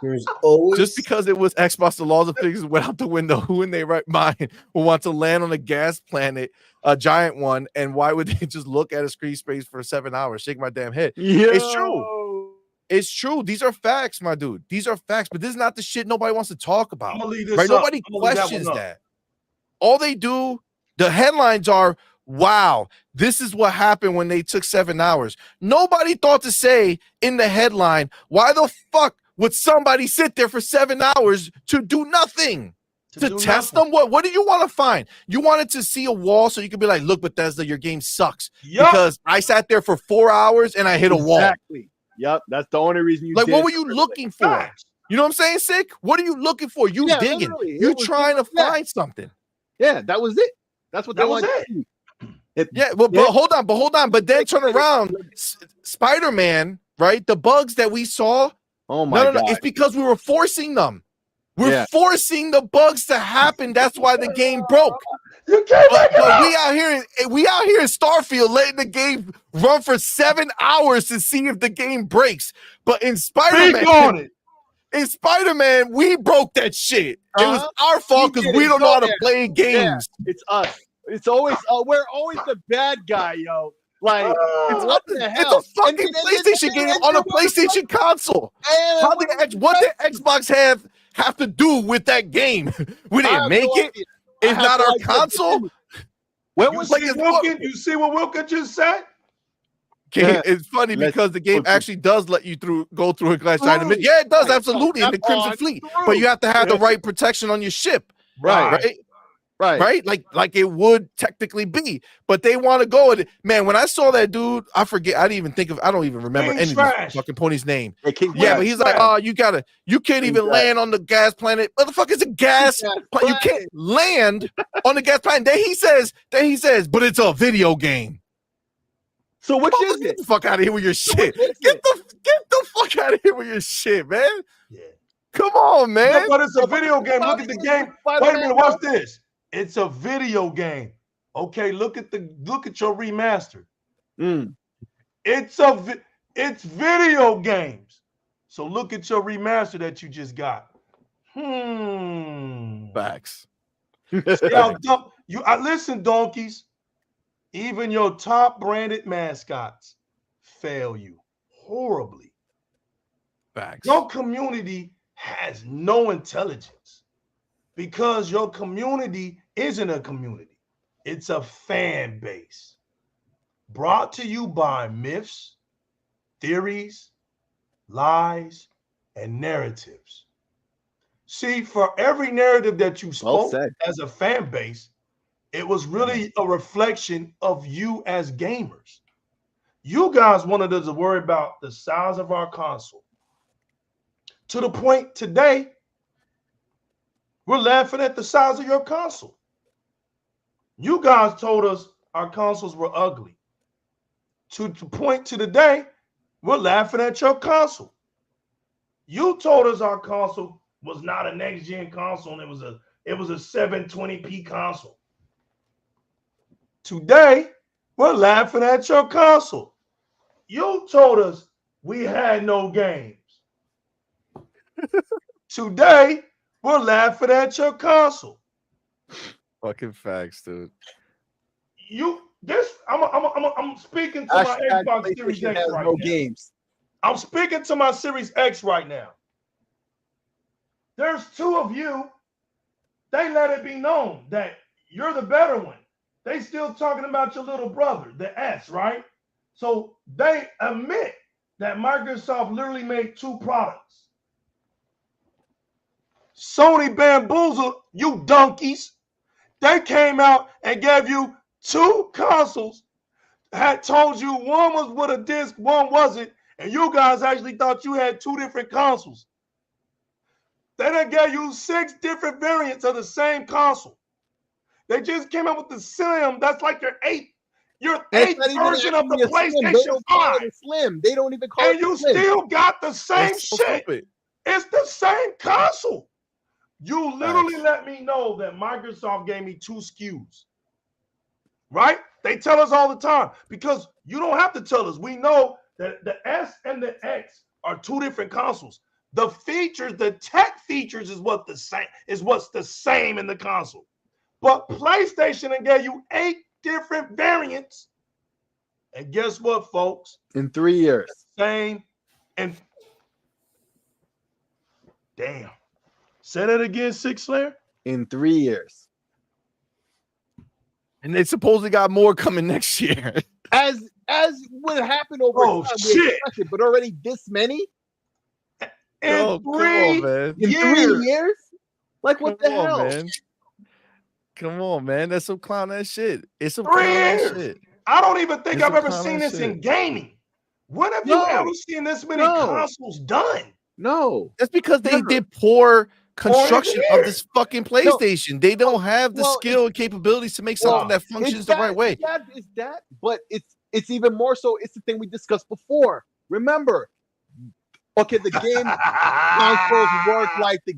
There's always Just because it was Xbox, the laws of physics went out the window. Who in their right mind will want to land on a gas planet, a giant one, and why would they just look at a screen space for 7 hours? Shake my damn head. It's true. It's true. These are facts, my dude. These are facts, but this is not the shit nobody wants to talk about. Right? Nobody questions that. All they do, the headlines are, wow, this is what happened when they took 7 hours. Nobody thought to say in the headline, why the fuck would somebody sit there for 7 hours to do nothing? To test them? What do you want to find? You wanted to see a wall so you could be like, look, Bethesda, your game sucks. Because I sat there for 4 hours and I hit a wall. Exactly. Yep, that's the only reason you like did. What were you looking for? You know what I'm saying, Sick? What are you looking for? You digging. You trying to find something. Yeah, that was it. That's what that was it. But hold on. But then turn around. Spider-Man, right? The bugs that we saw. Oh my God. It's because we were forcing them. We're forcing the bugs to happen. That's why the game broke. But we out here in Starfield letting the game run for 7 hours to see if the game breaks. But in Spider-Man, we broke that shit. It was our fault because we don't know how to play games. Yeah, it's us. It's always we're always the bad guy, yo. Like, it's what the hell? It's a fucking PlayStation game on a PlayStation console. What did Xbox have have to do with that game? We I didn't have make no it. idea. It's I have not no our idea. console. When You was see, Wilkin? You see what Wilkin just said? Okay, it's funny because the game actually does let you go through a glass giant. Yeah, it does, absolutely, in the Crimson Fleet. But you have to have the right protection on your ship. Right. Like it would technically be. But they want to go and man, when I saw that dude, I don't even remember any of these fucking pony's name. Yeah, but he's like, oh, you can't even land on the gas planet. Motherfucker, it's a gas planet. You can't land on the gas planet. Then he says, but it's a video game. So which is it? Get the fuck out of here with your shit. Get the fuck out of here with your shit, man. Yeah. Come on, man. No, but it's a video game. Look at the game. Wait a minute, watch this. It's a video game. Okay, look at your remaster. It's video games. So look at your remaster that you just got. Facts. Listen, donkeys. Even your top branded mascots fail you horribly. Facts. Your community has no intelligence because your community isn't a community. It's a fan base brought to you by myths, theories, lies, and narratives. See, for every narrative that you spoke as a fan base, it was really a reflection of you as gamers. You guys wanted us to worry about the size of our console. To the point today, we're laughing at the size of your console. You guys told us our consoles were ugly. To the point to today, we're laughing at your console. You told us our console was not a next-gen console and it was a 720p console. Today, we're laughing at your console. You told us we had no games. Today, we're laughing at your console. Fucking facts, dude. I'm speaking to my Xbox Series X right now. Games. I'm speaking to my Series X right now. There's two of you. They let it be known that you're the better one. They still talking about your little brother, the S, right? So they admit that Microsoft literally made two products. Sony bamboozled you donkeys. They came out and gave you two consoles, had told you one was with a disc, one wasn't, and you guys actually thought you had two different consoles. They done gave you 6 different variants of the same console. They just came out with the Slim. That's like your eighth version of the PlayStation 5. Slim. They don't even call it. And you still got the same shit. It's the same console. You literally let me know that Microsoft gave me 2 SKUs. Right? They tell us all the time because you don't have to tell us. We know that the S and the X are 2 different consoles. The features, the tech features is what's the same in the console. But PlayStation gave you 8 different variants. And guess what, folks? In 3 years. Same. And damn. Say that again, Six Slayer? In 3 years. And they supposedly got more coming next year. As what happened over time, shit. But already this many? In 3 years. In 3 years? Like what the hell? Man. Come on, man. That's some clown ass shit. It's some 3 years. Shit. I don't even think I've ever seen this in gaming. When have you ever seen this many consoles done? No. That's because they did poor construction of this fucking PlayStation. They don't have the skill and capabilities to make something that functions the right way. It's that, but it's even more so. It's the thing we discussed before. Remember, okay, the game consoles work like the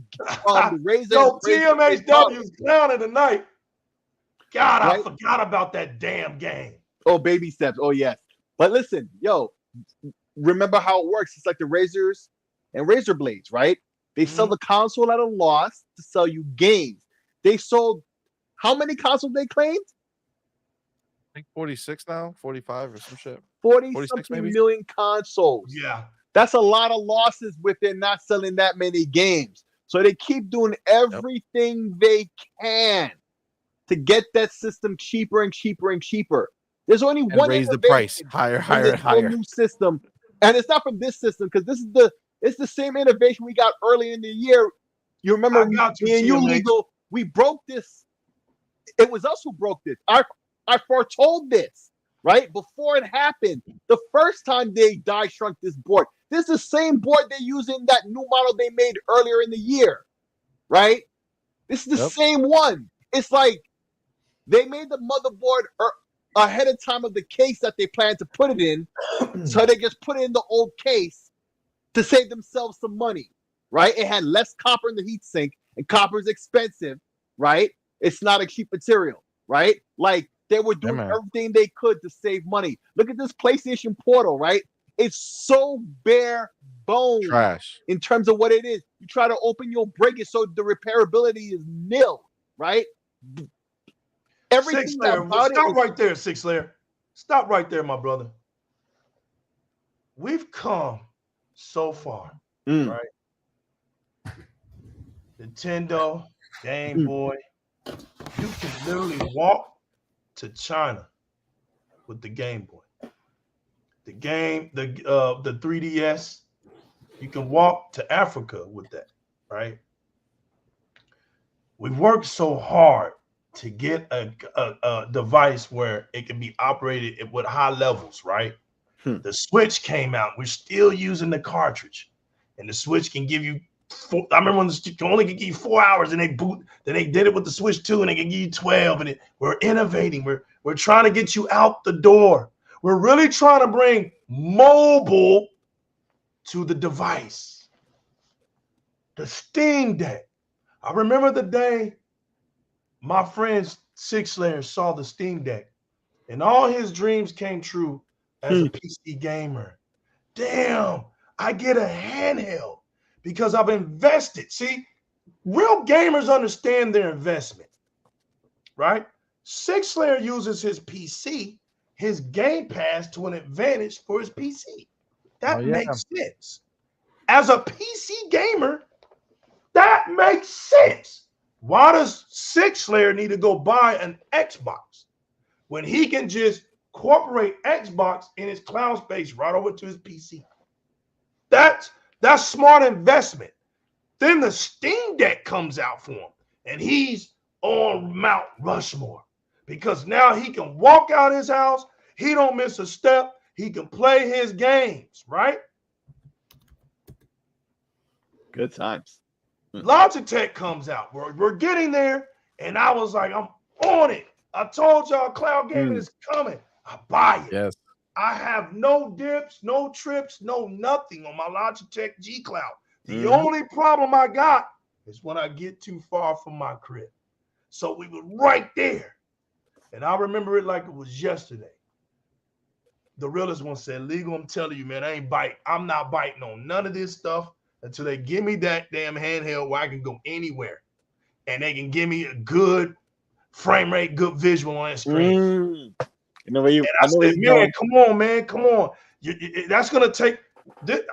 Razer. So TMHW's clowning tonight. God, I forgot about that damn game. Oh, baby steps. Oh, yes. But listen, remember how it works. It's like the Razers and Razor Blades, right? They sell the console at a loss to sell you games. They sold how many consoles they claimed? I think 46 now, 45 or some shit. 40-something million consoles. Yeah. That's a lot of losses within not selling that many games. So they keep doing everything they can to get that system cheaper and cheaper and cheaper. There's only And one raise the price innovation higher, in higher, this whole higher. new system, and it's not from this system because it's the same innovation we got early in the year. You remember me and you, Legal? We broke this. It was us who broke this. I foretold this, right? Before it happened. The first time they die shrunk this board. This is the same board they use in that new model they made earlier in the year, right? This is the same one. It's like they made the motherboard ahead of time of the case that they plan to put it in. So they just put it in the old case to save themselves some money, right? It had less copper in the heatsink, and copper is expensive, right? It's not a cheap material, right? Like they were doing everything they could to save money. Look at this PlayStation Portal, right? It's so bare bones Trash in terms of what it is. You try to open, you'll break it, so the repairability is nil, right? Everything about it. Stop right there, Six Layer. Stop right there, my brother. We've come so far, right? Nintendo, Game Boy. You can literally walk to China with the Game Boy. The 3DS. You can walk to Africa with that, right? We worked so hard to get a device where it can be operated with high levels, right? The Switch came out. We're still using the cartridge, and the Switch can give you. I remember when it only could give you 4 hours, and then they did it with the Switch 2, and they can give you 12. And we're innovating. We're trying to get you out the door. We're really trying to bring mobile to the device. The Steam Deck. I remember the day my friend Six Layer saw the Steam Deck, and all his dreams came true as a PC gamer. Damn, I get a handheld because I've invested. See, real gamers understand their investment, right? Six Layer uses his PC, his Game Pass, to an advantage for his PC. That makes sense. As a PC gamer, that makes sense. Why does Six Layer need to go buy an Xbox when he can just incorporate Xbox in his cloud space right over to his PC? That's smart investment. Then the Steam Deck comes out for him, and he's on Mount Rushmore because now he can walk out his house. He don't miss a step. He can play his games, right? Good times. Logitech comes out. We're getting there, and I was like, I'm on it. I told y'all cloud gaming is coming. I buy it. Yes. I have no dips, no trips, no nothing on my Logitech G Cloud. The only problem I got is when I get too far from my crib. So we were right there. And I remember it like it was yesterday. The realest one said, Legal, I'm telling you, man, I'm not biting on none of this stuff until they give me that damn handheld where I can go anywhere. And they can give me a good frame rate, good visual on that screen. You know where you? I said, man, come on, man, come on. That's gonna take.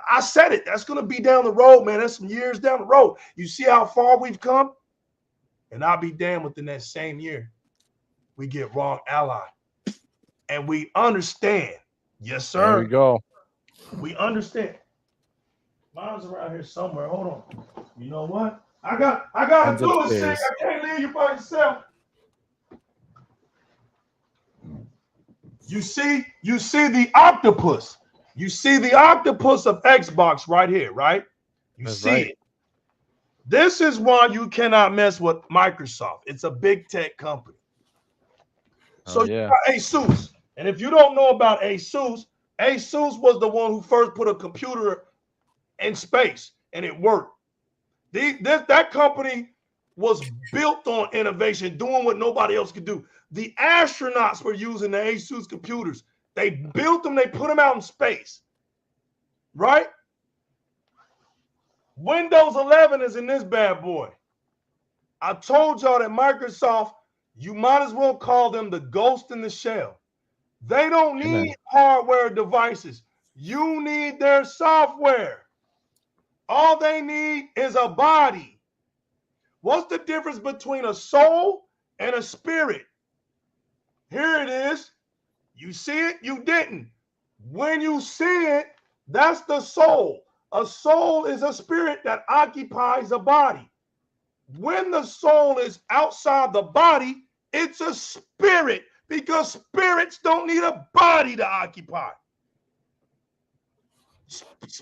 I said it. That's gonna be down the road, man. That's some years down the road. You see how far we've come, and I'll be damned within that same year, we get Wrong Ally, and we understand. Yes, sir. There we go. We understand. Mine's around here somewhere. Hold on. You know what? I gotta do it, Sig. I can't leave you by yourself. You see the octopus. You see the octopus of Xbox right here, right? You see it. This is why you cannot mess with Microsoft. It's a big tech company. So you got Asus. And if you don't know about Asus, Asus was the one who first put a computer in space, and it worked. That company was built on innovation, doing what nobody else could do. The astronauts were using the Asus computers. They built them, they put them out in space, right? Windows 11 is in this bad boy. I told y'all that Microsoft, you might as well call them the ghost in the shell. They don't need hardware devices. You need their software. All they need is a body. What's the difference between a soul and a spirit? Here it is. You see it, you didn't. When you see it, that's the soul. A soul is a spirit that occupies a body. When the soul is outside the body, it's a spirit because spirits don't need a body to occupy.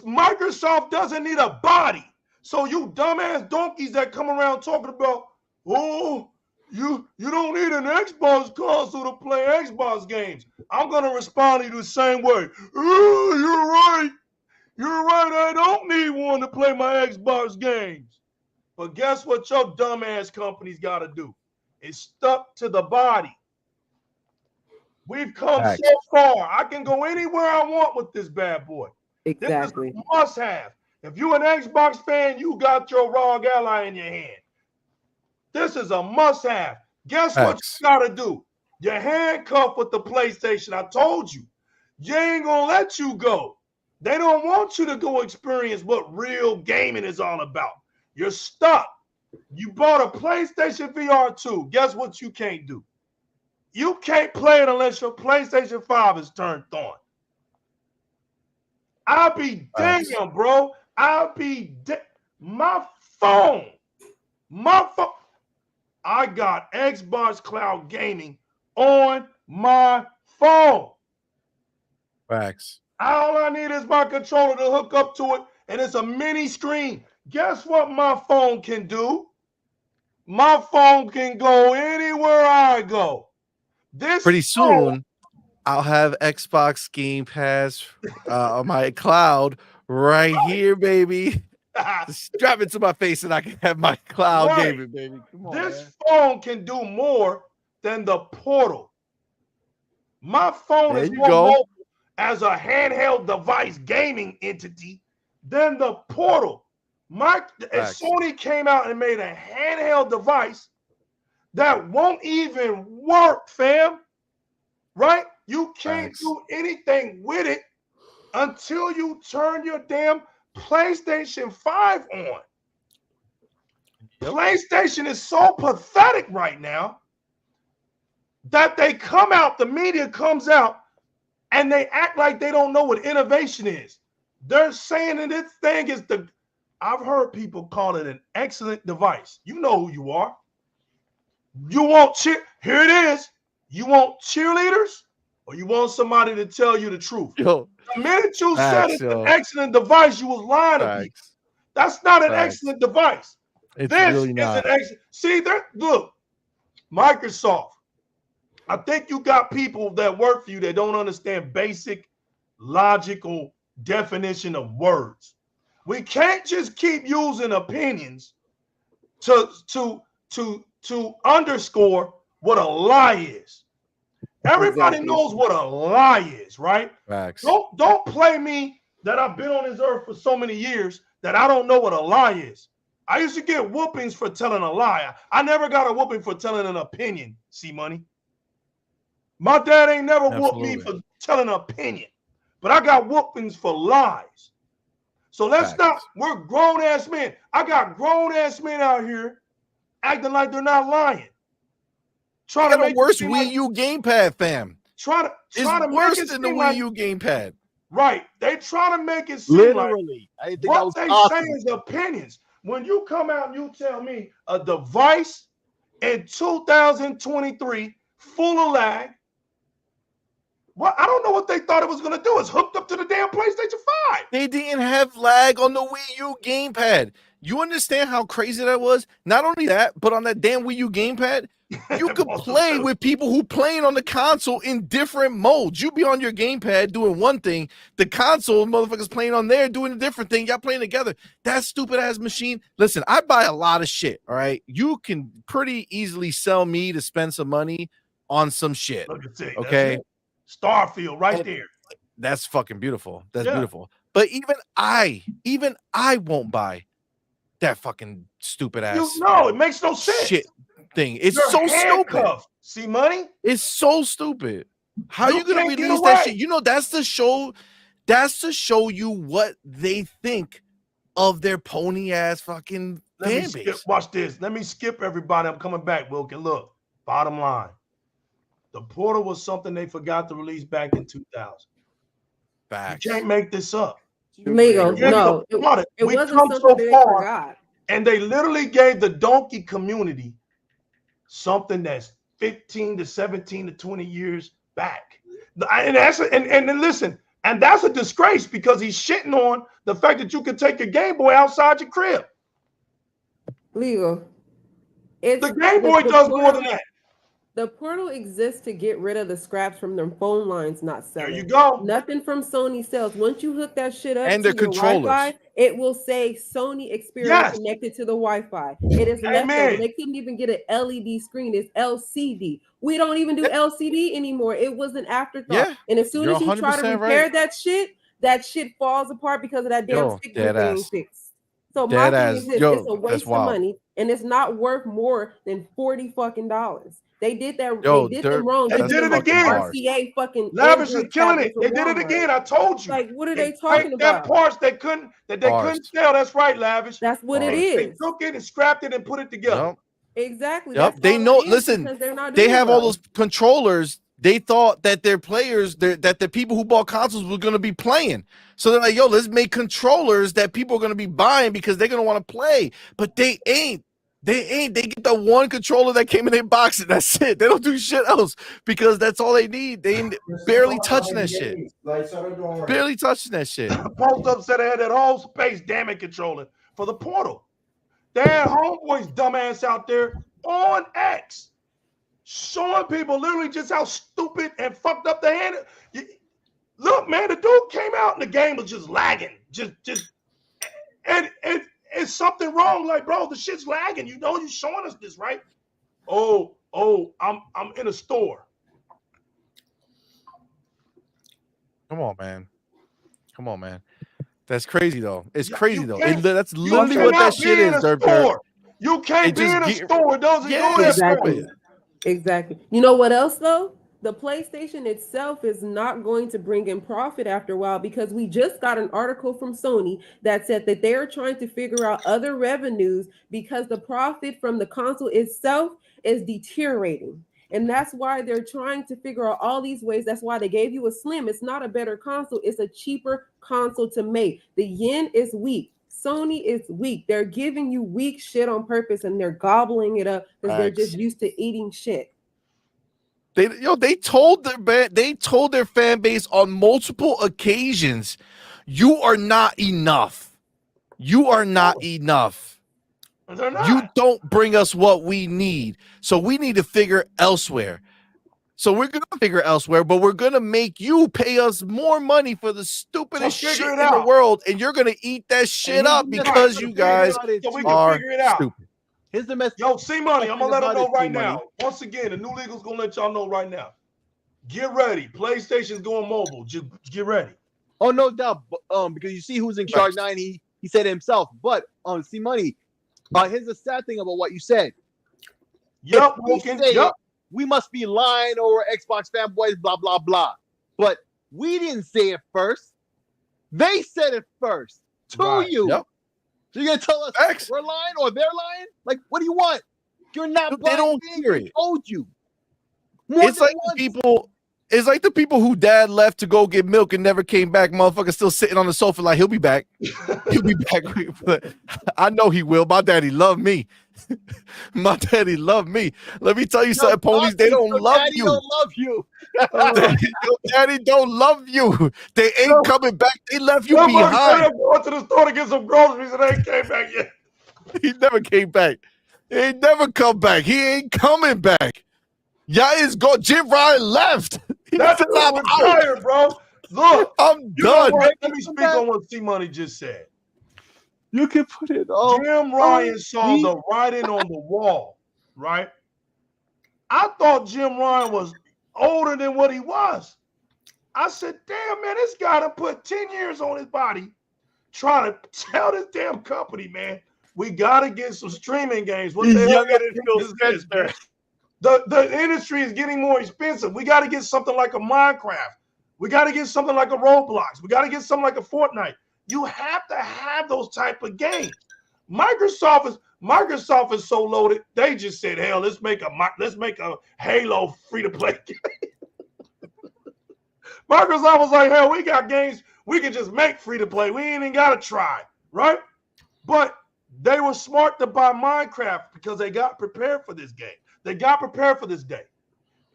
Microsoft doesn't need a body. So you dumbass donkeys that come around talking about, oh, you don't need an Xbox console to play Xbox games. I'm going to respond to you the same way. Oh, you're right. You're right. I don't need one to play my Xbox games. But guess what your dumbass company's got to do? It's stuck to the body. We've come so far. I can go anywhere I want with this bad boy. Exactly. This is a must-have. If you're an Xbox fan, you got your ROG Ally in your hand. This is a must-have. Guess what you got to do? You're handcuffed with the PlayStation. I told you. You ain't going to let you go. They don't want you to go experience what real gaming is all about. You're stuck. You bought a PlayStation VR 2. Guess what you can't do? You can't play it unless your PlayStation 5 is turned on. I'll be damn, bro. I'll be my phone. I got Xbox Cloud Gaming on my phone. Facts. All I need is my controller to hook up to it, and it's a mini screen. Guess what my phone can do? My phone can go anywhere I go. This pretty soon, I'll have Xbox Game Pass on my cloud right here, baby. Strap it to my face and I can have my cloud gaming, baby. Come on, this phone can do more than the Portal. My phone is more mobile as a handheld device gaming entity than the Portal. If Sony came out and made a handheld device that won't even work, fam, right? You can't do anything with it until you turn your damn PlayStation 5 on. Yep. PlayStation is so pathetic right now that they come out, the media comes out, and they act like they don't know what innovation is. They're saying that this thing is I've heard people call it an excellent device. You know who you are. You want here it is. You want cheerleaders or you want somebody to tell you the truth? The minute you said it's an excellent device, you was lying to people. That's not an excellent device. It's this really not. Is an excellent. See, look, Microsoft. I think you got people that work for you that don't understand basic logical definition of words. We can't just keep using opinions to underscore what a lie is. Everybody knows what a lie is, right? Facts. Don't play me that I've been on this earth for so many years that I don't know what a lie is. I used to get whoopings for telling a lie. I never got a whooping for telling an opinion, C-Money. My dad ain't never whooped me for telling an opinion, but I got whoopings for lies. So let's not, we're grown-ass men. I got grown-ass men out here acting like they're not lying. Trying to make worse Wii U gamepad, fam. Trying to worse make it than the Wii U gamepad. Right. They trying to make it seem like what they say is opinions. When you come out and you tell me a device in 2023 full of lag, well, I don't know what they thought it was going to do. It's hooked up to the damn PlayStation 5. They didn't have lag on the Wii U gamepad. You understand how crazy that was? Not only that, but on that damn Wii U gamepad, you could play with people who playing on the console in different modes. You be on your gamepad doing one thing, the console motherfuckers playing on there doing a different thing. Y'all playing together. That stupid ass machine. Listen, I buy a lot of shit. All right, you can pretty easily sell me to spend some money on some shit. Okay, Starfield right there. That's fucking beautiful. That's beautiful. But even I won't buy that fucking stupid ass. You know, it makes no sense. Shit thing. It's so stupid. See money? It's so stupid. How are you gonna release that shit? You know, that's to show you what they think of their pony ass fucking Let me fan skip. base. Watch this. Let me skip everybody. I'm coming back, Wilkin. Look, bottom line. The portal was something they forgot to release back in 2000. Facts. You can't make this up. Legal. No, it we wasn't come something so they far, forgot. and they literally gave the donkey community something that's 15 to 17 to 20 years back. And that's and listen, and that's a disgrace because he's shitting on the fact that you can take your Game Boy outside your crib. Legal. The Game Boy does more than that. The portal exists to get rid of the scraps from their phone lines not selling. There you go. Nothing from Sony sells. Once you hook that shit up And to their your controllers. Wi-Fi, it will say Sony experience connected to the Wi-Fi. It is left over. They couldn't even get an LED screen. It's LCD. We don't even do LCD anymore. It was an afterthought. Yeah, And as soon as you try to repair that shit falls apart because of that damn stick thing ain't fixed. So my thing is this, it's a waste of money, and it's not worth more than $40 fucking. They did that. They did them wrong. They did it again. RCA fucking Lavish is killing it. They did it again. I told you. Like, what are they talking about? That parts they couldn't sell. That's right, Lavish. That's what it is. They took it and scrapped it and put it together. Exactly. Yep. They know. Listen, they have all those controllers. They thought that their players, that the people who bought consoles were going to be playing. So they're like, yo, let's make controllers that people are going to be buying because they're going to want to play. But they ain't. They get the one controller that came in their box and that's it. They don't do shit else because that's all they need. They ain't barely touching that shit. Barely touching that shit. Post up said they had that whole space damage controller for the portal. They had homeboys dumbass out there on X showing people literally just how stupid and fucked up they had it. Look, man, the dude came out and the game was just lagging. And it's something wrong. Like, bro, the shit's lagging. You know, you showing us this, right? Oh, I'm in a store. Come on, man. That's crazy though. It's crazy though. That's literally what that shit is. You can't be in a store. It doesn't do that. Exactly. You know what else though? The PlayStation itself is not going to bring in profit after a while because we just got an article from Sony that said that they're trying to figure out other revenues because the profit from the console itself is deteriorating. And that's why they're trying to figure out all these ways. That's why they gave you a Slim. It's not a better console. It's a cheaper console to make. The yen is weak. Sony is weak. They're giving you weak shit on purpose and they're gobbling it up because they're just used to eating shit. They told their fan base on multiple occasions, you are not enough. You are not enough. You don't bring us what we need. So we need to figure elsewhere. So we're going to figure elsewhere, but we're going to make you pay us more money for the stupidest shit in the world. And you're going to eat that shit up because you guys are stupid. Here's the message. Yo, C-Money, I'm going to let them know right now. Once again, the new legal's going to let y'all know right now. Get ready. PlayStation's going mobile. Just get ready. Oh, no doubt. Because you see who's in charge now, and he said it himself. But C-Money, here's the sad thing about what you said. Yep. We must be lying or Xbox fanboys, blah, blah, blah. But we didn't say it first. They said it first to you. Yep. So you're gonna tell us we're lying or they're lying? Like, what do you want? You're not. They don't hear it. Told you. It's like the people. It's like the people who dad left to go get milk and never came back. Motherfucker still sitting on the sofa like he'll be back. He'll be back. But I know he will. My daddy loved me. My daddy loved me. Let me tell you something, ponies. They don't love you. Don't love you. Your daddy don't love you. They ain't coming back. They left you behind. I'm going to the store to get some groceries and they ain't came back yet. He never came back. He ain't never come back. He ain't coming back. Is gone. Jim Ryan left. That's not retired, bro. Look, I'm done. Let me speak on what C-Money just said. You can put it on. Jim Ryan saw the writing on the wall, right? I thought Jim Ryan was older than what he was. I said, damn, man, this guy done put 10 years on his body trying to tell this damn company, man, we got to get some streaming games. What the hell is this, man? The industry is getting more expensive. We got to get something like a Minecraft. We got to get something like a Roblox. We got to get something like a Fortnite. You have to have those type of games. Microsoft is so loaded. They just said, hell, let's make a Halo free-to-play game. Microsoft was like, hell, we got games we can just make free-to-play. We ain't even got to try, right? But they were smart to buy Minecraft because they got prepared for this game. They got prepared for this day.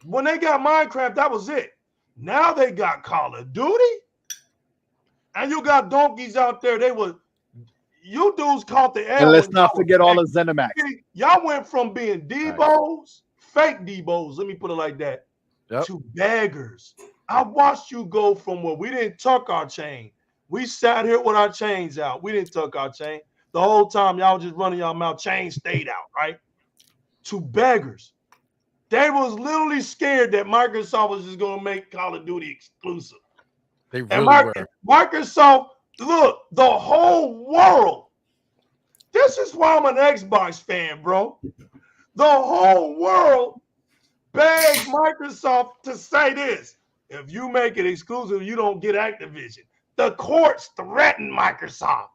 When they got Minecraft, that was it. Now they got Call of Duty. And you got donkeys out there. You dudes caught the air. And let's not forget all the ZeniMax. Y'all went from being Debos, fake Debos, let me put it like that, to beggars. I watched you go from where we didn't tuck our chain. We sat here with our chains out. We didn't tuck our chain. The whole time y'all just running y'all mouth, chain stayed out, right? To beggars. They was literally scared that Microsoft was just going to make Call of Duty exclusive. They really were. Microsoft, look, the whole world. This is why I'm an Xbox fan, bro. The whole world begged Microsoft to say this. If you make it exclusive, you don't get Activision. The courts threatened Microsoft.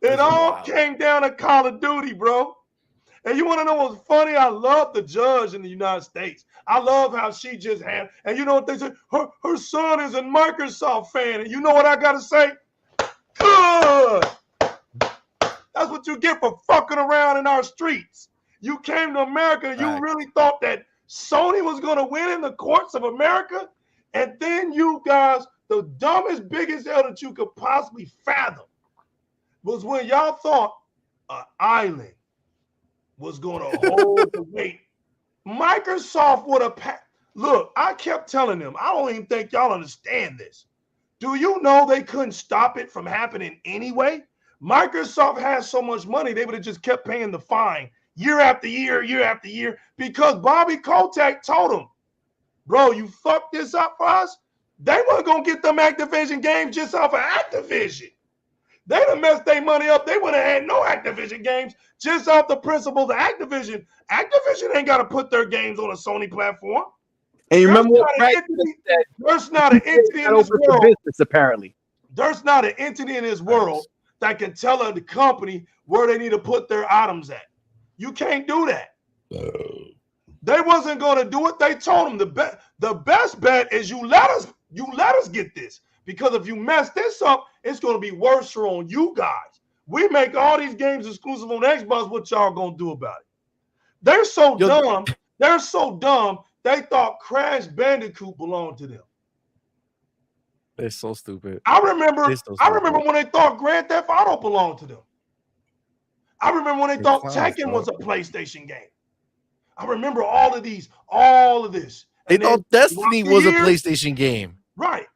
It all came down to Call of Duty, bro. And you want to know what's funny? I love the judge in the United States. I love how she just had, and you know what they said? Her son is a Microsoft fan. And you know what I got to say? Good. That's what you get for fucking around in our streets. You came to America and you really thought that Sony was going to win in the courts of America? And then you guys, the dumbest, biggest hell that you could possibly fathom was when y'all thought an island was going to hold the weight. Microsoft would have look, I kept telling them, I don't even think y'all understand this. Do you know they couldn't stop it from happening anyway? Microsoft has so much money, they would have just kept paying the fine year after year, because Bobby Kotick told them, bro, you fucked this up for us. They weren't going to get them Activision games just off of Activision. They'd have messed their money up. They would have had no Activision games just off the principles of Activision. Activision ain't got to put their games on a Sony platform. And you remember what there's not an entity in this world. Business, apparently. There's not an entity in this world that can tell the company where they need to put their items at. You can't do that. They wasn't going to do it. They told them the best bet is you let us get this. Because if you mess this up, it's going to be worse on you guys. We make all these games exclusive on Xbox. What y'all going to do about it? They're so dumb. They're so dumb. They thought Crash Bandicoot belonged to them. They're so stupid. I remember when they thought Grand Theft Auto belonged to them. I remember when they thought Tekken was a PlayStation game. I remember all of this. They thought Destiny was a PlayStation game. Right.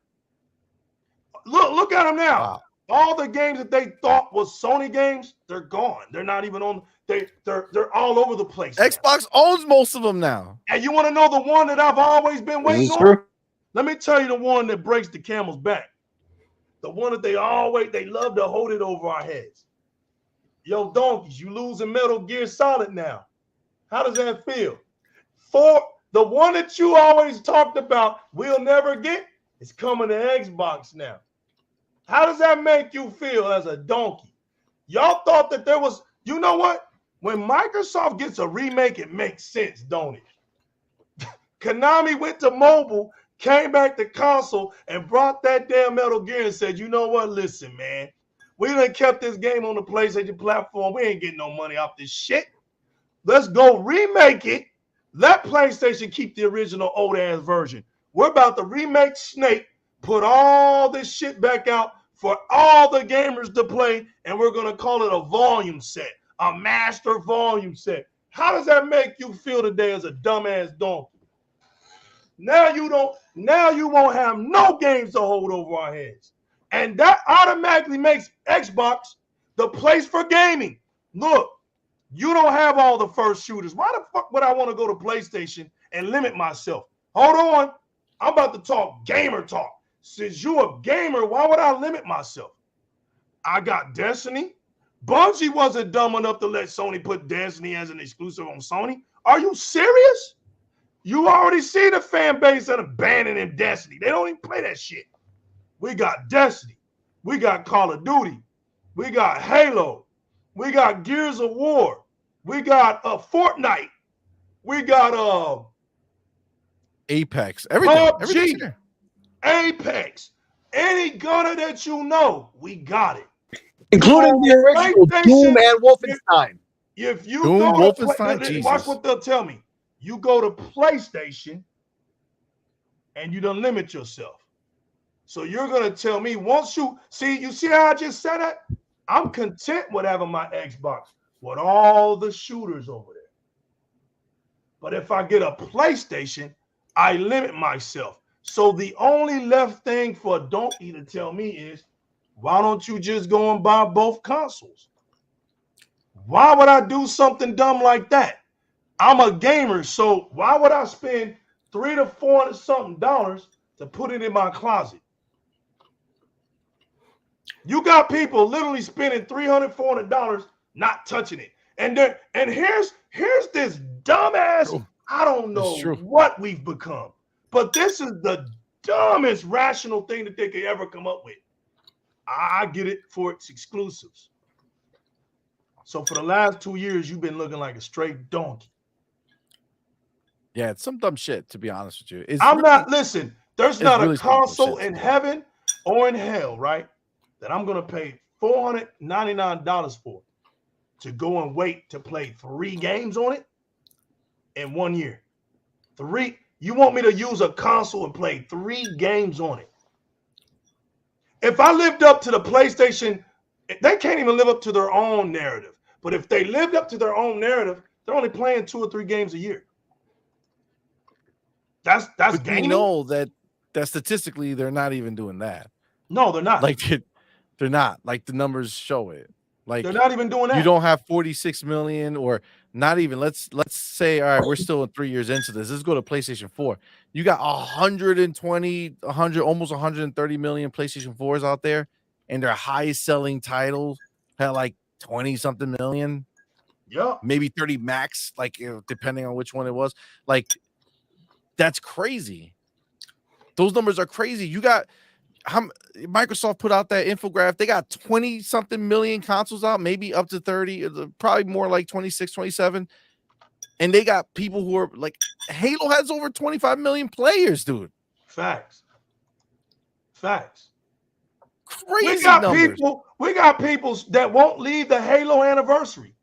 Look at them now. Wow. All the games that they thought was Sony games, they're gone. They're not even on. They're all over the place. Xbox owns most of them now. And you want to know the one that I've always been waiting on? Let me tell you the one that breaks the camel's back. The one that they love to hold it over our heads. Yo, donkeys, you losing Metal Gear Solid now. How does that feel? For the one that you always talked about, we'll never get, is coming to Xbox now. How does that make you feel as a donkey? Y'all thought that there was, you know what? When Microsoft gets a remake, it makes sense, don't it? Konami went to mobile, came back to console, and brought that damn Metal Gear and said, you know what? Listen, man, we done kept this game on the PlayStation platform. We ain't getting no money off this shit. Let's go remake it. Let PlayStation keep the original old-ass version. We're about to remake Snake, put all this shit back out for all the gamers to play, and we're going to call it a volume set, a master volume set. How does that make you feel today as a dumbass donkey? Now you won't have no games to hold over our heads. And that automatically makes Xbox the place for gaming. Look, you don't have all the first shooters. Why the fuck would I want to go to PlayStation and limit myself? Hold on. I'm about to talk gamer talk. Since you're a gamer, why would I limit myself? I got Destiny. Bungie wasn't dumb enough to let Sony put Destiny as an exclusive on Sony. Are you serious? You already see the fan base that are abandoning Destiny. They don't even play that shit. We got Destiny. We got Call of Duty. We got Halo. We got Gears of War. We got Fortnite. We got Apex. Everything's PUBG, here. Apex. Any gunner that you know, we got it. Including the original Doom and Wolfenstein. If you Doom, go to Wolfenstein, watch what they'll tell me. You go to PlayStation and you don't limit yourself. So you're gonna tell me once you see how I just said that? I'm content with having my Xbox with all the shooters over there. But if I get a PlayStation, I limit myself. So the only left thing for a donkey to tell me is, why don't you just go and buy both consoles? Why would I do something dumb like that? I'm a gamer, so why would I spend $300 to $400 something to put it in my closet? You got people literally spending $300, $400 not touching it. And here's this dumbass, I don't know what we've become, but this is the dumbest rational thing that they could ever come up with. I get it for its exclusives. So for the last 2 years, you've been looking like a straight donkey. Yeah, it's some dumb shit, to be honest with you. Listen, there's not a console in heaven or in hell, right, that I'm going to pay $499 for to go and wait to play 3 games on it in 1 year. 3? You want me to use a console and play 3 games on it? If I lived up to the PlayStation, they can't even live up to their own narrative. But if they lived up to their own narrative, they're only playing 2 or 3 games a year. That's gaming. You know that statistically they're not even doing that. No, they're not. Like they're not. Like the numbers show it. Like they're not even doing that. You don't have 46 million, or not even. Let's say, all right, we're still 3 years into this. Let's go to PlayStation 4. You got 120, 100, almost 130 million PlayStation 4s out there, and their highest selling titles had like 20 something million. Yeah, maybe 30 max, like depending on which one it was. Like that's crazy. Those numbers are crazy. You got Microsoft put out that infographic. They got 20 something million consoles out, maybe up to 30, probably more like 26, 27. And they got people who are like, Halo has over 25 million players, dude. Facts. Crazy we got people that won't leave the Halo anniversary.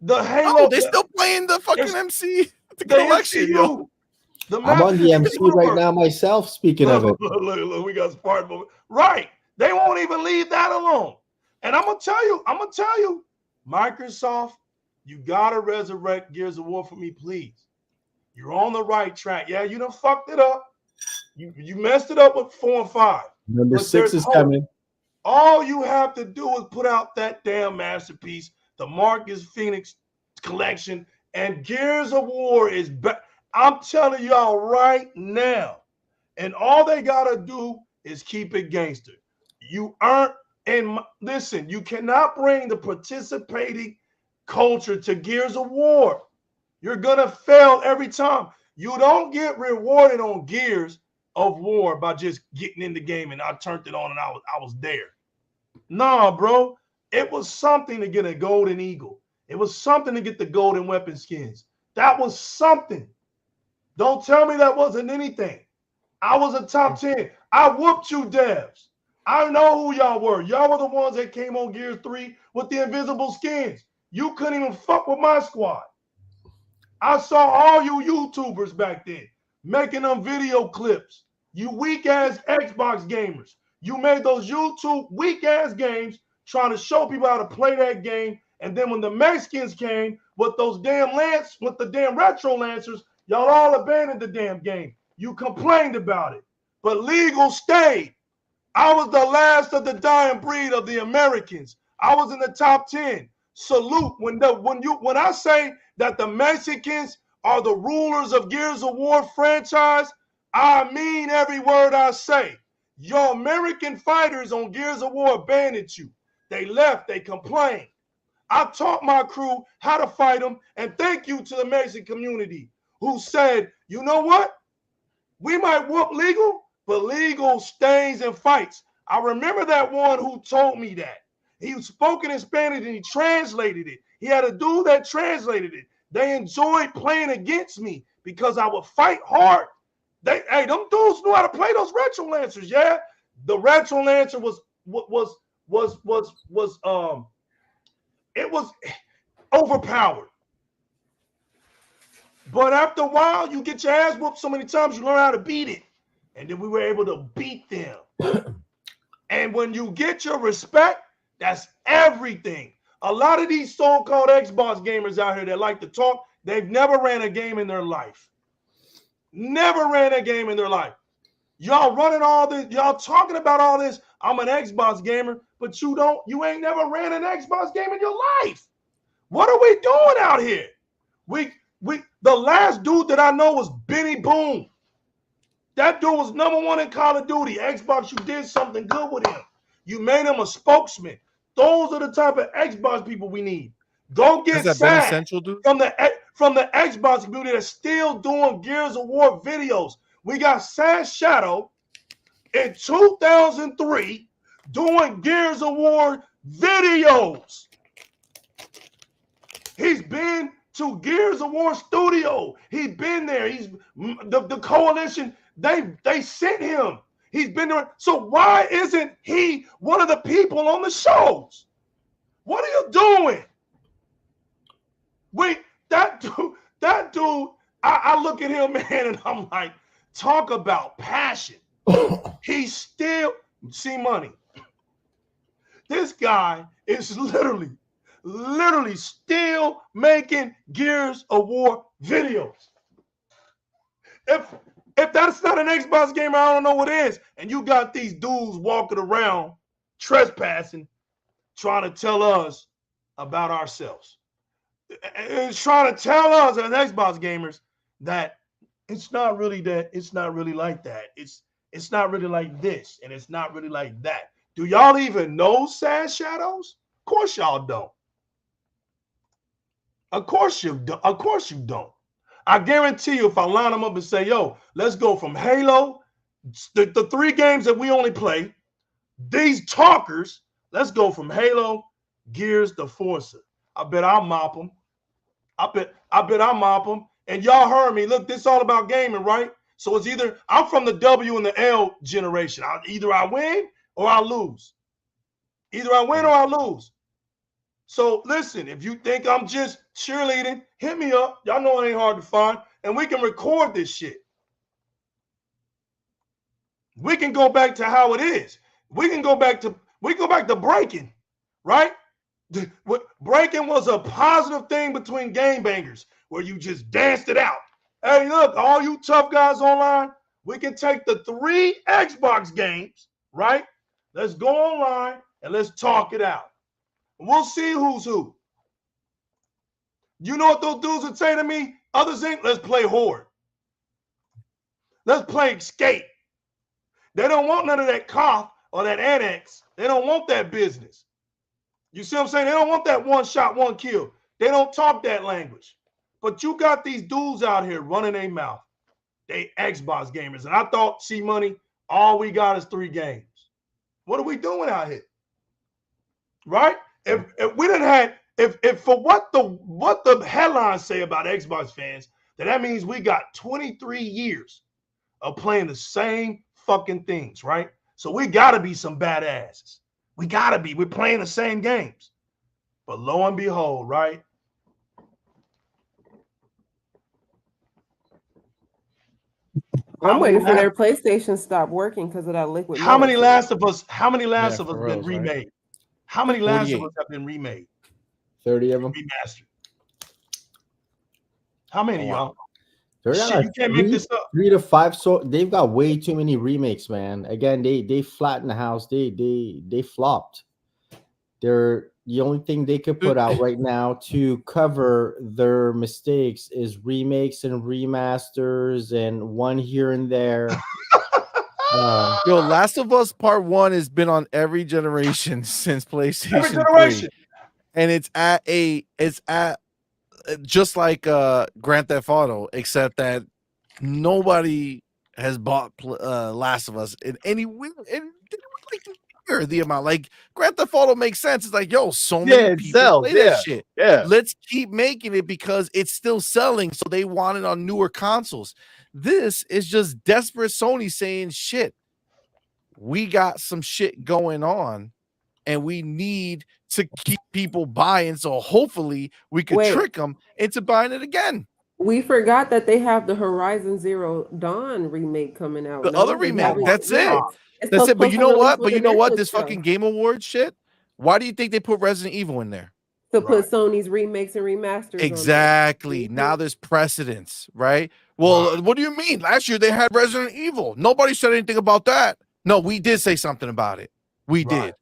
The Halo. They're still playing the fucking MC. The collection, yo. I'm on the MC right now myself, speaking of it. Look, we got Spartan. Right. They won't even leave that alone. And I'm gonna tell you, Microsoft, you gotta resurrect Gears of War for me, please. You're on the right track. Yeah, you done fucked it up. You messed it up with 4 and 5. Number 6 is coming. All you have to do is put out that damn masterpiece, the Marcus Phoenix collection, and Gears of War is back. I'm telling y'all right now. And all they got to do is keep it gangster. You aren't listen, you cannot bring the participating culture to Gears of War. You're going to fail every time. You don't get rewarded on Gears of War by just getting in the game and I turned it on and I was there. Nah, bro. It was something to get a golden eagle. It was something to get the golden weapon skins. That was something. Don't tell me that wasn't anything. I was a top 10. I whooped you devs. I know who y'all were. Y'all were the ones that came on Gears 3 with the invisible skins. You couldn't even fuck with my squad. I saw all you YouTubers back then making them video clips. You weak-ass Xbox gamers. You made those YouTube weak-ass games trying to show people how to play that game. And then when the Mexicans came with those with the damn retro lancers, y'all all abandoned the damn game. You complained about it. But legal stayed. I was the last of the dying breed of the Americans. I was in the top 10. Salute. When I say that the Mexicans are the rulers of Gears of War franchise, I mean every word I say. Your American fighters on Gears of War abandoned you. They left. They complained. I taught my crew how to fight them, and thank you to the Mexican community who said, you know what? We might whoop legal, but legal stays and fights. I remember that one who told me that. He was spoken in Spanish and he translated it. He had a dude that translated it. They enjoyed playing against me because I would fight hard. Hey, them dudes knew how to play those retro lancers. Yeah, the retro lancer was it was overpowered. But after a while, you get your ass whooped so many times, you learn how to beat it. And then we were able to beat them. And when you get your respect, that's everything. A lot of these so-called Xbox gamers out here that like to talk, they've never ran a game in their life. Never ran a game in their life. Y'all running all this, y'all talking about all this. I'm an Xbox gamer, but you ain't never ran an Xbox game in your life. What are we doing out here? The last dude that I know was Benny Boone. That dude was #1 in Call of Duty. Xbox, you did something good with him. You made him a spokesman. Those are the type of Xbox people we need. Go get Sad from the Xbox community that's still doing Gears of War videos. We got Sad Shadow in 2003 doing Gears of War videos. He's been to Gears of War Studio. He's been there. He's the coalition. They sent him. He's been there. So why isn't he one of the people on the shows? What are you doing? Wait, that dude, I look at him, man, and I'm like, talk about passion. He's still, see money. This guy is literally still making Gears of War videos. If that's not an Xbox gamer, I don't know what is. And you got these dudes walking around trespassing, trying to tell us about ourselves. It's trying to tell us as Xbox gamers that it's not really that. It's not really like that. It's not really like this, and it's not really like that. Do y'all even know Sad Shadows? Of course y'all don't. Of course you don't. I guarantee you, if I line them up and say, yo, let's go from Halo, the 3 games that we only play, these talkers, let's go from Halo, Gears to Forza. I bet I'll mop them. I bet I'll mop them. And y'all heard me. Look, this is all about gaming, right? So it's either I'm from the W and the L generation. Either I win or I lose. Either I win or I lose. So listen, if you think I'm just cheerleading, hit me up. Y'all know it ain't hard to find. And we can record this shit. We can go back to how it is. We can go back to breaking, right? Breaking was a positive thing between game bangers where you just danced it out. Hey, look, all you tough guys online, we can take the 3 Xbox games, right? Let's go online and let's talk it out. We'll see who's who. You know what those dudes would say to me? Others ain't, let's play Horde. Let's play Escape. They don't want none of that cough or that annex. They don't want that business. You see what I'm saying? They don't want that one shot, one kill. They don't talk that language. But you got these dudes out here running their mouth. They Xbox gamers. And I thought, see money, all we got is 3 games. What are we doing out here? Right? If we didn't have, if for what the headlines say about Xbox fans, that means we got 23 years of playing the same fucking things, right? So we gotta be some badasses. We gotta be. We're playing the same games. But lo and behold, right? I'm waiting for their PlayStation to stop working because of that liquid. How many Last of Us been remade? Right? How many Last of Us have been remade? 30 of them. Remastered. How many, y'all? Shit, you can't make this up. 3 to 5. So they've got way too many remakes, man. Again, they flattened the house. They flopped. They're the only thing they could put out right now to cover their mistakes is remakes and remasters and one here and there. Yo, Last of Us Part 1 has been on every generation since PlayStation Every generation. 3. And it's at just like Grand Theft Auto, except that nobody has bought Last of Us in any way. fire the amount. Like Grand Theft Auto makes sense. It's like, yo, so many people play that shit. Yeah. Let's keep making it because it's still selling. So they want it on newer consoles. This is just desperate Sony saying, shit, we got some shit going on and we need to keep people buying. So hopefully we could trick them into buying it again. We forgot that they have the Horizon Zero Dawn remake coming out. The other remake, that's it. It's That's it. But you know what? supposed to release with the This Netflix fucking Game Awards shit. Why do you think they put Resident Evil in there? To put Sony's remakes and remasters. Exactly. Now there's precedence, right? Well, what do you mean? Last year they had Resident Evil. Nobody said anything about that. No, we did say something about it. We did.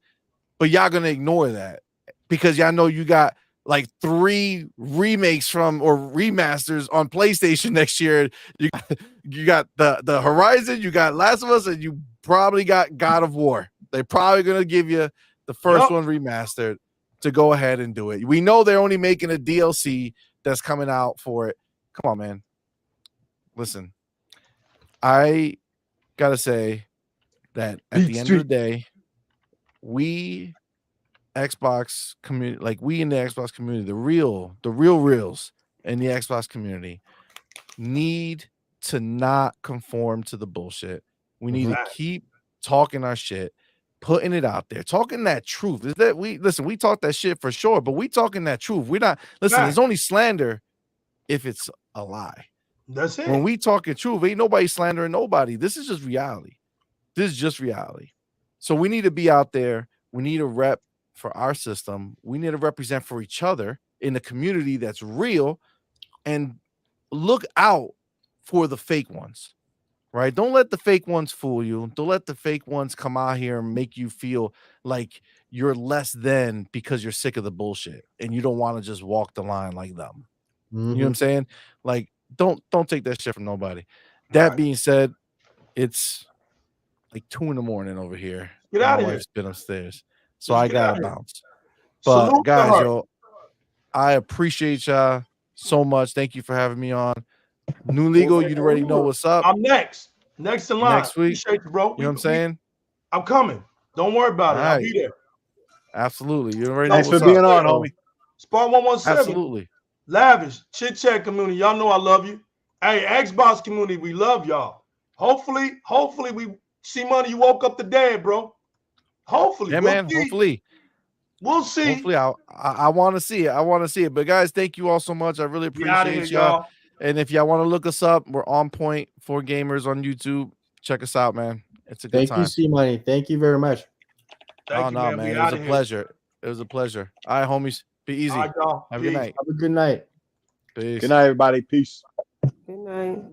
But y'all gonna ignore that because y'all know you got like 3 remakes from or remasters on PlayStation next year. You got the Horizon, you got Last of Us, and you probably got God of War. They're probably gonna give you the first one remastered to go ahead and do it. We know they're only making a DLC that's coming out for it. Come on, man. Listen, I gotta say that at the end of the day, we Xbox community, like we in the Xbox community, the real reals in the Xbox community need to not conform to the bullshit. We need to keep talking our shit, putting it out there, talking that truth. Is that we talk that shit for sure, but we talking that truth. We're not there's only slander if it's a lie. That's it. When we talking truth, ain't nobody slandering nobody. This is just reality. This is just reality. So we need to be out there. We need to rep for our system. We need to represent for each other in the community that's real and look out for the fake ones, right? Don't let the fake ones fool you. Don't let the fake ones come out here and make you feel like you're less than because you're sick of the bullshit and you don't want to just walk the line like them. You know what I'm saying? Like, don't take that shit from nobody. That being said, it's like 2 a.m. over here. Get out of My here. wife's been upstairs. So I gotta bounce. But But guys, yo, I appreciate y'all so much. Thank you for having me on. New Legal, you already know what's up. I'm next in line. Next week. Appreciate you, bro. You know what I'm saying? I'm coming. Don't worry about it. I'll be there. Absolutely. You already know Thanks for what's being up. on, homie. Spot 117. Absolutely. Lavish, chit chat community. Y'all know I love you. Hey, Xbox community, we love y'all. Hopefully we see money. You woke up the dead, bro. Hopefully. Yeah, man. Hopefully. We'll see. Hopefully, I want to see it. I want to see it. But guys, thank you all so much. I really appreciate y'all. And if y'all want to look us up, we're on point for gamers on YouTube. Check us out, man. It's a good time. Thank you, C-Money. Thank you very much. Thank you, man. It was a pleasure. It was a pleasure. All right, homies. Be easy. All right, y'all. Have a good night. Have a good night. Peace. Good night, everybody. Peace. Good night.